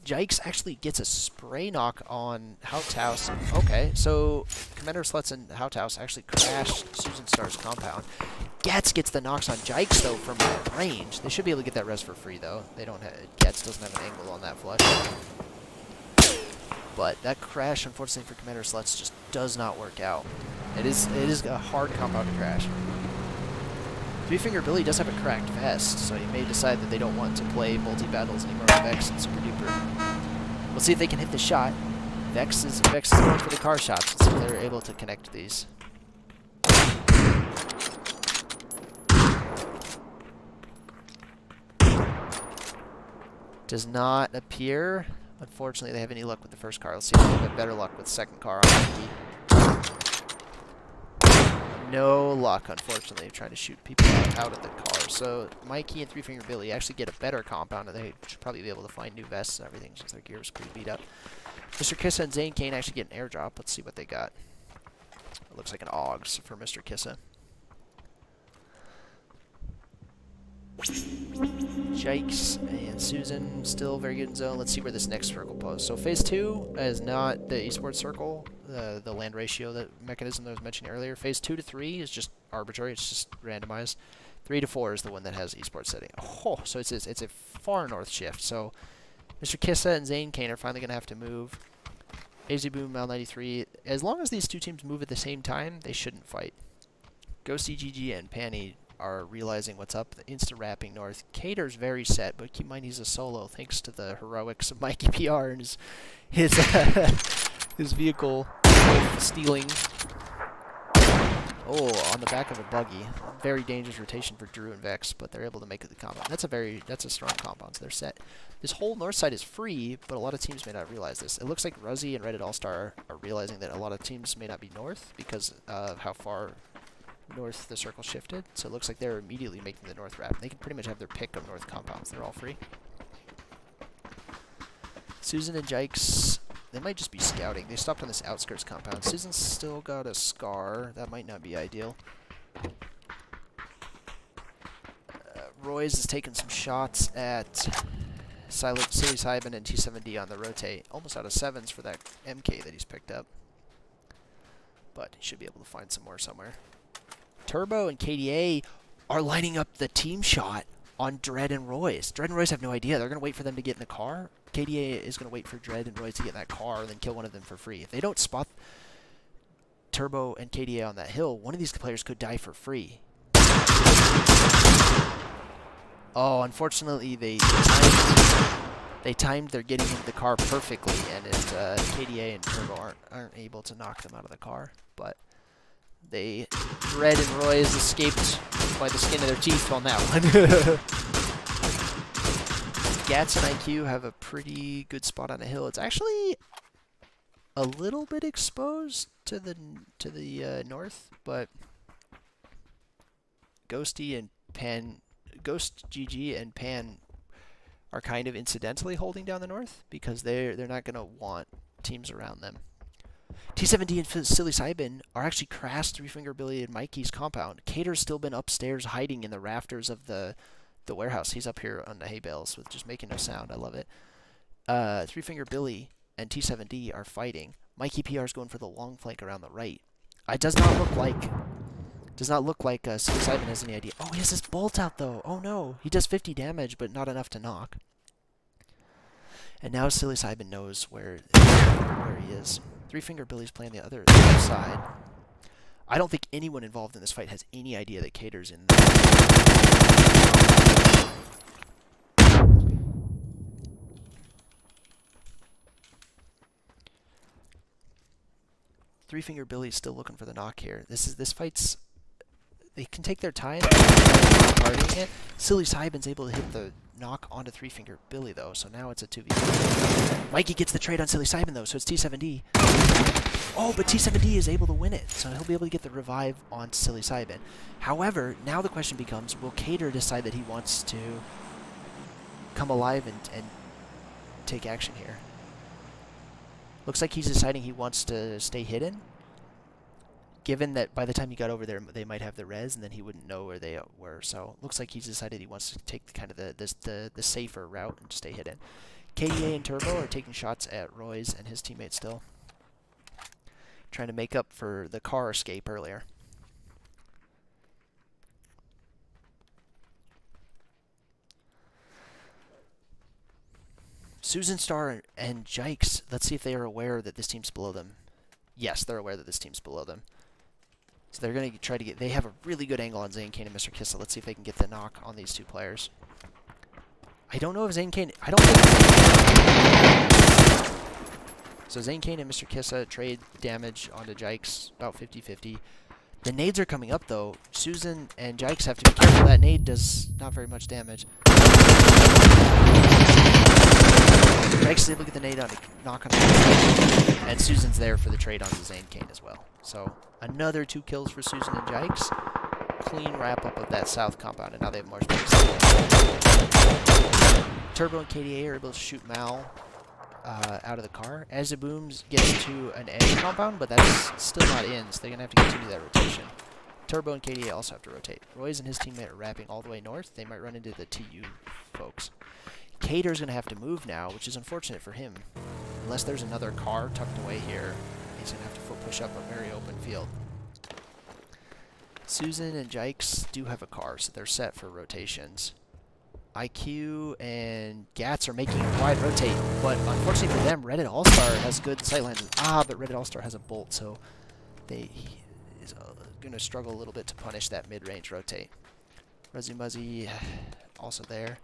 Jikes actually gets a spray knock on House. Okay, so Commander Sluts and House actually crashed Susan Star's compound. Gats gets the knocks on Jikes, though, from range. They should be able to get that res for free, though. They don't have... Gats doesn't have an angle on that flush. But that crash, unfortunately for Commander Sluts, just does not work out. It is a hard compound to crash. Three Finger Billy does have a cracked vest, so he may decide that they don't want to play multi-battles anymore with Vex and Super Duper. We'll see if they can hit the shot. Vex is going for the car shots. Let's see if they're able to connect these. Does not appear. Unfortunately, they have any luck with the first car. Let's see if they have better luck with the second car on Mikey. No luck, unfortunately, trying to shoot people out of the car. So Mikey and Three Finger Billy actually get a better compound, and they should probably be able to find new vests and everything since their gear is pretty beat up. Mr. Kissa and Zane Kane actually get an airdrop. Let's see what they got. It looks like an AUGS for Mr. Kissa. Jikes and Susan still very good in zone. Let's see where this next circle poses. So phase 2 is not the esports circle, the land ratio that mechanism that I was mentioning earlier. Phase 2 to 3 is just arbitrary. It's just randomized. 3 to 4 is the one that has esports setting. Oh, so it's a far north shift. So Mr. Kissa and Zane Kane are finally going to have to move. AZ Boom, Mal 93. As long as these two teams move at the same time, they shouldn't fight. Ghosty GG and Panny are realizing what's up, insta-wrapping north. Cater's very set, but keep in mind he's a solo thanks to the heroics of Mikey PR and his vehicle stealing. Oh, on the back of a buggy. Very dangerous rotation for Drew and Vex, but they're able to make it the compound. That's a strong compound, so they're set. This whole north side is free, but a lot of teams may not realize this. It looks like Ruzzy and Reddit All-Star are realizing that a lot of teams may not be north because of how far north the circle shifted, so it looks like they're immediately making the north wrap. They can pretty much have their pick of north compounds. They're all free. Susan and Jikes, they might just be scouting. They stopped on this outskirts compound. Susan's still got a scar. That might not be ideal. Roy's is taking some shots at Silly Simon and T7D on the rotate. Almost out of 7s for that MK that he's picked up. but he should be able to find some more somewhere. Turbo and KDA are lining up the team shot on Dread and Royce. Dread and Royce have no idea. They're going to wait for them to get in the car. KDA is going to wait for Dread and Royce to get in that car and then kill one of them for free. If they don't spot Turbo and KDA on that hill, one of these players could die for free. Oh, unfortunately, they timed their getting into the car perfectly, and KDA and Turbo aren't able to knock them out of the car. But Red and Royce escaped by the skin of their teeth on that one. Gats and IQ have a pretty good spot on the hill. It's actually a little bit exposed to the north, but Ghosty and Ghost GG and Pan are kind of incidentally holding down the north because they're not going to want teams around them. T7D and Silly Cybin are actually crashed Three Finger Billy and Mikey's compound. Cater's still been upstairs hiding in the rafters of the warehouse. He's up here on the hay bales with just making no sound. I love it. Three Finger Billy and T7D are fighting. Mikey PR is going for the long flank around the right. It does not look like Silly Cybin has any idea. Oh, he has his bolt out though. Oh no, he does 50 damage, but not enough to knock. And now Silly Cybin knows where he is. Three Finger Billy's playing the other side. I don't think anyone involved in this fight has any idea that Cater's in there. Three Finger Billy's still looking for the knock here. This fight's, they can take their time guarding it. Silly Cybin's able to hit the knock onto Three Finger Billy though, so now it's a 2v2. Mikey gets the trade on Silly Cybin though, so it's T7D. Oh, but T7D is able to win it, so he'll be able to get the revive on Silly Cybin. However, now the question becomes, will Cater decide that he wants to come alive and take action here? Looks like he's deciding he wants to stay hidden, given that by the time he got over there, they might have the res, and then he wouldn't know where they were. So looks like he's decided he wants to take kind of the safer route and stay hidden. KDA and Turbo are taking shots at Royce and his teammate still, trying to make up for the car escape earlier. Susan Star and Jykes, let's see if they are aware that this team's below them. Yes, they're aware that this team's below them. So they're going to try to get... They have a really good angle on Zane Kane and Mr. Kissa. Let's see if they can get the knock on these two players. I don't know if Zane Kane... I don't think... So Zane Kane and Mr. Kissa trade damage onto Jykes, about 50-50. The nades are coming up, though. Susan and Jykes have to be careful. That nade does not very much damage. Jykes is able to get the nade on to knock on the and Susan's there for the trade onto Zane Kane as well. So another 2 kills for Susan and Jykes. Clean wrap-up of that south compound, and now they have more space. Turbo and KDA are able to shoot Mal out of the car. Azabooms gets to an edge compound, but that's still not in, so they're going to have to continue that rotation. Turbo and KDA also have to rotate. Royce and his teammate are wrapping all the way north. They might run into the TU folks. Cater's going to have to move now, which is unfortunate for him. Unless there's another car tucked away here, he's going to have to foot push up a very open field. Susan and Jykes do have a car, so they're set for rotations. IQ and Gats are making a wide rotate, but unfortunately for them, Reddit All-Star has good sightlines. But Reddit All-Star has a bolt, so he is going to struggle a little bit to punish that mid-range rotate. Ruzzy Muzzy also there.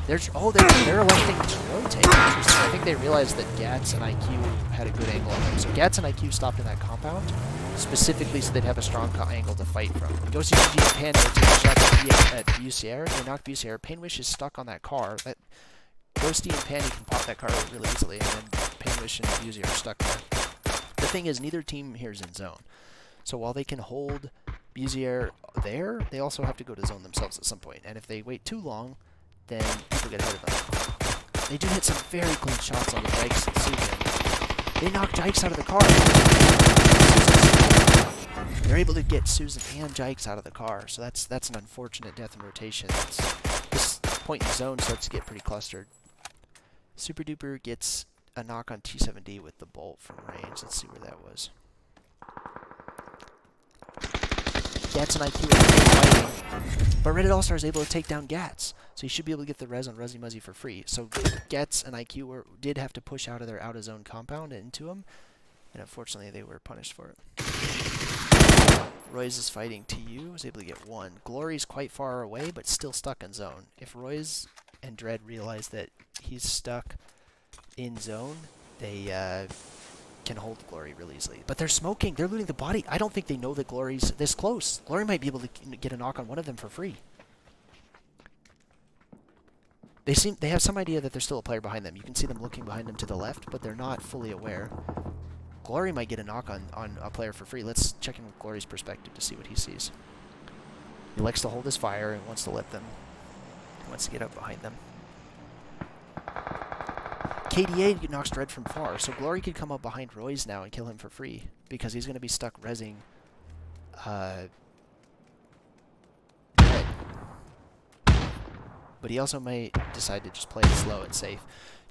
They're electing to rotate. I think they realized that Gats and IQ had a good angle on them. So Gats and IQ stopped in that compound, specifically so they'd have a strong angle to fight from. Ghosty GG and Pan are taking shots at Busier. They knock Busier. Painwish is stuck on that car. That Ghosty and Panny can pop that car really easily, and then Painwish and Busier are stuck there. The thing is, neither team here is in zone. So while they can hold Busier there, they also have to go to zone themselves at some point. And if they wait too long, then people get ahead of them. They do hit some very clean shots on the Jykes and Susan. They knock Jykes out of the car. They're able to get Susan and Jykes out of the car, so that's an unfortunate death in rotation. This point in the zone starts to get pretty clustered. Super Duper gets a knock on T7D with the bolt from range. Let's see where that was. Gats and IQ are fighting. But Reddit All-Star is able to take down Gats. So you should be able to get the res on Ruzzy Muzzy for free. So Gats and IQ did have to push out of their out-of-zone compound and into him. And unfortunately, they were punished for it. Royce is fighting TU, was able to get 1. Glory's quite far away, but still stuck in zone. If Royce and Dread realize that he's stuck in zone, they can hold Glory really easily. But they're smoking. They're looting the body. I don't think they know that Glory's this close. Glory might be able to get a knock on one of them for free. They have some idea that there's still a player behind them. You can see them looking behind them to the left, but they're not fully aware. Glory might get a knock on a player for free. Let's check in with Glory's perspective to see what he sees. He likes to hold his fire and wants to let them... He wants to get up behind them. KDA knocks Dread from far, so Glory could come up behind Royce now and kill him for free, because he's going to be stuck rezzing Dread. But he also might decide to just play it slow and safe.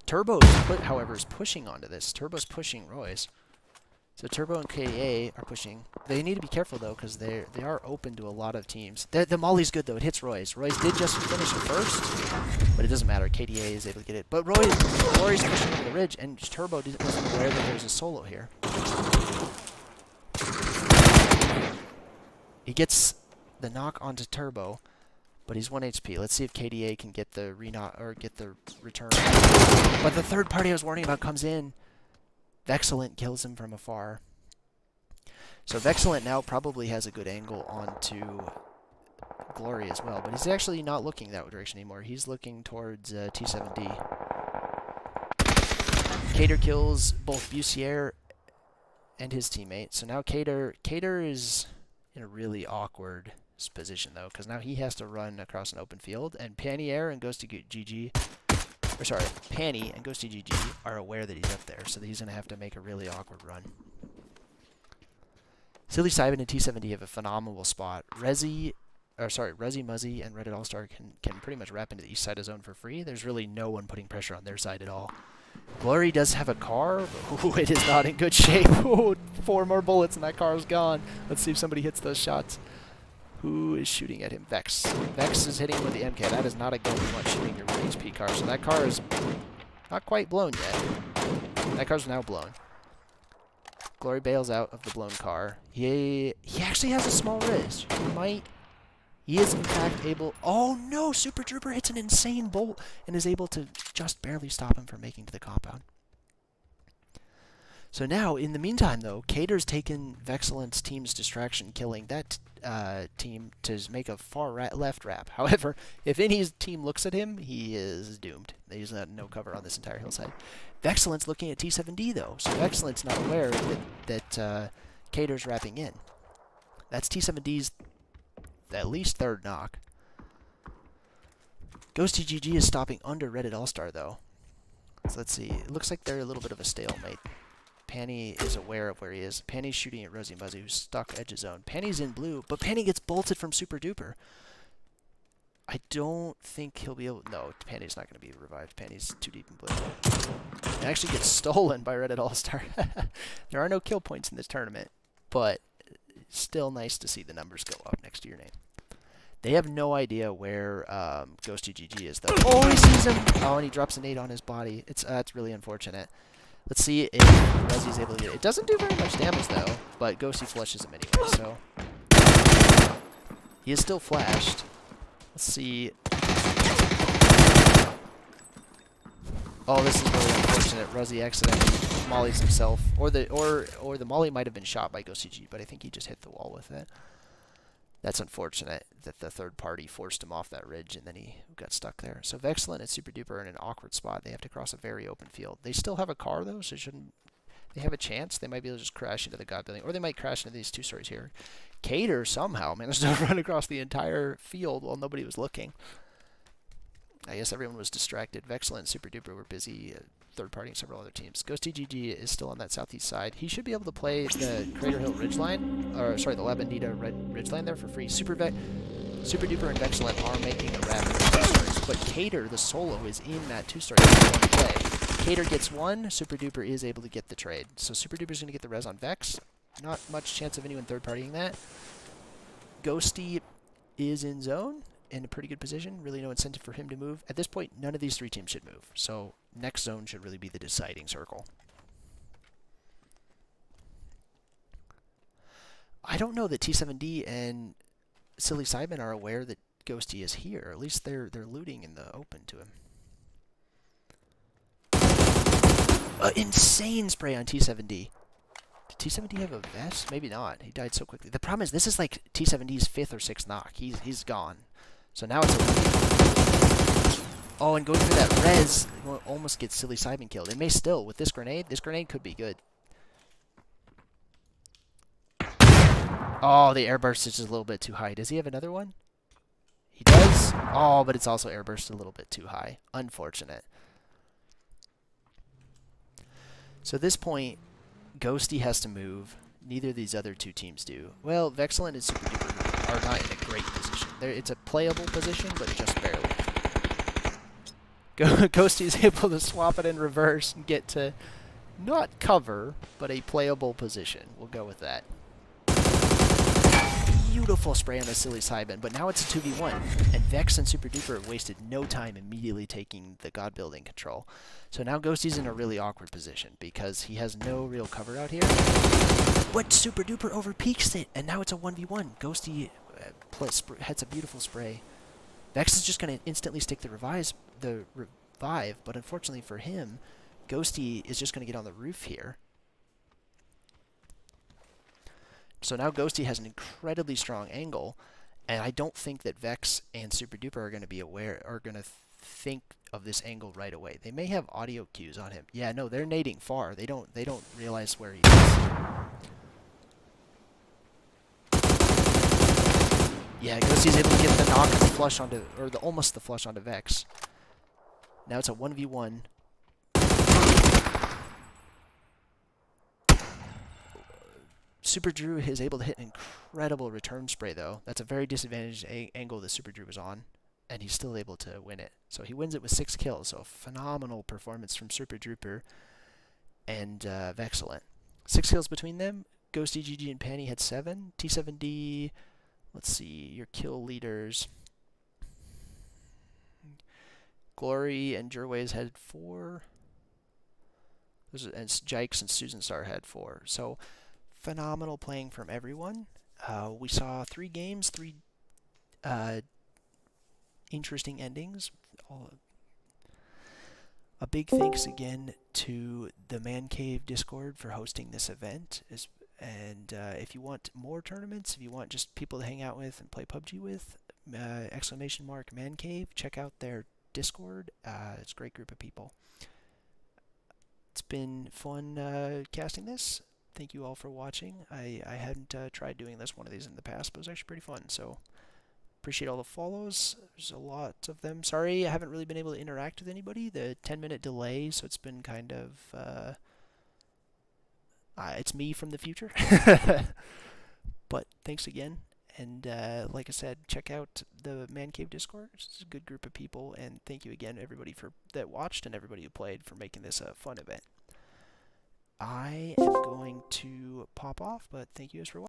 Turbo, however, is pushing onto this. Turbo's pushing Royce. So Turbo and KDA are pushing. They need to be careful, though, because they are open to a lot of teams. The molly's good, though. It hits Royce. Royce did just finish it first, but it doesn't matter. KDA is able to get it. But Roy's pushing over the ridge, and Turbo wasn't aware that there's a solo here. He gets the knock onto Turbo, but he's 1 HP. Let's see if KDA can get the get the return. But the third party I was warning about comes in. Vexillant kills him from afar. So Vexillant now probably has a good angle onto Glory as well, but he's actually not looking that direction anymore. He's looking towards T7D. Cater kills both Bussiere and his teammate. So now Cater is in a really awkward position, though, because now he has to run across an open field, and Panier and Ghosty GG... Panny and Ghosty GG are aware that he's up there, so that he's going to have to make a really awkward run. Silly Simon and T7D have a phenomenal spot. Ruzzy Muzzy and Reddit All-Star can pretty much wrap into the east side of zone for free. There's really no one putting pressure on their side at all. Glory does have a car, but ooh, it is not in good shape. Ooh, 4 more bullets and that car's gone. Let's see if somebody hits those shots. Who is shooting at him? Vex. Vex is hitting him with the MK. That is not a gun you want shooting your 1 HP car. So that car is not quite blown yet. That car's now blown. Glory bails out of the blown car. He actually has a small res. He is in fact able... Oh no! Super Trooper hits an insane bolt and is able to just barely stop him from making to the compound. So now, in the meantime, though, Cater's taken Vexillant's team's distraction, killing that team to make a far left wrap. However, if any team looks at him, he is doomed. He's got no cover on this entire hillside. Vexillant's looking at T7D, though, so Vexillant's not aware that Cater's wrapping in. That's T7D's at least 3rd knock. Ghosty GG is stopping under Reddit All-Star, though. So let's see. It looks like they're a little bit of a stalemate. Panny is aware of where he is. Panny's shooting at Ruzzy Muzzy, who's stuck edge of zone. Panny's in blue, but Panny gets bolted from Super Duper. I don't think he'll be able... No, Panny's not going to be revived. Panny's too deep in blue. It actually gets stolen by Reddit All-Star. There are no kill points in this tournament, but it's still nice to see the numbers go up next to your name. They have no idea where Ghosty GG is, though. Oh, he sees him! Oh, and he drops a nade on his body. It's really unfortunate. Let's see if Rezzy's able to get it. It doesn't do very much damage, though, but Ghosty flushes him anyway, so... He is still flashed. Let's see... Oh, this is really unfortunate. Rezzy accidentally mollies himself. Or the molly might have been shot by Ghosty G, but I think he just hit the wall with it. That's unfortunate that the third party forced him off that ridge and then he got stuck there. So Vexillant and Super Duper are in an awkward spot. They have to cross a very open field. They still have a car, though, so they have a chance. They might be able to just crash into the God building, or they might crash into these 2 stories here. Cater somehow managed to run across the entire field while nobody was looking. I guess everyone was distracted. Vexillant and Super Duper were busy third-partying several other teams. Ghosty GG is still on that southeast side. He should be able to play the Crater Hill Ridgeline, or sorry, the Labandita Ridgeline there for free. Super Duper and Vexillant are making a rapid 2 stories, but Cater, the solo, is in that 2-story play. Cater gets 1, Super Duper is able to get the trade. So Super Duper's going to get the res on Vex. Not much chance of anyone third-partying that. Ghosty is in zone in a pretty good position. Really no incentive for him to move. At this point, none of these three teams should move. So next zone should really be the deciding circle. I don't know that T7D and Silly Simon are aware that Ghosty is here. At least they're looting in the open to him. Insane spray on T7D. Did T7D have a vest? Maybe not. He died so quickly. The problem is this is like T7D's 5th or 6th knock. He's gone. So now it's a... Oh, and going for that res almost gets Silly Simon killed. It may still with this grenade. This grenade could be good. Oh, the airburst is just a little bit too high. Does he have another one? He does. Oh, but it's also airburst a little bit too high. Unfortunate. So at this point, Ghosty has to move. Neither of these other two teams do. Well, Vexilent and Super Duper are not in a great position. It's a playable position, but just barely. Ghosty is able to swap it in reverse and get to not cover, but a playable position. We'll go with that. Beautiful spray on the Silly Simon, but now it's a 2v1, and Vex and Super Duper have wasted no time immediately taking the God Building control. So now Ghosty's in a really awkward position, because he has no real cover out here. But Super Duper overpeaks it, and now it's a 1v1. Ghosty hits a beautiful spray. Vex is just going to instantly stick the revive, but unfortunately for him, Ghosty is just going to get on the roof here. So now Ghosty has an incredibly strong angle, and I don't think that Vex and Super Duper are going to be going to think of this angle right away. They may have audio cues on him. Yeah, no, they're nading far. They don't realize where he is. Yeah, Ghosty's able to get the knock and the flush onto, or almost the flush onto Vex. Now it's a 1v1. Super Drew is able to hit an incredible return spray, though. That's a very disadvantaged angle that Super Drew was on, and he's still able to win it. So he wins it with 6 kills, so a phenomenal performance from Super Drooper and Vexilent. 6 kills between them. Ghosty, GG, and Panny had 7. T7D, let's see, your kill leaders. Glory and Jerways had 4. And Jikes and Susan Star had 4. So phenomenal playing from everyone. We saw 3 games, 3 interesting endings. A big thanks again to the TheManCave Discord for hosting this event. And if you want more tournaments, if you want just people to hang out with and play PUBG with, !ManCave, check out their Discord. It's a great group of people. It's been fun casting this. Thank you all for watching. I hadn't tried doing one of these in the past, but it was actually pretty fun. So appreciate all the follows. There's a lot of them. Sorry, I haven't really been able to interact with anybody. The 10-minute delay, so it's been kind of it's me from the future. But thanks again, and like I said, check out the TheManCave Discord. It's a good group of people, and thank you again, everybody that watched and everybody who played, for making this a fun event. I am going to pop off, but thank you guys for watching.